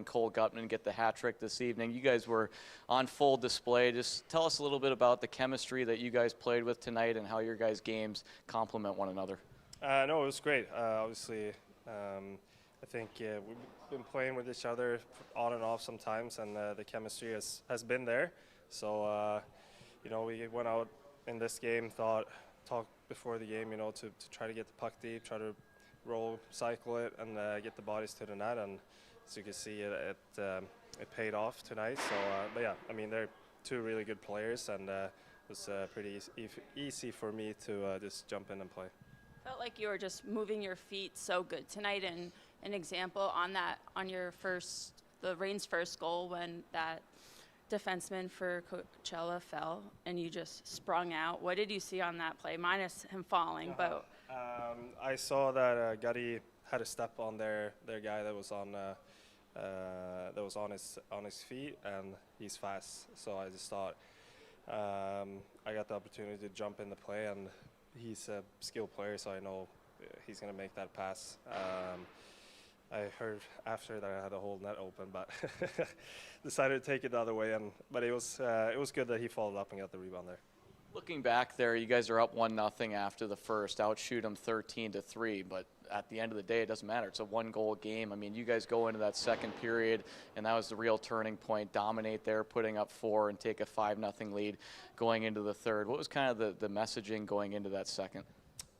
Cole Gutman get the hat trick this evening. You guys were on full display. Just tell us a little bit about the chemistry that you guys played with tonight and how your guys' games complement one another. No, it was great. Obviously, I think we've been playing with each other on and off sometimes, and the chemistry has been there. So, we went out in this game, talked before the game, to try to get the puck deep, try to roll, cycle it, and get the bodies to the net. And as you can see, it paid off tonight. So, but yeah, I mean, they're 2 really good players, and it was pretty easy for me to just jump in and play. Felt like you were just moving your feet so good tonight, and an example on the Rain's first goal when that defenseman for Coachella fell and you just sprung out. What did you see on that play, minus him falling? But I saw that Gutty had a step on their guy that was on his feet, and he's fast. So I just thought I got the opportunity to jump in the play, and he's a skilled player, so I know he's going to make that pass. I heard after that I had the whole net open, but decided to take it the other way. But it was good that he followed up and got the rebound there. Looking back there, you guys are up 1-0 after the first. Outshoot them 13-3, but at the end of the day, it doesn't matter. It's a 1-goal game. I mean, you guys go into that second period, and that was the real turning point. Dominate there, putting up 4, and take a 5-0 lead going into the third. What was kind of the messaging going into that second?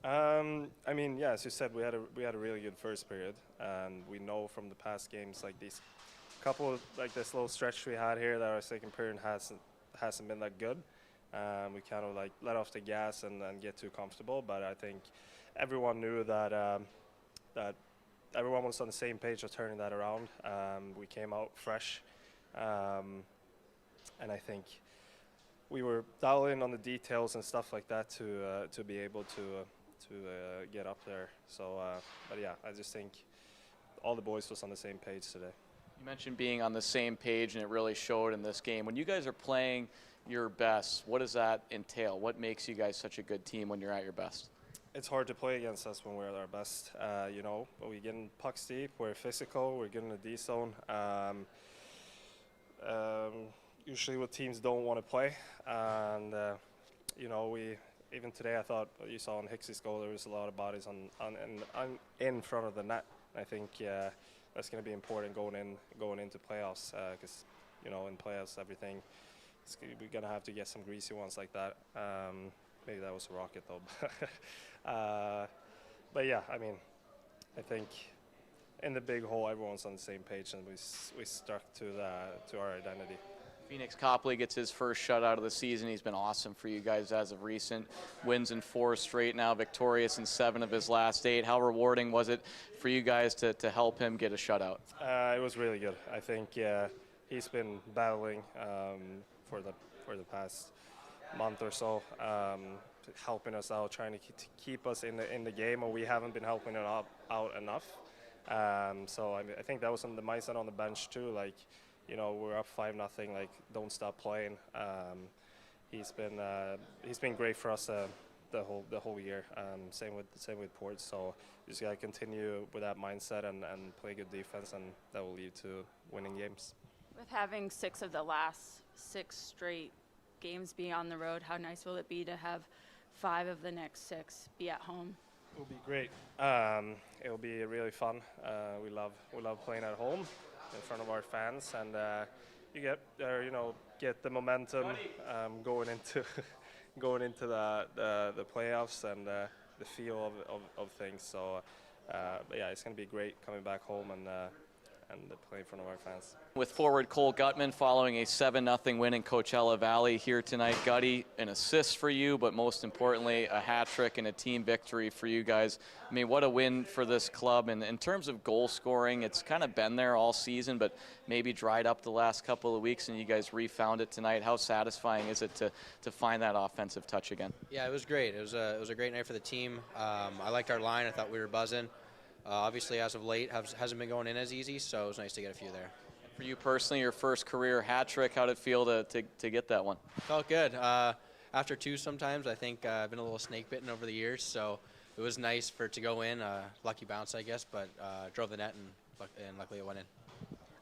I mean, yeah, as you said, we had a really good first period, and we know from the past games, like these couple, like this little stretch we had here, that our second period hasn't been that good. We kind of like let off the gas and get too comfortable, but I think everyone knew that that everyone was on the same page of turning that around. We came out fresh, and I think we were dialing on the details and stuff like that to be able to get up there. So, but yeah, I just think all the boys was on the same page today. You mentioned being on the same page, and it really showed in this game. When you guys are playing your best, what does that entail? What makes you guys such a good team when you're at your best? It's hard to play against us when we're at our best. But we get in pucks deep, we're physical, we're good in the D zone. Usually what teams don't want to play. And, even today I thought you saw on Hicksy's goal, there was a lot of bodies in front of the net. I think that's going to be important going into playoffs, because in playoffs everything, we're going to have to get some greasy ones like that. Maybe that was a rocket though. But yeah, I mean, I think in the big hole everyone's on the same page, and we stuck to our identity. Phoenix Copley gets his first shutout of the season. He's been awesome for you guys as of recent. Wins in 4 straight now, victorious in 7 of his last 8. How rewarding was it for you guys to help him get a shutout? It was really good. I think he's been battling for the past month or so, helping us out, trying to keep us in the game, and we haven't been helping it out enough. So I think that was the mindset on the bench too. Like, you know, we're up 5-0, like, don't stop playing. He's been great for us the whole year. Same with Ports. So just gotta continue with that mindset and play good defense, and that will lead to winning games. With having 6 of the last 6 straight games be on the road, how nice will it be to have 5 of the next 6 be at home? It will be great. It will be really fun. We love playing at home in front of our fans, and you get the momentum going into the playoffs and the feel of things. So, but yeah, it's gonna be great coming back home and play in front of our fans. With forward Cole Gutman following a 7-0 win in Coachella Valley here tonight. Gutty, an assist for you, but most importantly, a hat trick and a team victory for you guys. I mean, what a win for this club. And in terms of goal scoring, it's kind of been there all season, but maybe dried up the last couple of weeks, and you guys refound it tonight. How satisfying is it to find that offensive touch again? Yeah, it was great. It was a great night for the team. I liked our line. I thought we were buzzing. Obviously, as of late, hasn't been going in as easy, so it was nice to get a few there. For you personally, your first career hat trick, how did it feel to get that one? Felt good. After 2 sometimes, I think I've been a little snake bitten over the years, so it was nice for it to go in. Lucky bounce, I guess, but drove the net, and luckily it went in.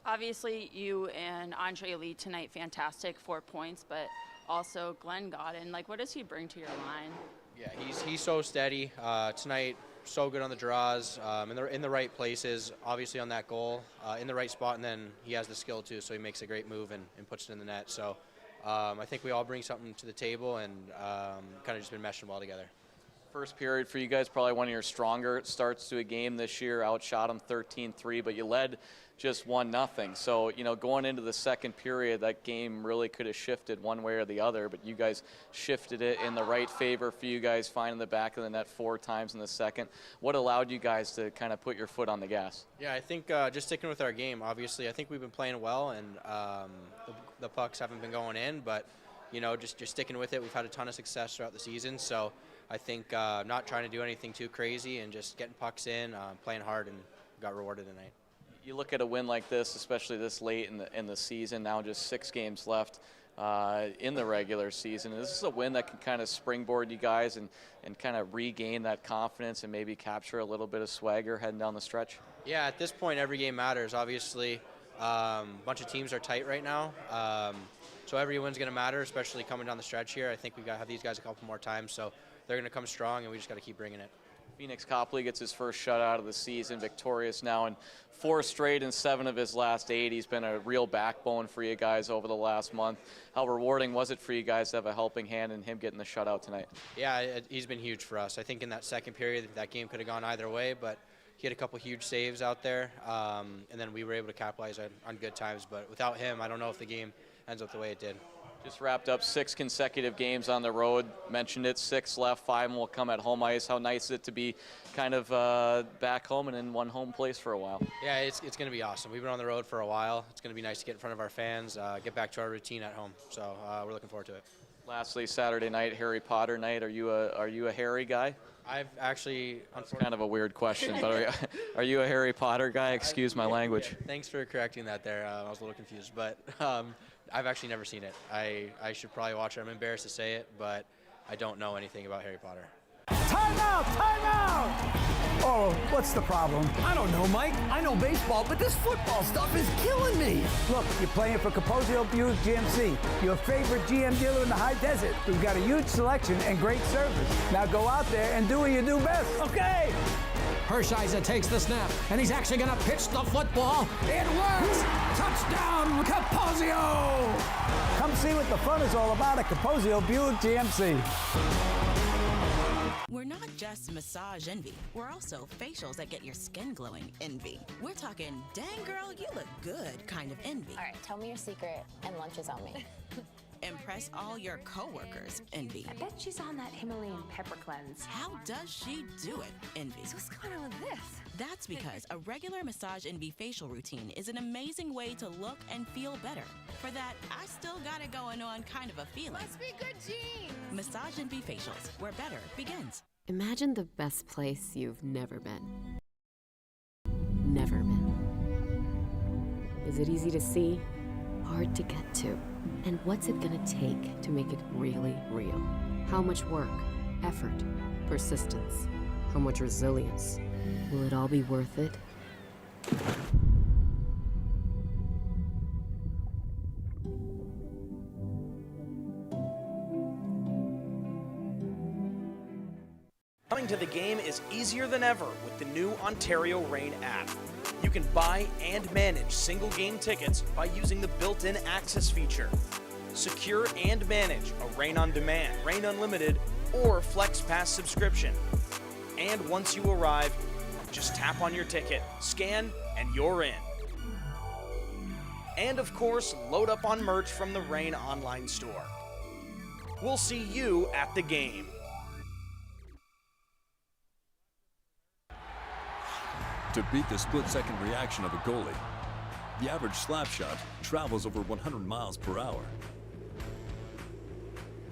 Obviously, you and Andre lead tonight, fantastic, 4 points, but also Glenn got in. Like, what does he bring to your line? Yeah, he's so steady. Tonight, so good on the draws, in the right places, obviously on that goal, in the right spot, and then he has the skill too, so he makes a great move and puts it in the net. So I think we all bring something to the table, and kind of just been meshing well together. First period for you guys, probably one of your stronger starts to a game this year. Outshot them 13-3, but you led just 1-0. So, you know, going into the second period, that game really could have shifted one way or the other, but you guys shifted it in the right favor for you guys, finding the back of the net 4 times in the second. What allowed you guys to kind of put your foot on the gas? Yeah, I think just sticking with our game, obviously. I think we've been playing well, and the pucks haven't been going in, but, you know, just sticking with it. We've had a ton of success throughout the season, so I think not trying to do anything too crazy and just getting pucks in, playing hard, and got rewarded tonight. You look at a win like this, especially this late in the season, now just 6 games left in the regular season. This is a win that can kind of springboard you guys and kind of regain that confidence and maybe capture a little bit of swagger heading down the stretch? Yeah, at this point, every game matters. Obviously, a bunch of teams are tight right now, so every win's going to matter, especially coming down the stretch here. I think we've got to have these guys a couple more times, so they're going to come strong, and we just got to keep bringing it. Phoenix Copley gets his first shutout of the season, victorious now in 4 straight and 7 of his last 8. He's been a real backbone for you guys over the last month. How rewarding was it for you guys to have a helping hand in him getting the shutout tonight? Yeah, he's been huge for us. I think in that second period, that game could have gone either way, but he had a couple huge saves out there, and then we were able to capitalize on good times. But without him, I don't know if the game ends up the way it did. Just wrapped up 6 consecutive games on the road. Mentioned it, 6 left, 5 will come at home ice. How nice is it to be kind of back home and in one home place for a while? Yeah, it's going to be awesome. We've been on the road for a while. It's going to be nice to get in front of our fans, get back to our routine at home. So we're looking forward to it. Lastly, Saturday night, Harry Potter night. Are you a Harry guy? I've actually... That's kind of a weird question, but are you a Harry Potter guy? Excuse my language. Yeah, thanks for correcting that there. I was a little confused, but I've actually never seen it. I should probably watch it. I'm embarrassed to say it, but I don't know anything about Harry Potter. Time out! Time out! Oh, what's the problem? I don't know, Mike. I know baseball, but this football stuff is killing me. Look, you're playing for Capozio Buick GMC, your favorite GM dealer in the high desert. We've got a huge selection and great service. Now go out there and do what you do best, okay? Hershiser takes the snap, and he's actually going to pitch the football. It works! Touchdown, Capozio! Come see what the fun is all about at Capozio Buick GMC. We're not just massage envy. We're also facials that get your skin glowing envy. We're talking, dang girl, you look good kind of envy. All right, tell me your secret and lunch is on me. Impress all your coworkers envy. I bet she's on that Himalayan pepper cleanse. How does she do it envy? So what's going on with this? That's because a regular Massage Envy facial routine is an amazing way to look and feel better. For that, I still got it going on kind of a feeling. Must be good genes. Massage Envy facials, where better begins. Imagine the best place you've never been. Never been. Is it easy to see? hard to get to? And what's it gonna take to make it really real? How much work, effort, persistence, how much resilience? Will it all be worth it? Coming to the game is easier than ever with the new Ontario Reign app. You can buy and manage single game tickets by using the built-in access feature. Secure and manage a Reign on Demand, Reign Unlimited, or Flex Pass subscription. And once you arrive, just tap on your ticket, scan, and you're in. And of course, load up on merch from the Reign online store. We'll see you at the game. To beat the split-second reaction of a goalie, the average slap shot travels over 100 miles per hour,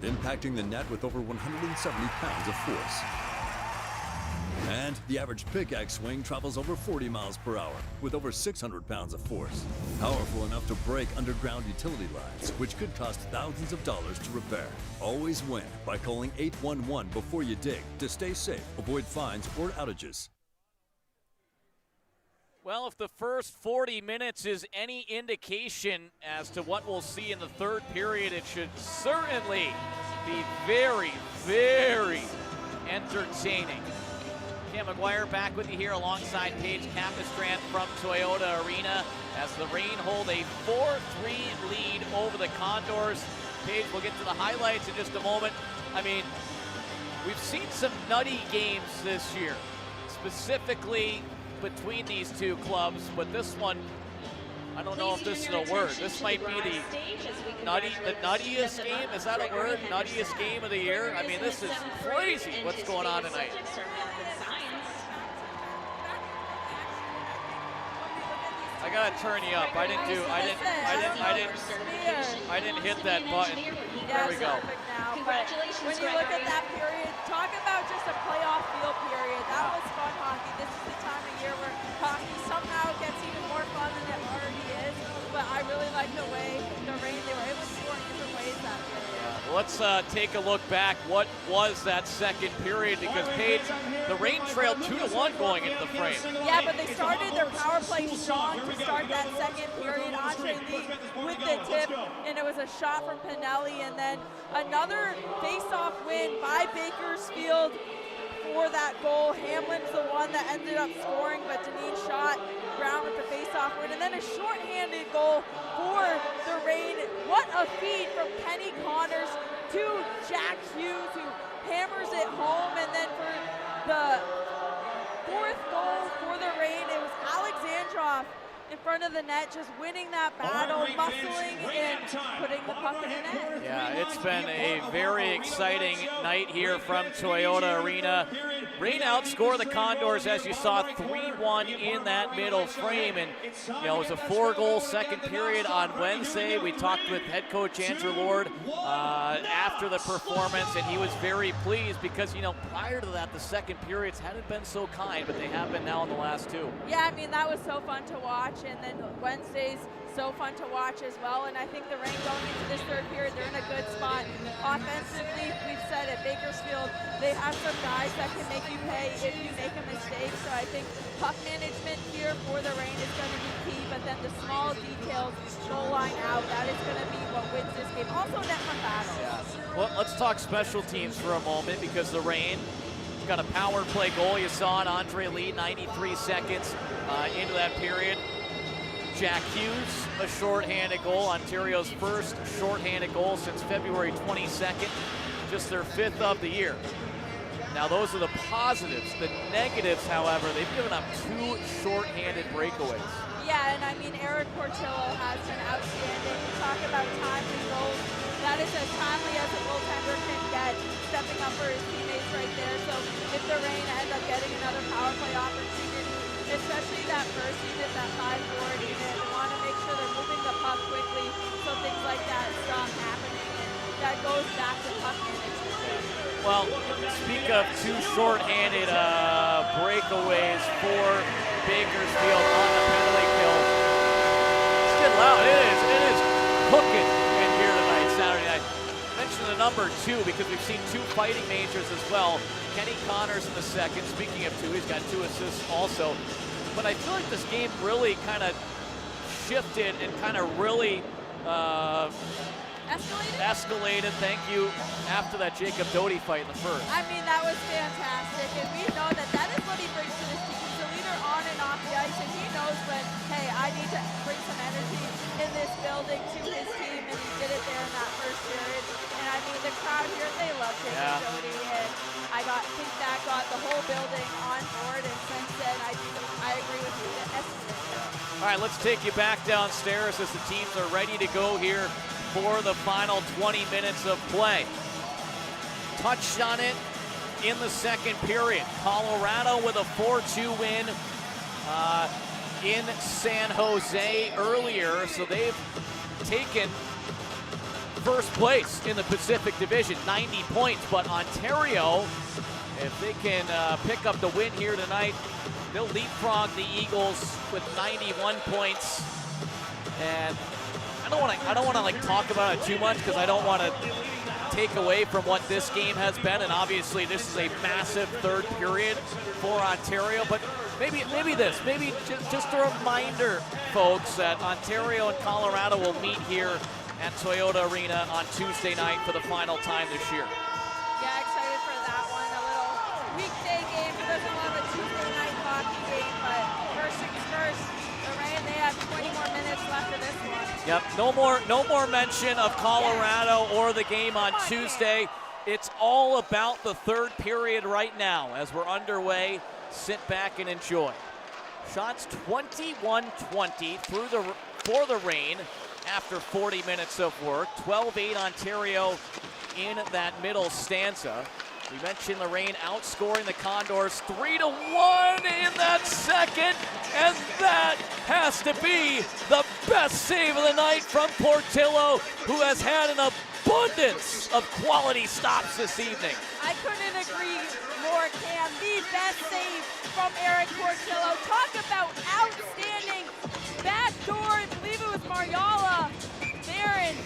impacting the net with over 170 pounds of force. And the average pickaxe swing travels over 40 miles per hour with over 600 pounds of force. Powerful enough to break underground utility lines, which could cost thousands of dollars to repair. Always win by calling 811 before you dig to stay safe, avoid fines or outages. Well, if the first 40 minutes is any indication as to what we'll see in the third period, it should certainly be very, very entertaining. Cam McGuire back with you here alongside Paige Capistrand from Toyota Arena as the Reign hold a 4-3 lead over the Condors. Paige, we'll get to the highlights in just a moment. I mean, we've seen some nutty games this year, specifically between these two clubs, but this one, I don't know if this is a word. This might be the nuttiest game. Is that a word? Nuttiest game of the year? I mean, this is crazy what's going on tonight. I gotta turn you up. I didn't hit that button. There we go. Congratulations. When you look at that period, talk about just a playoff feel period. That was fun hockey. This is the time of year where hockey somehow gets even more fun than it already is. But I really like the way the Reign, they were able to score in different ways that period. Let's take a look back. What was that second period? Because Paige, the Reign trailed 2-1 going into the frame. Yeah, but they started their power play strong to start that second period. Andre Lee with the tip, and it was a shot from Pinelli, and then another face-off win by Bakersfield for that goal. Hamlin's the one that ended up scoring, but Deneen shot Brown with the face-off win, and then a shorthanded goal for the Reign. What a feed from Kenny Connors to Jack Hughes, who hammers it home, and then for the fourth goal for the Reign, it was Alexandrov in front of the net, just winning that battle, muscling and putting the puck in the net. Yeah, it's been a very exciting night here from Toyota Arena. Reign outscore the Condors, as you saw, 3-1 in that middle frame. And, you know, it was a 4-goal second period on Wednesday. We talked with head coach Andrew Lord after the performance, and he was very pleased because, you know, prior to that, the second periods hadn't been so kind, but they have been now in the last two. Yeah, I mean, that was so fun to watch. And then Wednesday's so fun to watch as well. And I think the Reign going into this third period, they're in a good spot. Offensively, we've said at Bakersfield, they have some guys that can make you pay if you make a mistake. So I think puck management here for the Reign is going to be key. But then the small details, goal line out, that is going to be what wins this game. Also net from battle. Yeah. Well, let's talk special teams for a moment, because the Reign got a power play goal. You saw it, Andre Lee, 93 seconds into that period. Jack Hughes, a shorthanded goal, Ontario's first shorthanded goal since February 22nd, just their 5th of the year. Now those are the positives. The negatives, however, they've given up 2 shorthanded breakaways. Yeah, and I mean, Eric Portillo has been outstanding. We talk about timely goals. That is as timely as a goaltender can get, stepping up for his teammates right there. So if the Reign end up getting another power play opportunity, especially that first unit, that 5-4 unit, they want to make sure they're moving the puck quickly so things like that stop happening, and that goes back to puck management. Well, speak of 2 shorthanded breakaways for Bakersfield on the penalty kill. It's getting loud. It is cooking in here tonight, Saturday night. I mentioned the number 2 because we've seen 2 fighting majors as well. Kenny Connors in the second. Speaking of 2, he's got 2 assists also. But I feel like this game really kind of shifted and kind of really escalated, thank you, after that Jacob Doty fight in the first. I mean, that was fantastic, and we know that that is what he brings to this team. He's a leader on and off the ice, and he knows when, hey, I need to bring some energy in this building to his team, and he did it there in that first period. And I mean, the crowd here, they love Jacob Doty, and I think that got the whole building on board, and since then, I agree with you. All right, let's take you back downstairs as the teams are ready to go here for the final 20 minutes of play. Touched on it in the second period. Colorado with a 4-2 win in San Jose earlier, so they've taken first place in the Pacific Division, 90 points, but Ontario, if they can pick up the win here tonight, they'll leapfrog the Eagles with 91 points. And I don't want to like talk about it too much because I don't want to take away from what this game has been. And obviously this is a massive third period for Ontario. But maybe just a reminder, folks, that Ontario and Colorado will meet here at Toyota Arena on Tuesday night for the final time this year. Yeah, excited for that one. A little weekday game. It doesn't have a Tuesday night hockey game, but first things first. The Rain, they have 20 more minutes left of this one. Yep, no more mention of Colorado or the game on Tuesday. It's all about the third period right now as we're underway. Sit back and enjoy. Shots 21-20 for the Rain after 40 minutes of work. 12-8 Ontario in that middle stanza. We mentioned the Rain outscoring the Condors 3-1 in that second, and that has to be the best save of the night from Portillo, who has had an abundance of quality stops this evening. I couldn't agree more, Cam. The best save from Eric Portillo. Talk about outstanding backdoor. I believe it was Mariala there, and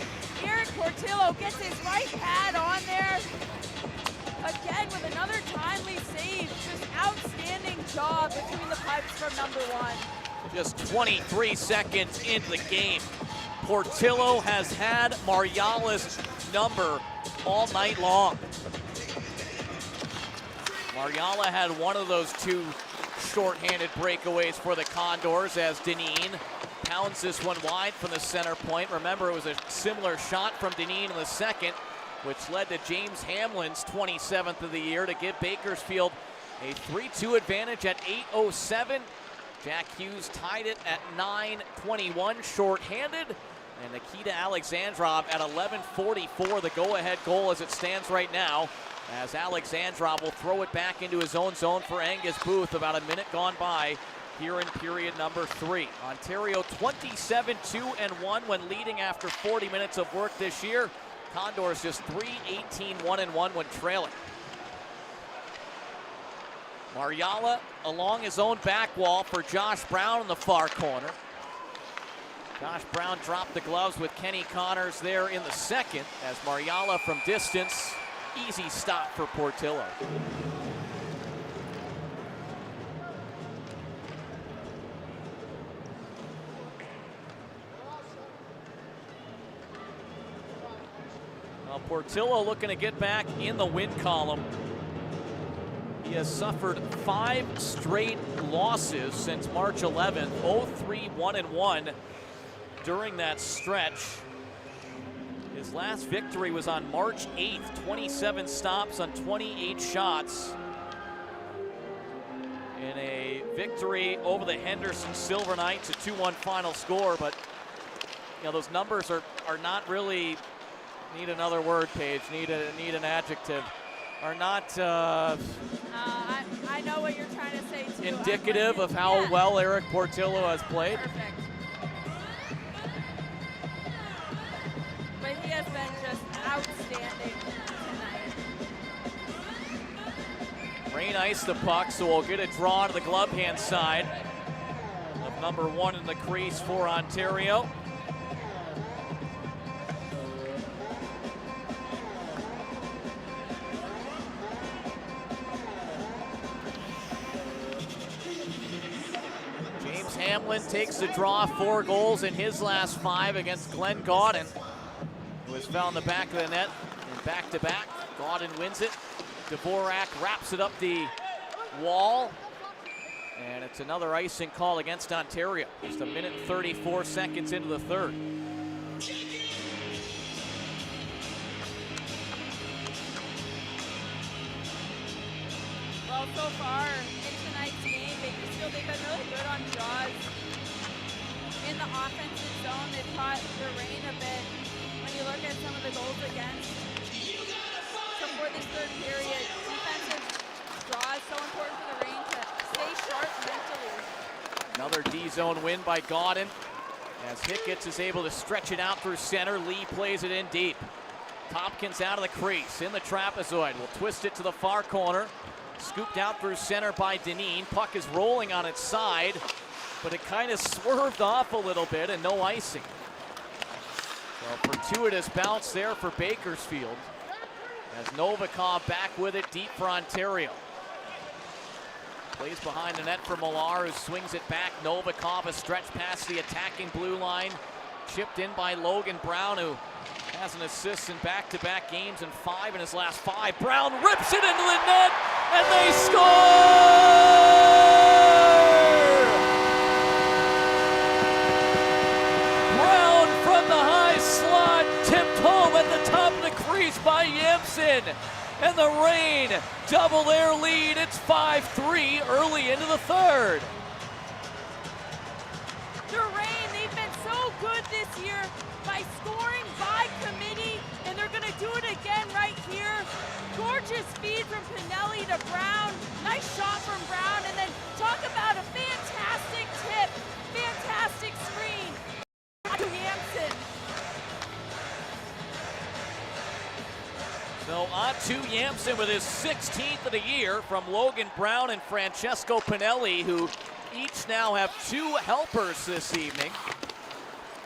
Eric Portillo gets his right pad on there. Again, with another timely save. Just outstanding job between the pipes from number 1. Just 23 seconds into the game. Portillo has had Mariala's number all night long. Mariala had one of those 2 shorthanded breakaways for the Condors as Dineen pounds this one wide from the center point. Remember, it was a similar shot from Dineen in the second, which led to James Hamlin's 27th of the year to give Bakersfield a 3-2 advantage at 8:07. Jack Hughes tied it at 9:21 shorthanded, and Nikita Alexandrov at 11:44, the go-ahead goal as it stands right now, as Alexandrov will throw it back into his own zone for Angus Booth. About a minute gone by here in period number 3. Ontario 27-2-1 when leading after 40 minutes of work this year. Condors just 3-18-1-1 when trailing. Mariala along his own back wall for Josh Brown in the far corner. Josh Brown dropped the gloves with Kenny Connors there in the second as Mariala from distance. Easy stop for Portillo. Portillo looking to get back in the win column. He has suffered 5 straight losses since March 11th, 0-3-1-1 during that stretch. His last victory was on March 8th, 27 stops on 28 shots in a victory over the Henderson Silver Knights, a 2-1 final score. But you know, those numbers are not really, need another word, Paige, need an adjective, are not I know what you're trying to say too. Indicative of how well Eric Portillo has played. Perfect. But he has been just outstanding tonight. Rain iced the puck, so we'll get a draw to the glove hand side of number 1 in the crease for Ontario. Hamlin takes the draw, 4 goals in his last 5 against Glenn Gaudin, who has found the back of the net in back-to-back. Gaudin wins it. Dvorak wraps it up the wall. And it's another icing call against Ontario. Just a minute and 34 seconds into the third. Well, so far in tonight's game, Bakersfield, they've been really good on draws. In the offensive zone, they've caught the rain a bit. When you look at some of the goals against. So for this third period, defensive draws so important for the rain to stay sharp mentally. Another D-zone win by Gaudin as Hicketts is able to stretch it out through center. Lee plays it in deep. Tompkins out of the crease in the trapezoid. Will twist it to the far corner. Scooped out through center by Deneen. Puck is rolling on its side, but it kind of swerved off a little bit and no icing. So fortuitous bounce there for Bakersfield as Novikov back with it deep for Ontario. Plays behind the net for Millar, who swings it back. Novikov a stretch past the attacking blue line. Chipped in by Logan Brown, who has an assist in back-to-back games and 5 in his last 5. Brown rips it into the net, and they score! Brown from the high slot, tipped home at the top of the crease by Yamson. And the Reign double their lead. It's 5-3 early into the third. The Reign, they've been so good this year by scoring by committee, and they're going to do it again right here. Gorgeous feed from Pinelli to Brown. Nice shot from Brown, and then talk about a fantastic tip, fantastic screen to Yamson. So on to Yamson with his 16th of the year from Logan Brown and Francesco Pinelli, who each now have 2 helpers this evening.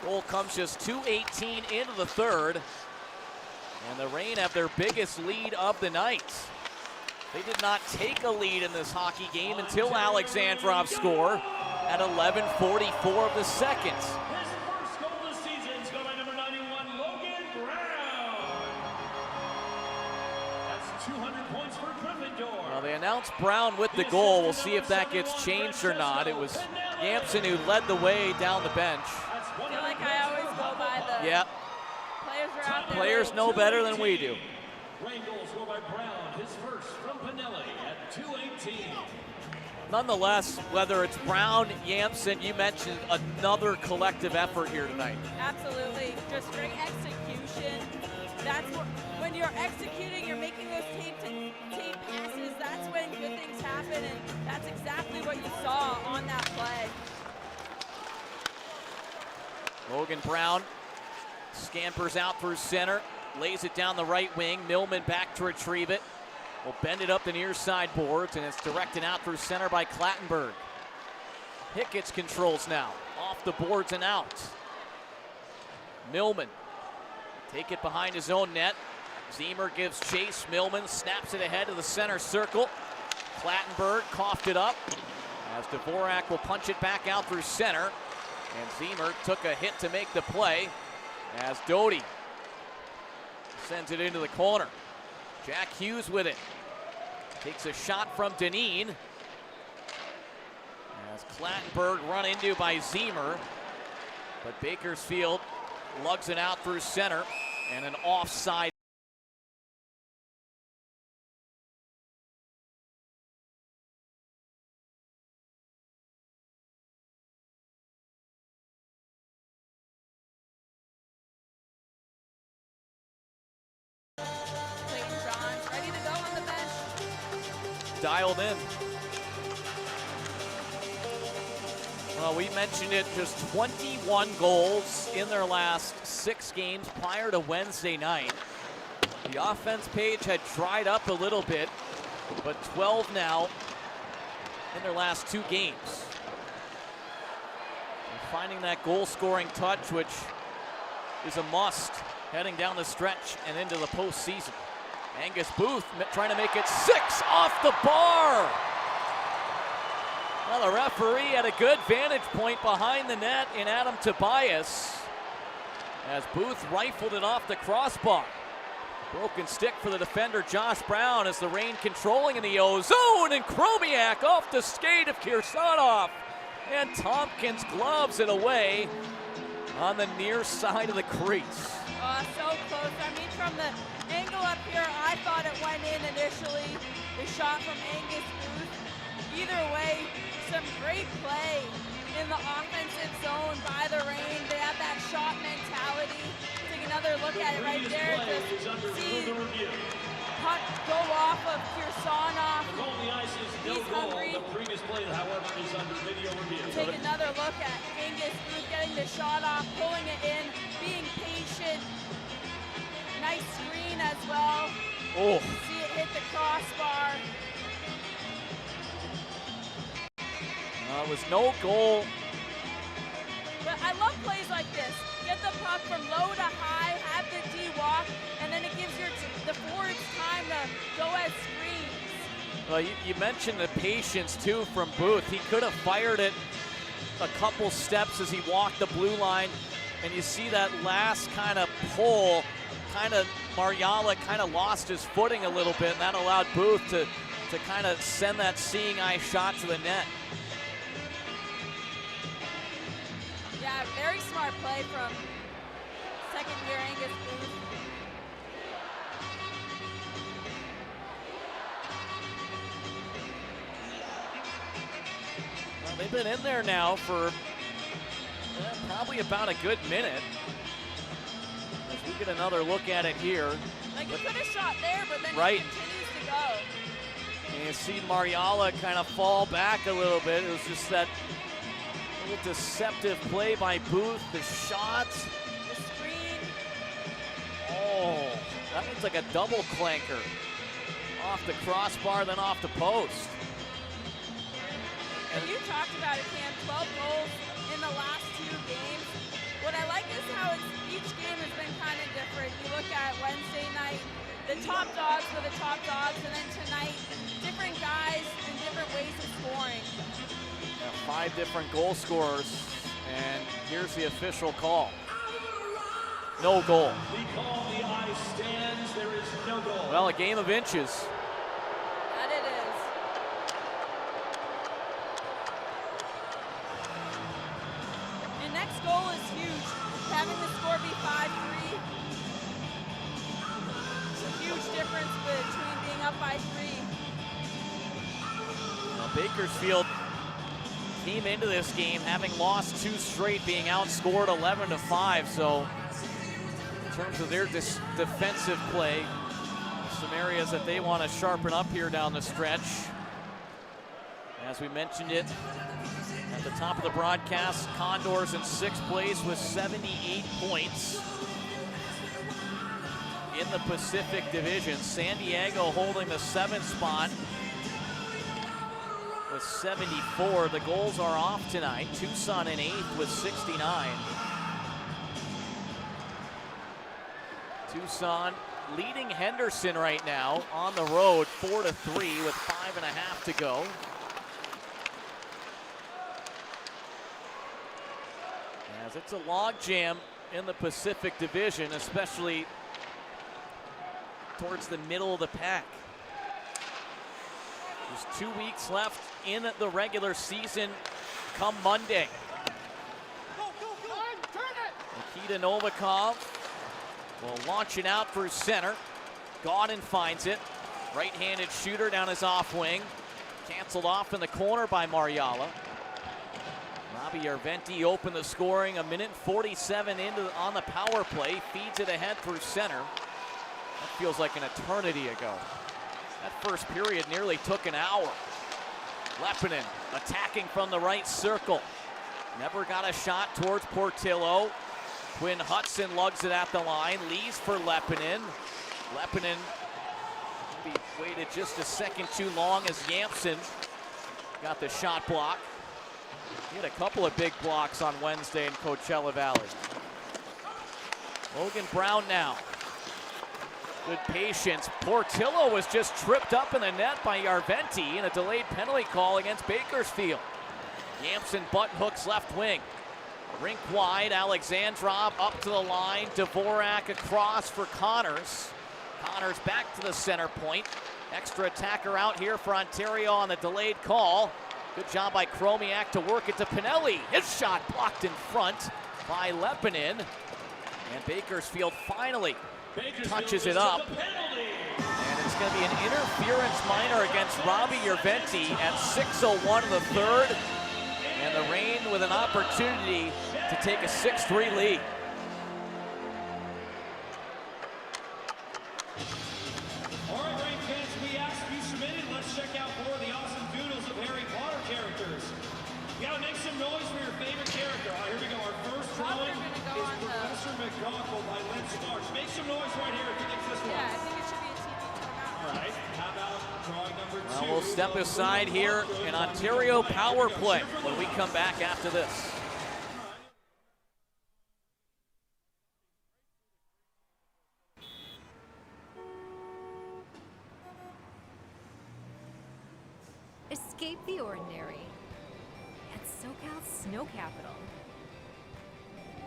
Goal comes just 2:18 into the third. And the Reign have their biggest lead of the night. They did not take a lead in this hockey game until Alexandrov score at 11:44 of the second. His first goal this season is going by number 91, Logan Brown. That's 200 points for Gryffindor. Well, they announced Brown with the goal. We'll see if that gets changed or not. It was Yamson who led the way down the bench. I feel like I always go by the Yeah. players are out there. Players know better than we do. Rain goal scored by Brown, his first from Pinelli at 2:18. Nonetheless, whether it's Brown, Yamson, you mentioned another collective effort here tonight. Absolutely, just great execution. That's when you're executing, you're making those tape passes. That's when good things happen, and that's exactly what you saw on that play. Logan Brown scampers out through center, lays it down the right wing. Millman back to retrieve it. Will bend it up the near side boards, and it's directed out through center by Clattenburg. Hicketts controls now, off the boards and out. Millman, take it behind his own net. Zemer gives chase. Millman snaps it ahead to the center circle. Clattenburg coughed it up as Dvorak will punch it back out through center. And Zemer took a hit to make the play as Doty sends it into the corner. Jack Hughes with it. Takes a shot from Deneen. As Clattenburg run into by Zemer. But Bakersfield lugs it out through center. And an offside. Dialed in. Well, we mentioned it, just 21 goals in their last 6 games prior to Wednesday night. The offense page had dried up a little bit, but 12 now in their last 2 games. And finding that goal-scoring touch, which is a must heading down the stretch and into the postseason. Angus Booth trying to make it 6 off the bar. Well, the referee had a good vantage point behind the net in Adam Tobias as Booth rifled it off the crossbar. Broken stick for the defender Josh Brown as the Reign controlling in the O-zone, and Chromiak off the skate of Kirsanov. And Tompkins gloves it away on the near side of the crease. So close. I mean, from the angle up here, I thought it went in initially. The shot from Angus Booth. Either way, some great play in the offensive zone by the Reign. They have that shot mentality. Take another look at it right there. Just see puck go off of Kirsanov. He's hungry. The previous play, however, is under video review. Take another look at Angus Booth getting the shot off, pulling it in, being patient. Nice screen as well. Oh. See it hit the crossbar. It was no goal. But I love plays like this. Get the puck from low to high, have the D walk, and then it gives the forwards time to go as screens. Well, you mentioned the patience, too, from Booth. He could have fired it a couple steps as he walked the blue line, and you see that last kind of pull, Mariala kind of lost his footing a little bit, and that allowed Booth to kind of send that seeing eye shot to the net. Yeah, very smart play from second-year Angus Booth. Well, they've been in there now for probably about a good minute. As we get another look at it here. Like he could have shot there, but then right. He continues to go. And you see Mariala kind of fall back a little bit. It was just that little deceptive play by Booth. The shot. The screen. Oh, that looks like a double clanker. Off the crossbar, then off the post. And you talked about it, Cam, 12 goals in the last 2 games. What I like is how each game has been kind of different. You look at Wednesday night, the top dogs were the top dogs, and then tonight, different guys and different ways of scoring. 5 different goal scorers, and here's the official call. No goal. The call, the eye stands, there is no goal. Well, a game of inches. That it is. And next goal is huge. Having the score be 5-3. It's a huge difference between being up by 3. Now, Bakersfield came into this game having lost 2 straight, being outscored 11-5. So in terms of their defensive play, some areas that they want to sharpen up here down the stretch. As we mentioned it at the top of the broadcast, Condors in 6th place with 78 points in the Pacific Division. San Diego holding the 7th spot with 74. The goals are off tonight. Tucson in 8th with 69. Tucson leading Henderson right now on the road 4-3 with 5.5 to go. As it's a logjam in the Pacific Division, especially towards the middle of the pack. There's 2 weeks left in the regular season come Monday. Nikita Novikov will launch it out through center. Gaudin finds it. Right-handed shooter down his off wing. Canceled off in the corner by Mariala. Robbie Arventi opened the scoring. 1:47 on the power play. Feeds it ahead through center. That feels like an eternity ago. That first period nearly took an hour. Lepinen attacking from the right circle. Never got a shot towards Portillo. Quinn Hudson lugs it at the line. Leaves for Lepinen. Lepinen waited just a second too long as Yampson got the shot block. He had a couple of big blocks on Wednesday in Coachella Valley. Logan Brown now. Good patience. Portillo was just tripped up in the net by Arventi in a delayed penalty call against Bakersfield. Yamson button hooks left wing. Rink wide, Alexandrov up to the line. Dvorak across for Connors. Connors back to the center point. Extra attacker out here for Ontario on the delayed call. Good job by Chromiak to work it to Pinelli. His shot blocked in front by Lepinin. And Bakersfield finally touches it up. And it's going to be an interference minor against Robbie Yerventi at 6:01 in the third. And the Reign with an opportunity to take a 6-3 lead. All right, Reign fans, we asked you submitted. Let's check out more of the awesome doodles of Harry Potter characters. You gotta make some noise for your favorite character. All right, here we go. Our first drawing is Professor McGonagall by Lynn Starks. Make some noise right here if you think this one. Yeah, I think it should be a TV timeout. All right, how about drawing number 2? Well, we'll step aside here in Ontario power play when we come back after this. Escape the ordinary at SoCal's snow capital.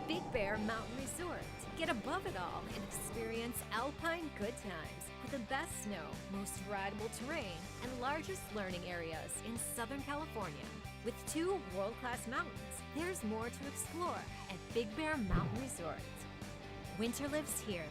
Big Bear Mountain Resort. Get above it all and experience alpine good times with the best snow, most rideable terrain, and largest learning areas in Southern California. With 2 world-class mountains, there's more to explore at Big Bear Mountain Resort. Winter lives here.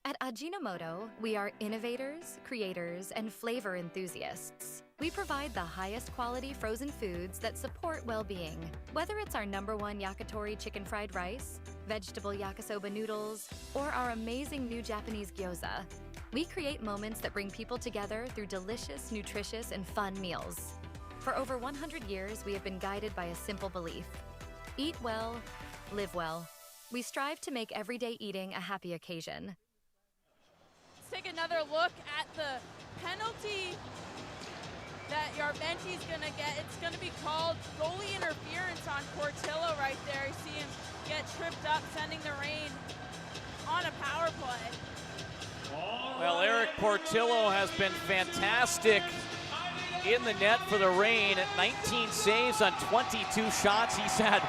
At Ajinomoto, we are innovators, creators, and flavor enthusiasts. We provide the highest quality frozen foods that support well-being. Whether it's our #1 yakitori chicken fried rice, vegetable yakisoba noodles, or our amazing new Japanese gyoza, we create moments that bring people together through delicious, nutritious, and fun meals. For over 100 years, we have been guided by a simple belief: eat well, live well. We strive to make everyday eating a happy occasion. Let's take another look at the penalty that Yerventi's gonna get. It's gonna be called goalie interference on Portillo right there. You see him get tripped up, sending the Reign on a power play. Well, Eric Portillo has been fantastic in the net for the Reign at 19 saves on 22 shots. He's had,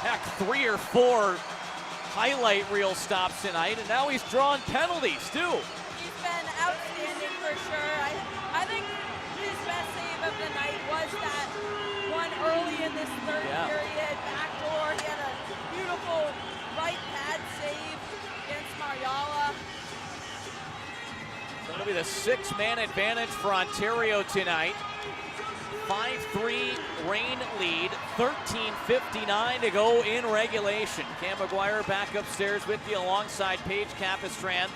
heck, 3 or 4 highlight reel stops tonight, and now he's drawing penalties too. He's been outstanding for sure. I think his best save of the night was that one early in this third period, backdoor. He had a beautiful right pad save against Mariala. That'll be the 6-man advantage for Ontario tonight. 5-3 Reign lead, 13:59 to go in regulation. Cam McGuire back upstairs with you alongside Paige Capistran.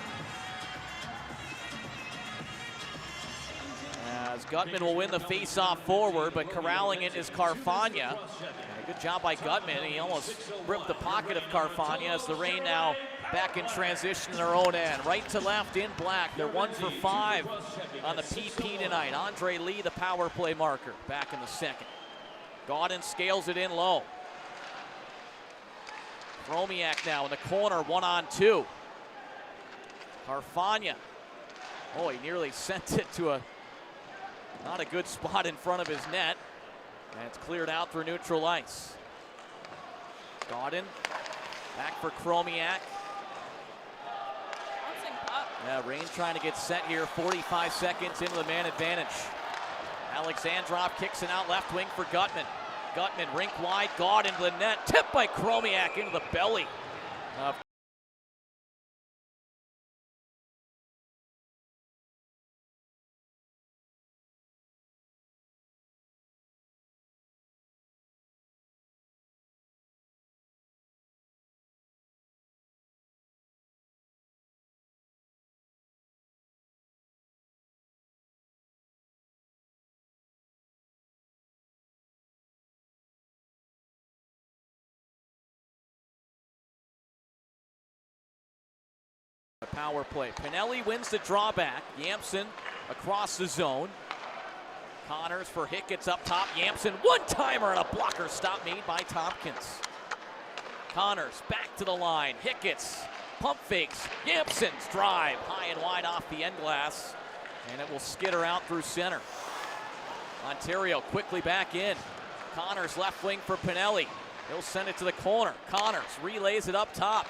As Gutman will win the face-off forward, but corralling it is Carfagna. And a good job by Gutman. He almost ripped the pocket of Carfagna as the Reign now back in transition in their own end. Right to left in black. They're 1 for 5 on the PP tonight. Andre Lee, the power play marker, back in the second. Gaudin scales it in low. Chromiak now in the corner, 1-on-2. Carfagna. Oh, he nearly sent it to not a good spot in front of his net. And it's cleared out through neutral ice. Gaudin back for Chromiak. Yeah, Reign trying to get set here, 45 seconds into the man advantage. Alexandrov kicks it out left wing for Gutman. Gutman rink wide, Gaudin to the net, tipped by Chromiak into the belly of power play. Pinelli wins the drawback. Yamson across the zone. Connors for Hickett's up top. Yamson one-timer and a blocker stop made by Tompkins. Connors back to the line. Hickett's pump fakes. Yamson's drive high and wide off the end glass, and it will skitter out through center. Ontario quickly back in. Connors left wing for Pinelli. He'll send it to the corner. Connors relays it up top.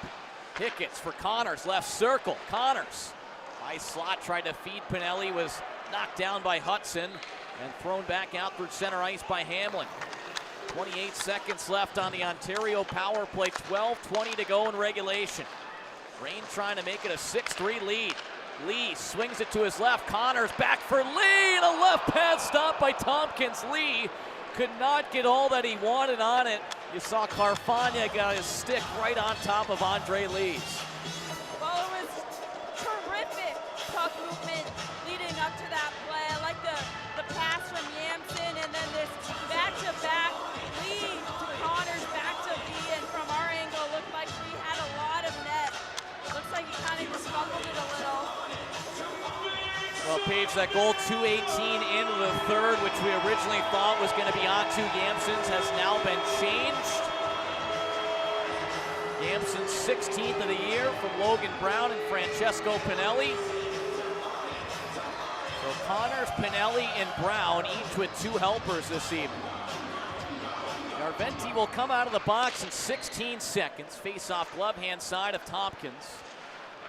Hickett's for Connors, left circle. Connors, high slot, tried to feed Pinelli, was knocked down by Hudson and thrown back out through center ice by Hamlin. 28 seconds left on the Ontario power play, 12:20 to go in regulation. Reign trying to make it a 6-3 lead. Lee swings it to his left. Connors back for Lee, and a left pad stop by Tompkins. Lee could not get all that he wanted on it. You saw Carfagna got his stick right on top of Andre Lee's. Well, it was terrific puck movement leading up to that play. I like the pass from Yamson, and then this back-to-back Lee to Connors, back to Lee, and from our angle, it looked like Lee had a lot of net. Looks like he kind of just fumbled it a little. Well, Paige, that goal 2:18 into the third, which we originally thought was going to be on to Yamson's, has now been changed. Yamson's 16th of the year from Logan Brown and Francesco Pinelli. So Connors, Pinelli, and Brown each with 2 helpers this evening. Arventi will come out of the box in 16 seconds. Face-off glove hand side of Tompkins.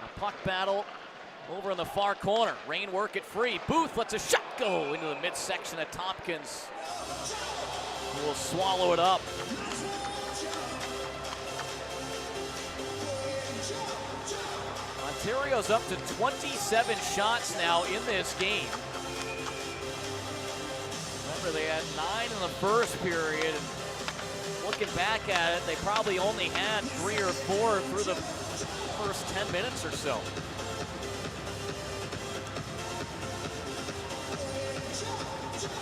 A puck battle over in the far corner. Reign work it free. Booth lets a shot go into the midsection of Tompkins, who will swallow it up. Ontario's up to 27 shots now in this game. Remember, they had 9 in the first period. And looking back at it, they probably only had 3 or 4 through the first 10 minutes or so.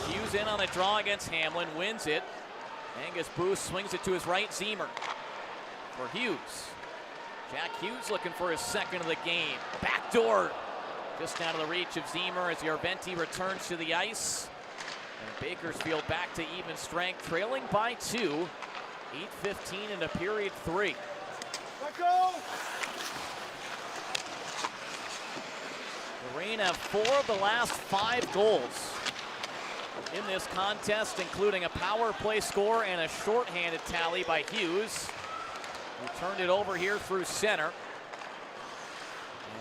Hughes in on a draw against Hamlin, wins it. Angus Booth swings it to his right, Zemer for Hughes. Jack Hughes looking for his second of the game. Backdoor just out of the reach of Zemer as Arventi returns to the ice. And Bakersfield back to even strength, trailing by 2. 8:15 into period 3. Let go! The Reign have 4 of the last 5 goals in this contest, including a power play score and a shorthanded tally by Hughes, who turned it over here through center.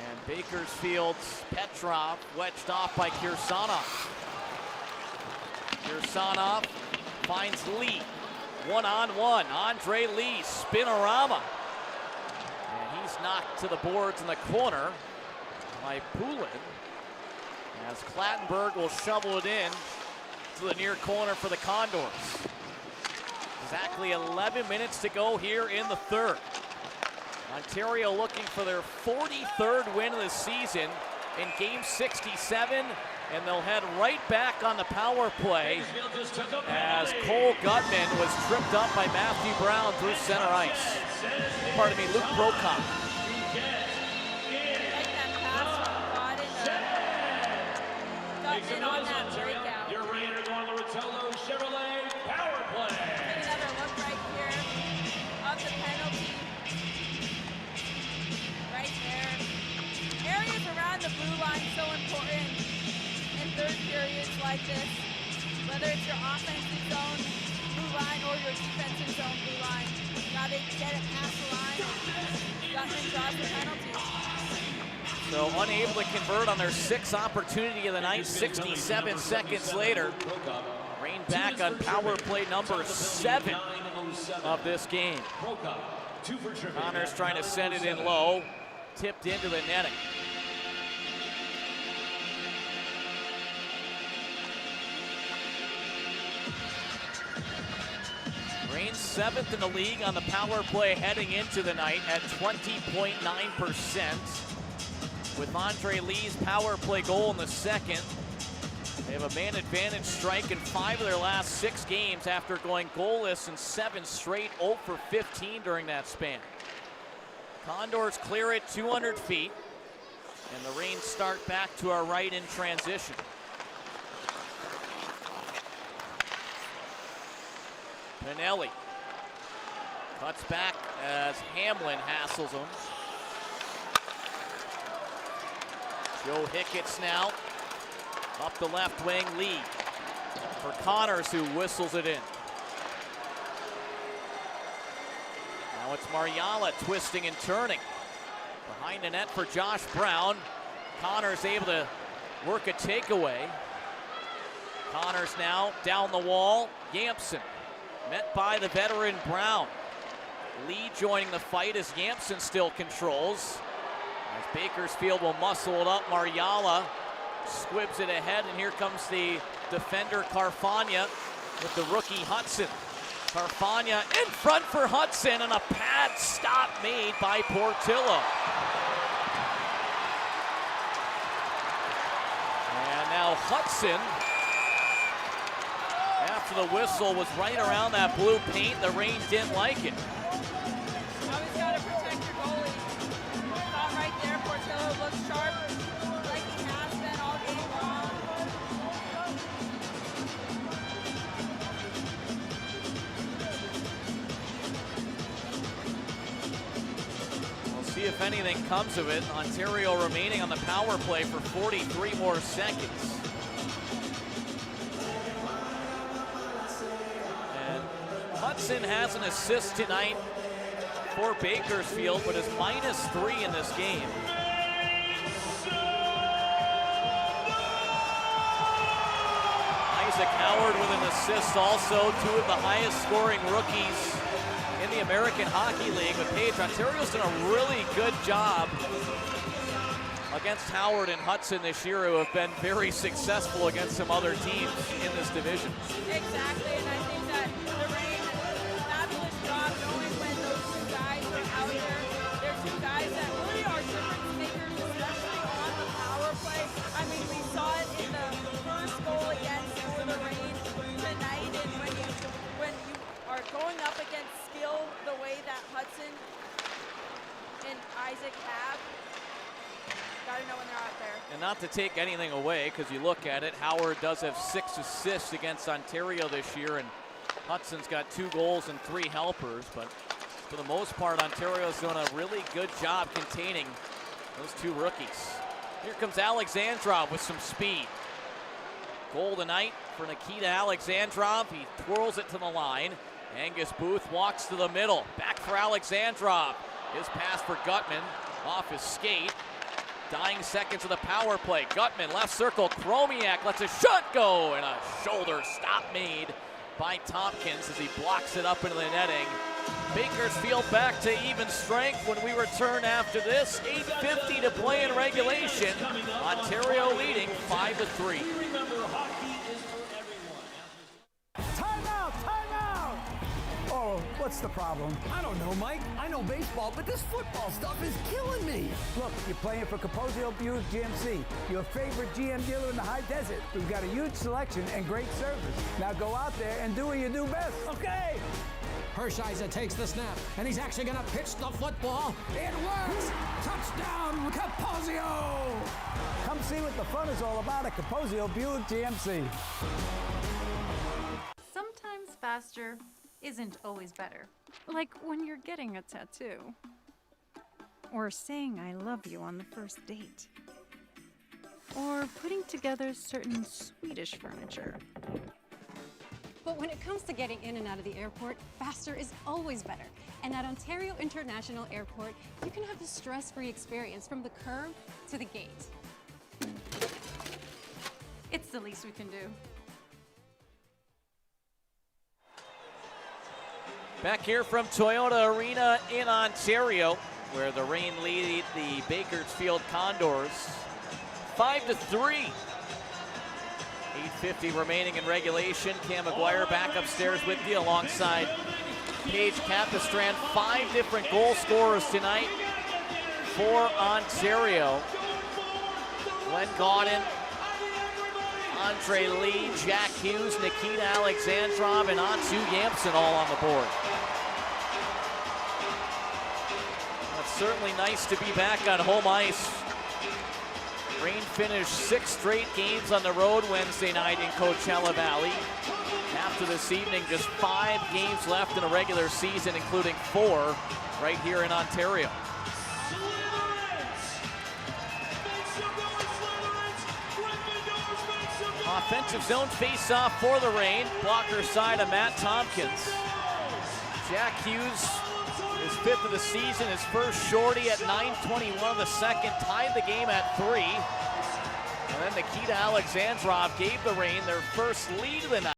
And Bakersfield's Petrov wedged off by Kirsanov. Kirsanov finds Lee. 1-on-1. Andre Lee, spinorama. And he's knocked to the boards in the corner by Poulin, as Clattenburg will shovel it in to the near corner for the Condors. Exactly 11 minutes to go here in the third. Ontario looking for their 43rd win of the season in game 67, and they'll head right back on the power play as Cole Gutman was tripped up by Matthew Brown through center ice. Pardon me, Luke Prokop. Gutman on that breakout. Your Reign are going to Rotolo Chevrolet power play. Take another look right here of the penalty. Right there. Areas around the blue line so important in third periods like this. Whether it's your offensive zone blue line or your defensive zone blue line. Gotta get it past the line. Gutman draws the penalty. So unable to convert on their 6th opportunity of the night, 67 seconds later. Reign back on power play number 7 of this game. Connors trying to send it in low, tipped into the netting. Reign 7th in the league on the power play heading into the night at 20.9%. With Andre Lee's power play goal in the second. They have a man advantage strike in 5 of their last 6 games after going goalless in 7 straight, 0 for 15 during that span. Condors clear it 200 feet, and the Reign start back to our right in transition. Pinelli cuts back as Hamlin hassles him. Joe Hickett's now up the left wing. Lee for Connors, who whistles it in. Now it's Mariala twisting and turning. Behind the net for Josh Brown. Connors able to work a takeaway. Connors now down the wall. Yampson met by the veteran Brown. Lee joining the fight as Yampson still controls. As Bakersfield will muscle it up, Mariala squibs it ahead, and here comes the defender Carfagna with the rookie Hudson. Carfagna in front for Hudson, and a pad stop made by Portillo. And now Hudson, after the whistle, was right around that blue paint. The Reign didn't like it. Always got to protect your goalie. Not right there. Portillo looks sharp, like he has been all game long. We'll see if anything comes of it. Ontario remaining on the power play for 43 more seconds. And Hudson has an assist tonight for Bakersfield, but is -3 in this game. Isaac Howard with an assist also, two of the highest scoring rookies in the American Hockey League. But Paige, Ontario's done a really good job against Howard and Hudson this year, who have been very successful against some other teams in this division. Exactly, and I think that the Reign has a fabulous job knowing when those two guys are out there. They're two guys that really are difference makers, especially on the power play. I mean, we saw it in the first goal against the Reign tonight, and when you are going up against skill the way that Hudson and Isaac have, gotta know when they're out there. And not to take anything away, because you look at it, Howard does have 6 assists against Ontario this year, and Hudson's got 2 goals and 3 helpers. But for the most part, Ontario's doing a really good job containing those 2 rookies. Here comes Alexandrov with some speed. Goal tonight for Nikita Alexandrov. He twirls it to the line. Angus Booth walks to the middle. Back for Alexandrov. His pass for Gutman off his skate. Dying seconds of the power play. Gutman, left circle. Chromiak lets a shot go, and a shoulder stop made by Tompkins as he blocks it up into the netting. Bakersfield back to even strength when we return after this. 8:50 to play in regulation. Ontario leading 5-3. Timeout! Timeout! Oh, what's the problem? I don't know, Mike. I know baseball, but this football stuff is killing me. Look, you're playing for Capozio Buick GMC, your favorite GM dealer in the high desert. We've got a huge selection and great service. Now go out there and do what you do best, okay? Hershiser takes the snap, and he's actually going to pitch the football. It works! Touchdown, Capozio! Come see what the fun is all about at Capozio Buick GMC. Sometimes faster isn't always better. Like when you're getting a tattoo. Or saying I love you on the first date. Or putting together certain Swedish furniture. But when it comes to getting in and out of the airport, faster is always better. And at Ontario International Airport, you can have the stress-free experience from the curb to the gate. It's the least we can do. Back here from Toyota Arena in Ontario, where the Reign lead the Bakersfield Condors 5-3. 8:50 remaining in regulation. Cam McGuire back upstairs with you alongside Paige Capistran. 5 different goal scorers tonight for Ontario. Glenn Gaudin, Andre Lee, Jack Hughes, Nikita Alexandrov, and Antu Yampson all on the board. It's certainly nice to be back on home ice. Reign finished 6 straight games on the road Wednesday night in Coachella Valley. After this evening, just 5 games left in a regular season, including 4 right here in Ontario. Offensive zone face-off for the Reign. Blocker side of Matt Tompkins. Jack Hughes, his 25th of the season. His first shorty at 9:21 of the second, tied the game at 3. And then Nikita Alexandrov gave the Reign their first lead of the night.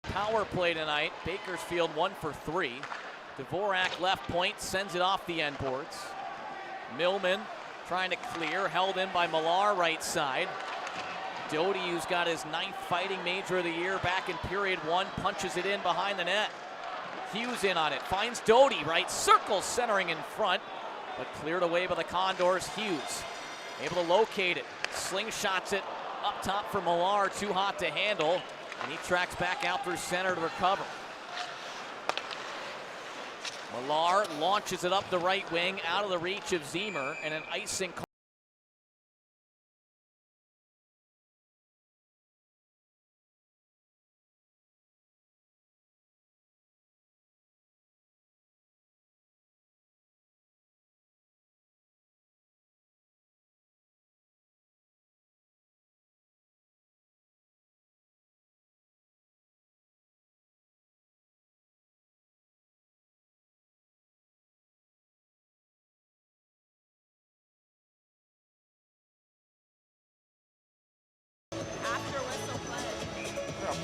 Power play tonight. Bakersfield 1 for 3. Dvorak left point, sends it off the end boards. Millman trying to clear, held in by Millar right side. Doty, who's got his 9th fighting major of the year back in period 1, punches it in behind the net. Hughes in on it, finds Doty, right circle, centering in front, but cleared away by the Condors. Hughes able to locate it, slingshots it up top for Millar, too hot to handle, and he tracks back out through center to recover. Millar launches it up the right wing, out of the reach of Ziemer, and an icing call.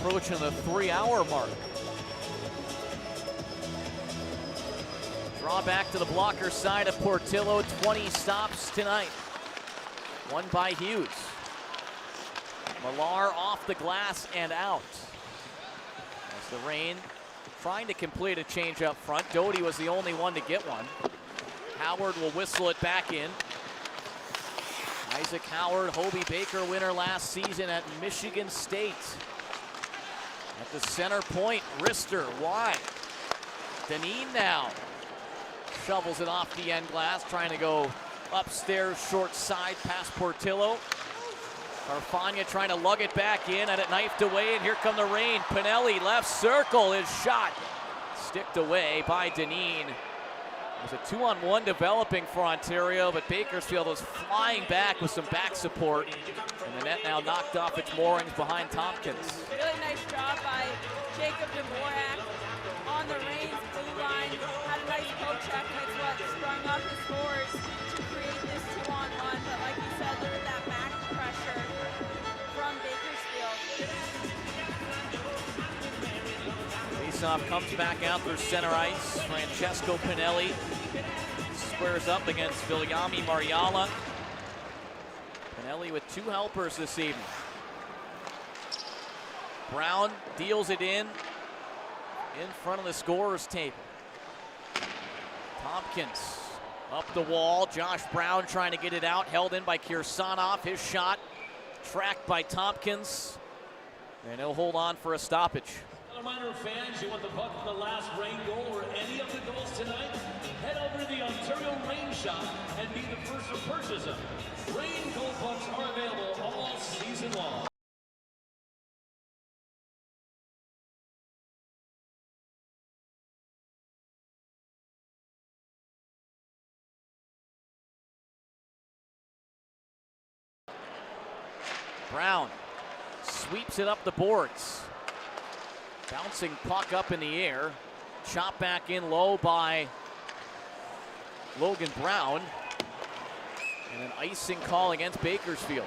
Approaching the 3-hour mark. Draw back to the blocker side of Portillo. 20 stops tonight. One by Hughes. Millar off the glass and out. As the Reign trying to complete a change up front. Doty was the only one to get one. Howard will whistle it back in. Isaac Howard, Hobie Baker winner last season at Michigan State. At the center point, Rister wide. Deneen now shovels it off the end glass, trying to go upstairs, short side past Portillo. Carfagna trying to lug it back in, had it knifed away, and here come the Reign. Pinelli, left circle, is shot. Sticked away by Deneen. It was a 2-on-1 developing for Ontario, but Bakersfield was flying back with some back support. And the net now knocked off its moorings behind Tompkins. Really nice job by Jacob Dvorak on the Reign's blue line. Had a nice poke check, and it's what sprung up his forwards to create this 2-on-1. But like you said, look at that back pressure from Bakersfield. Faceoff comes back out through center ice. Francesco Pinelli squares up against Viljami Mariala. Pinelli with 2 helpers this evening. Brown deals it in front of the scorer's table. Tompkins up the wall. Josh Brown trying to get it out, held in by Kirsanov. His shot tracked by Tompkins, and he'll hold on for a stoppage. Minor fans, you want the puck from the last Reign goal or any of the goals tonight? Head over to the Ontario Reign shop and be the first to purchase them. Reign goal pucks are available all season long. Brown sweeps it up the boards. Bouncing puck up in the air. Chop back in low by Logan Brown. And an icing call against Bakersfield.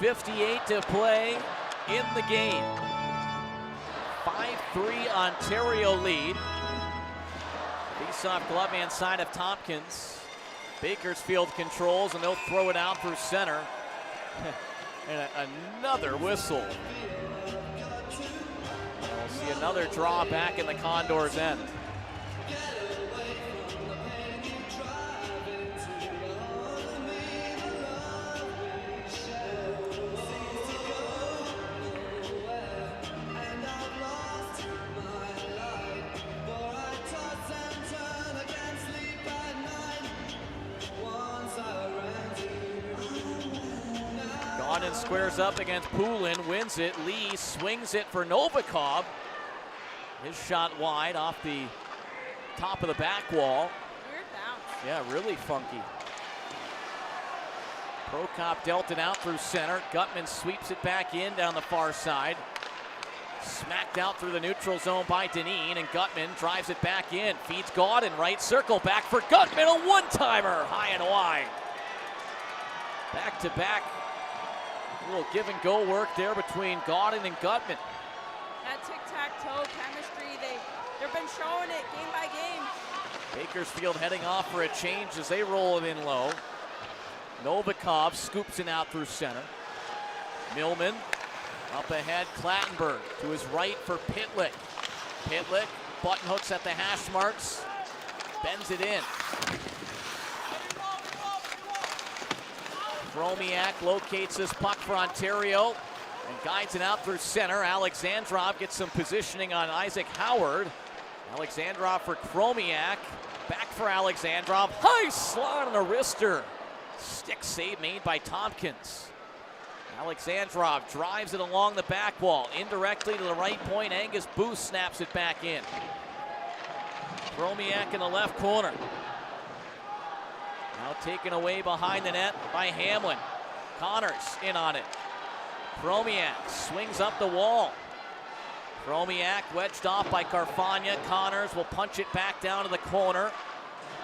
.6:58 to play in the game. 5-3 Ontario lead. Faceoff glove hand side of Tompkins. Bakersfield controls, and they'll throw it out through center. And another whistle. We'll see another draw back in the Condors' end. Raymond squares up against Poulin, wins it. Lee swings it for Novikov. His shot wide off the top of the back wall. Weird bounce. Yeah, really funky. Prokop dealt it out through center. Gutman sweeps it back in down the far side. Smacked out through the neutral zone by Deneen, and Gutman drives it back in. Feeds Gaudin, right circle, back for Gutman, a one-timer, high and wide. Back to back. A little give and go work there between Gaudin and Gutman. That tic-tac-toe chemistry, they've been showing it game by game. Bakersfield heading off for a change as they roll it in low. Novikov scoops it out through center. Millman up ahead, Clattenburg to his right for Pitlick. Pitlick button hooks at the hash marks, bends it in. Chromiak locates this puck for Ontario and guides it out through center. Alexandrov gets some positioning on Isaac Howard. Alexandrov for Chromiak, back for Alexandrov. High slot on a wrister. Stick save made by Tompkins. Alexandrov drives it along the back wall, indirectly to the right point. Angus Booth snaps it back in. Chromiak in the left corner. Now taken away behind the net by Hamlin. Connors in on it. Chromiak swings up the wall. Chromiak wedged off by Carfagna. Connors will punch it back down to the corner.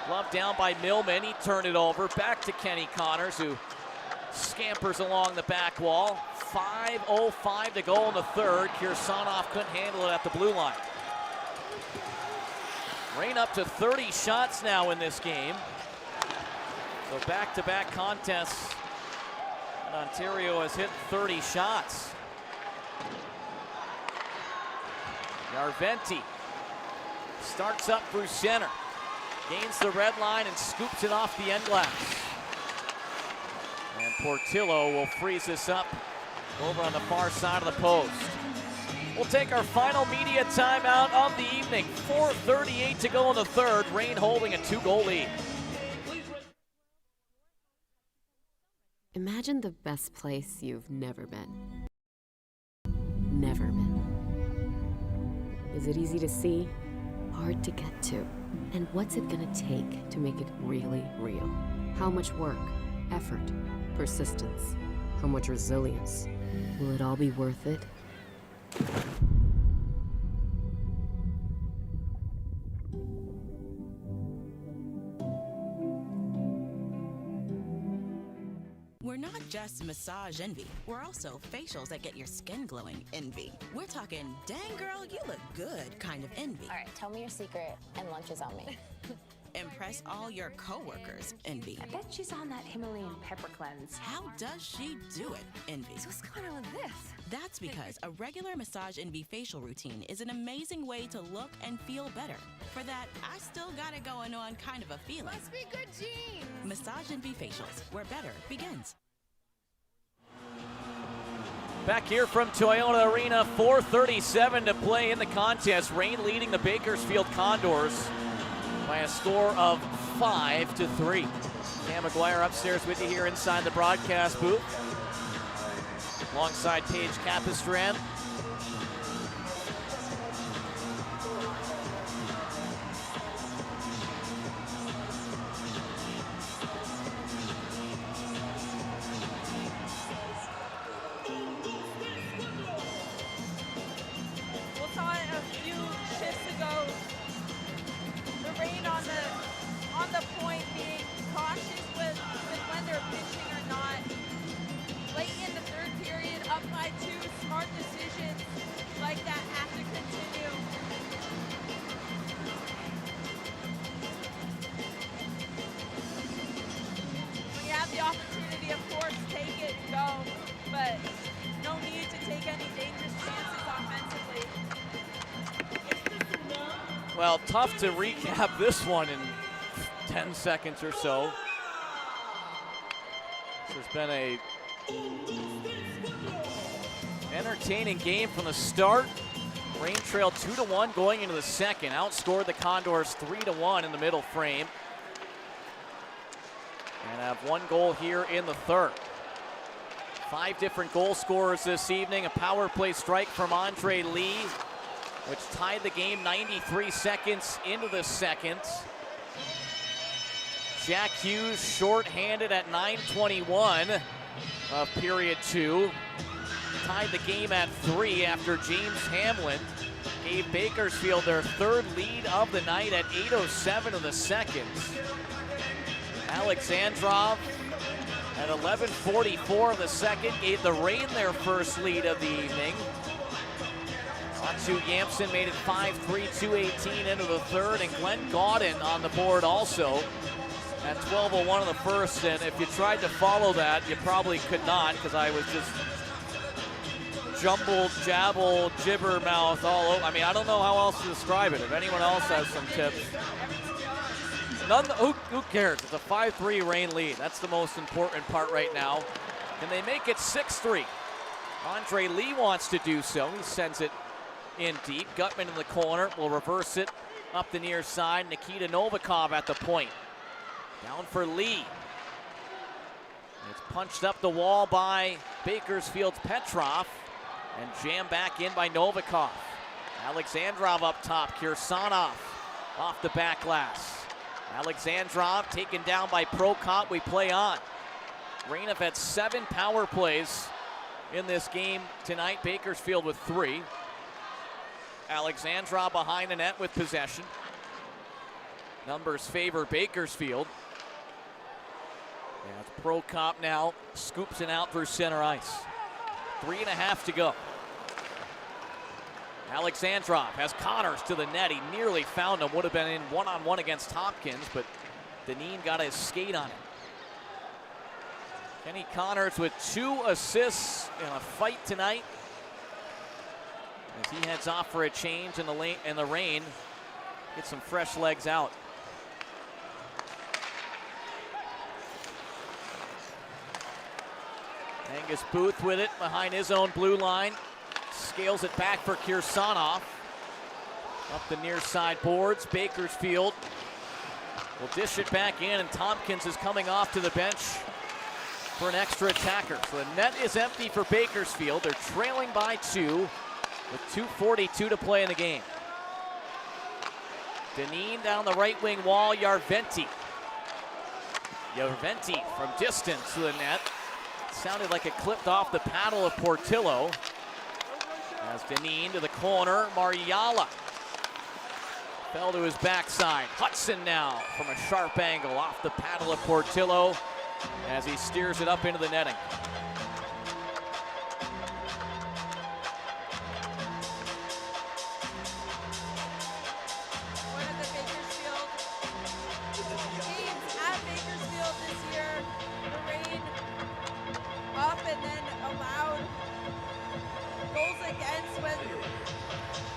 Glove down by Millman. He turned it over. Back to Kenny Connors, who scampers along the back wall. 5:05 to go in the third. Kirsanov couldn't handle it at the blue line. Reign up to 30 shots now in this game. So back-to-back contests. And Ontario has hit 30 shots. Yarventi starts up through center. Gains the red line and scoops it off the end glass. And Portillo will freeze this up over on the far side of the post. We'll take our final media timeout of the evening. 4:38 to go in the third. Reign holding a 2-goal lead. Imagine the best place you've never been. Never been. Is it easy to see? Hard to get to? And what's it gonna take to make it really real? How much work, effort, persistence, how much resilience? Will it all be worth it? We're not just massage envy. We're also facials that get your skin glowing envy. We're talking, dang girl, you look good kind of envy. All right, tell me your secret and lunch is on me. Impress all your coworkers envy. I bet she's on that Himalayan pepper cleanse. How does she do it envy? So what's going on with this? That's because a regular Massage Envy facial routine is an amazing way to look and feel better. For that, I still got it going on kind of a feeling. Must be good genes. Massage Envy facials, where better begins. Back here from Toyota Arena, 4:37 to play in the contest. Reign leading the Bakersfield Condors by a score of 5-3. Cam McGuire upstairs with you here inside the broadcast booth, alongside Paige Capistran. Well, tough to recap this one in 10 seconds or so. There's been a entertaining game from the start. Reign trailed 2-1 going into the second. Outscored the Condors 3-1 in the middle frame. And have one goal here in the third. 5 different goal scorers this evening. A power play strike from Andre Lee, which tied the game 93 seconds into the second. Jack Hughes shorthanded at 9:21 of period 2. Tied the game at 3 after James Hamlin gave Bakersfield their 3rd lead of the night at 8:07 of the second. Alexandrov at 11:44 of the second gave the Reign their first lead of the evening. Otsu Yampson made it 5-3, 2:18 into the third, and Glenn Gaudin on the board also at 12:01 in the first. And if you tried to follow that, you probably could not, because I was just jumbled, jabble, gibber mouth all over. I mean, I don't know how else to describe it. If anyone else has some tips. Who cares? It's a 5-3 Reign lead. That's the most important part right now. Can they make it 6-3? Andre Lee wants to do so. He sends it in deep. Gutman in the corner will reverse it up the near side. Nikita Novikov at the point. Down for Lee. It's punched up the wall by Bakersfield's Petrov and jammed back in by Novikov. Alexandrov up top. Kirsanov off the back glass. Alexandrov taken down by Prokop. We play on. Reign have had 7 power plays in this game tonight. Bakersfield with 3. Alexandrov behind the net with possession. Numbers favor Bakersfield. As Prokop now scoops it out through center ice. 3.5 to go. Alexandrov has Connors to the net. He nearly found him. Would have been in one-on-one against Hopkins, but Deneen got his skate on him. Kenny Connors with 2 assists in a fight tonight, as he heads off for a change in the Reign. Get some fresh legs out. Angus Booth with it behind his own blue line. Scales it back for Kirsanov. Up the near side boards. Bakersfield will dish it back in, and Tompkins is coming off to the bench for an extra attacker. So the net is empty for Bakersfield. They're trailing by 2 with 2:42 to play in the game. Deneen down the right wing wall. Yarventi from distance to the net. Sounded like it clipped off the paddle of Portillo. As Deneen to the corner, Mariala fell to his backside. Hudson now from a sharp angle off the paddle of Portillo as he steers it up into the netting. One of the Bakersfield games at Bakersfield this year, the Reign up and then allowed goals against when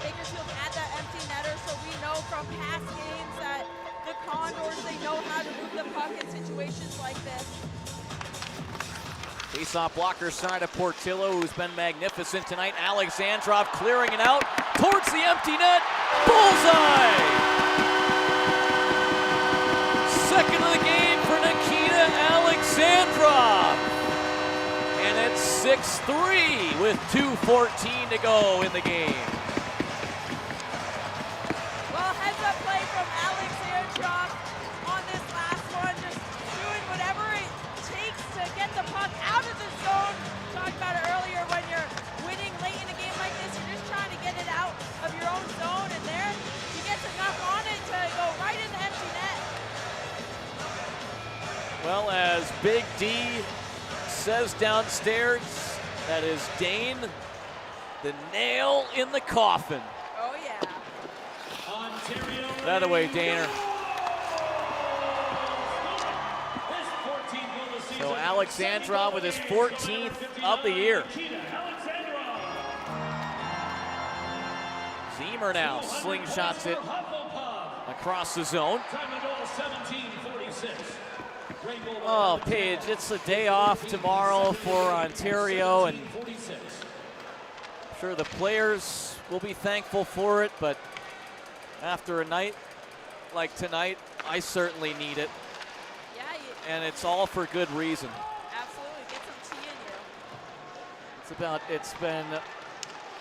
Bakersfield had that empty netter. So we know from past games that the Condors, they know how to move the puck in situations like this. Face-off blocker side of Portillo, who's been magnificent tonight. Alexandrov clearing it out towards the empty net. Bullseye! Second of the game for Nikita Alexandrov. And it's 6-3 with 2:14 to go in the game. Well, heads up play from Alexandrov on this last one, just doing whatever it takes to get the puck out of the zone. Talked about it earlier, when you're winning late in a game like this, you're just trying to get it out of your own zone, and there he gets enough on it to go right in the empty net. Well, as Big D says downstairs, that is Dane, the nail in the coffin. Oh yeah. That away, Daner. So Alexandrov with his 14th of the year. Zemer now slingshots it across the zone. Oh, Paige, it's a day off tomorrow for Ontario, and I'm sure the players will be thankful for it, but after a night like tonight, I certainly need it. Yeah, and it's all for good reason. Absolutely, get some tea in you. It's been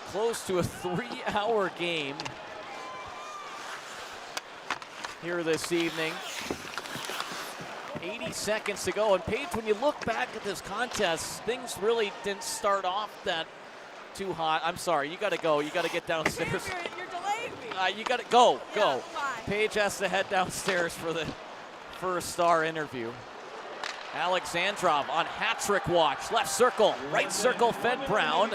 close to a 3-hour game here this evening. 80 seconds to go. And Paige, when you look back at this contest, things really didn't start off that too hot. I'm sorry, you got to go. You got to get downstairs. You're delaying me. You got to go. Yeah, go. fine. Paige has to head downstairs for the first star interview. Alexandrov on hat-trick watch. Left circle, right circle fed Brown.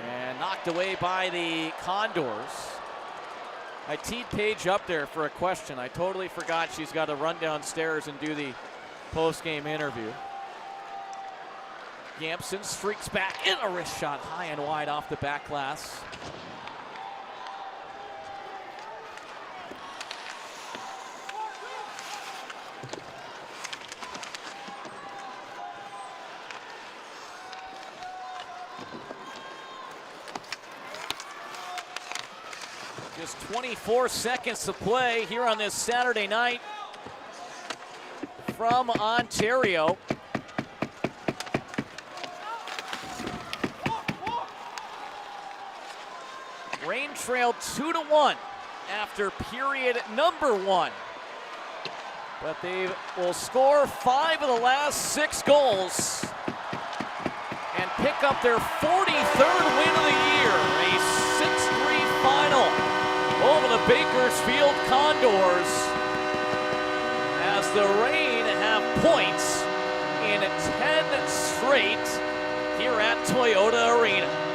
And knocked away by the Condors. I teed Paige up there for a question. I totally forgot she's got to run downstairs and do the post-game interview. Gampson streaks back in a wrist shot high and wide off the back glass. Just 24 seconds to play here on this Saturday night from Ontario. Reign trailed 2-1 after period number 1. But they will score 5 of the last 6 goals and pick up their 43rd win of the year. A 6-3 final over the Bakersfield Condors as the Reign have points in 10 straight here at Toyota Arena.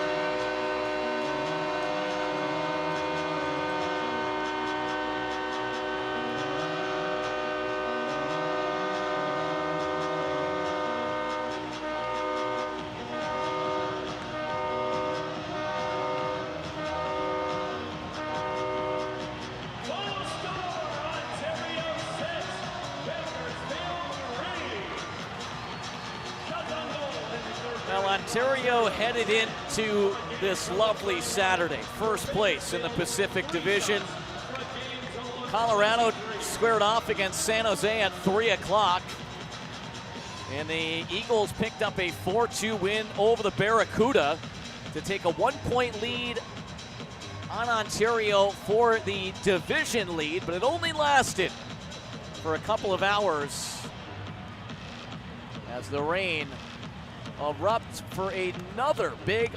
Ontario headed into this lovely Saturday. First place in the Pacific Division. Colorado squared off against San Jose at 3 o'clock. And the Eagles picked up a 4-2 win over the Barracuda to take a 1-point lead on Ontario for the division lead, but it only lasted for a couple of hours as the Reign erupt for another big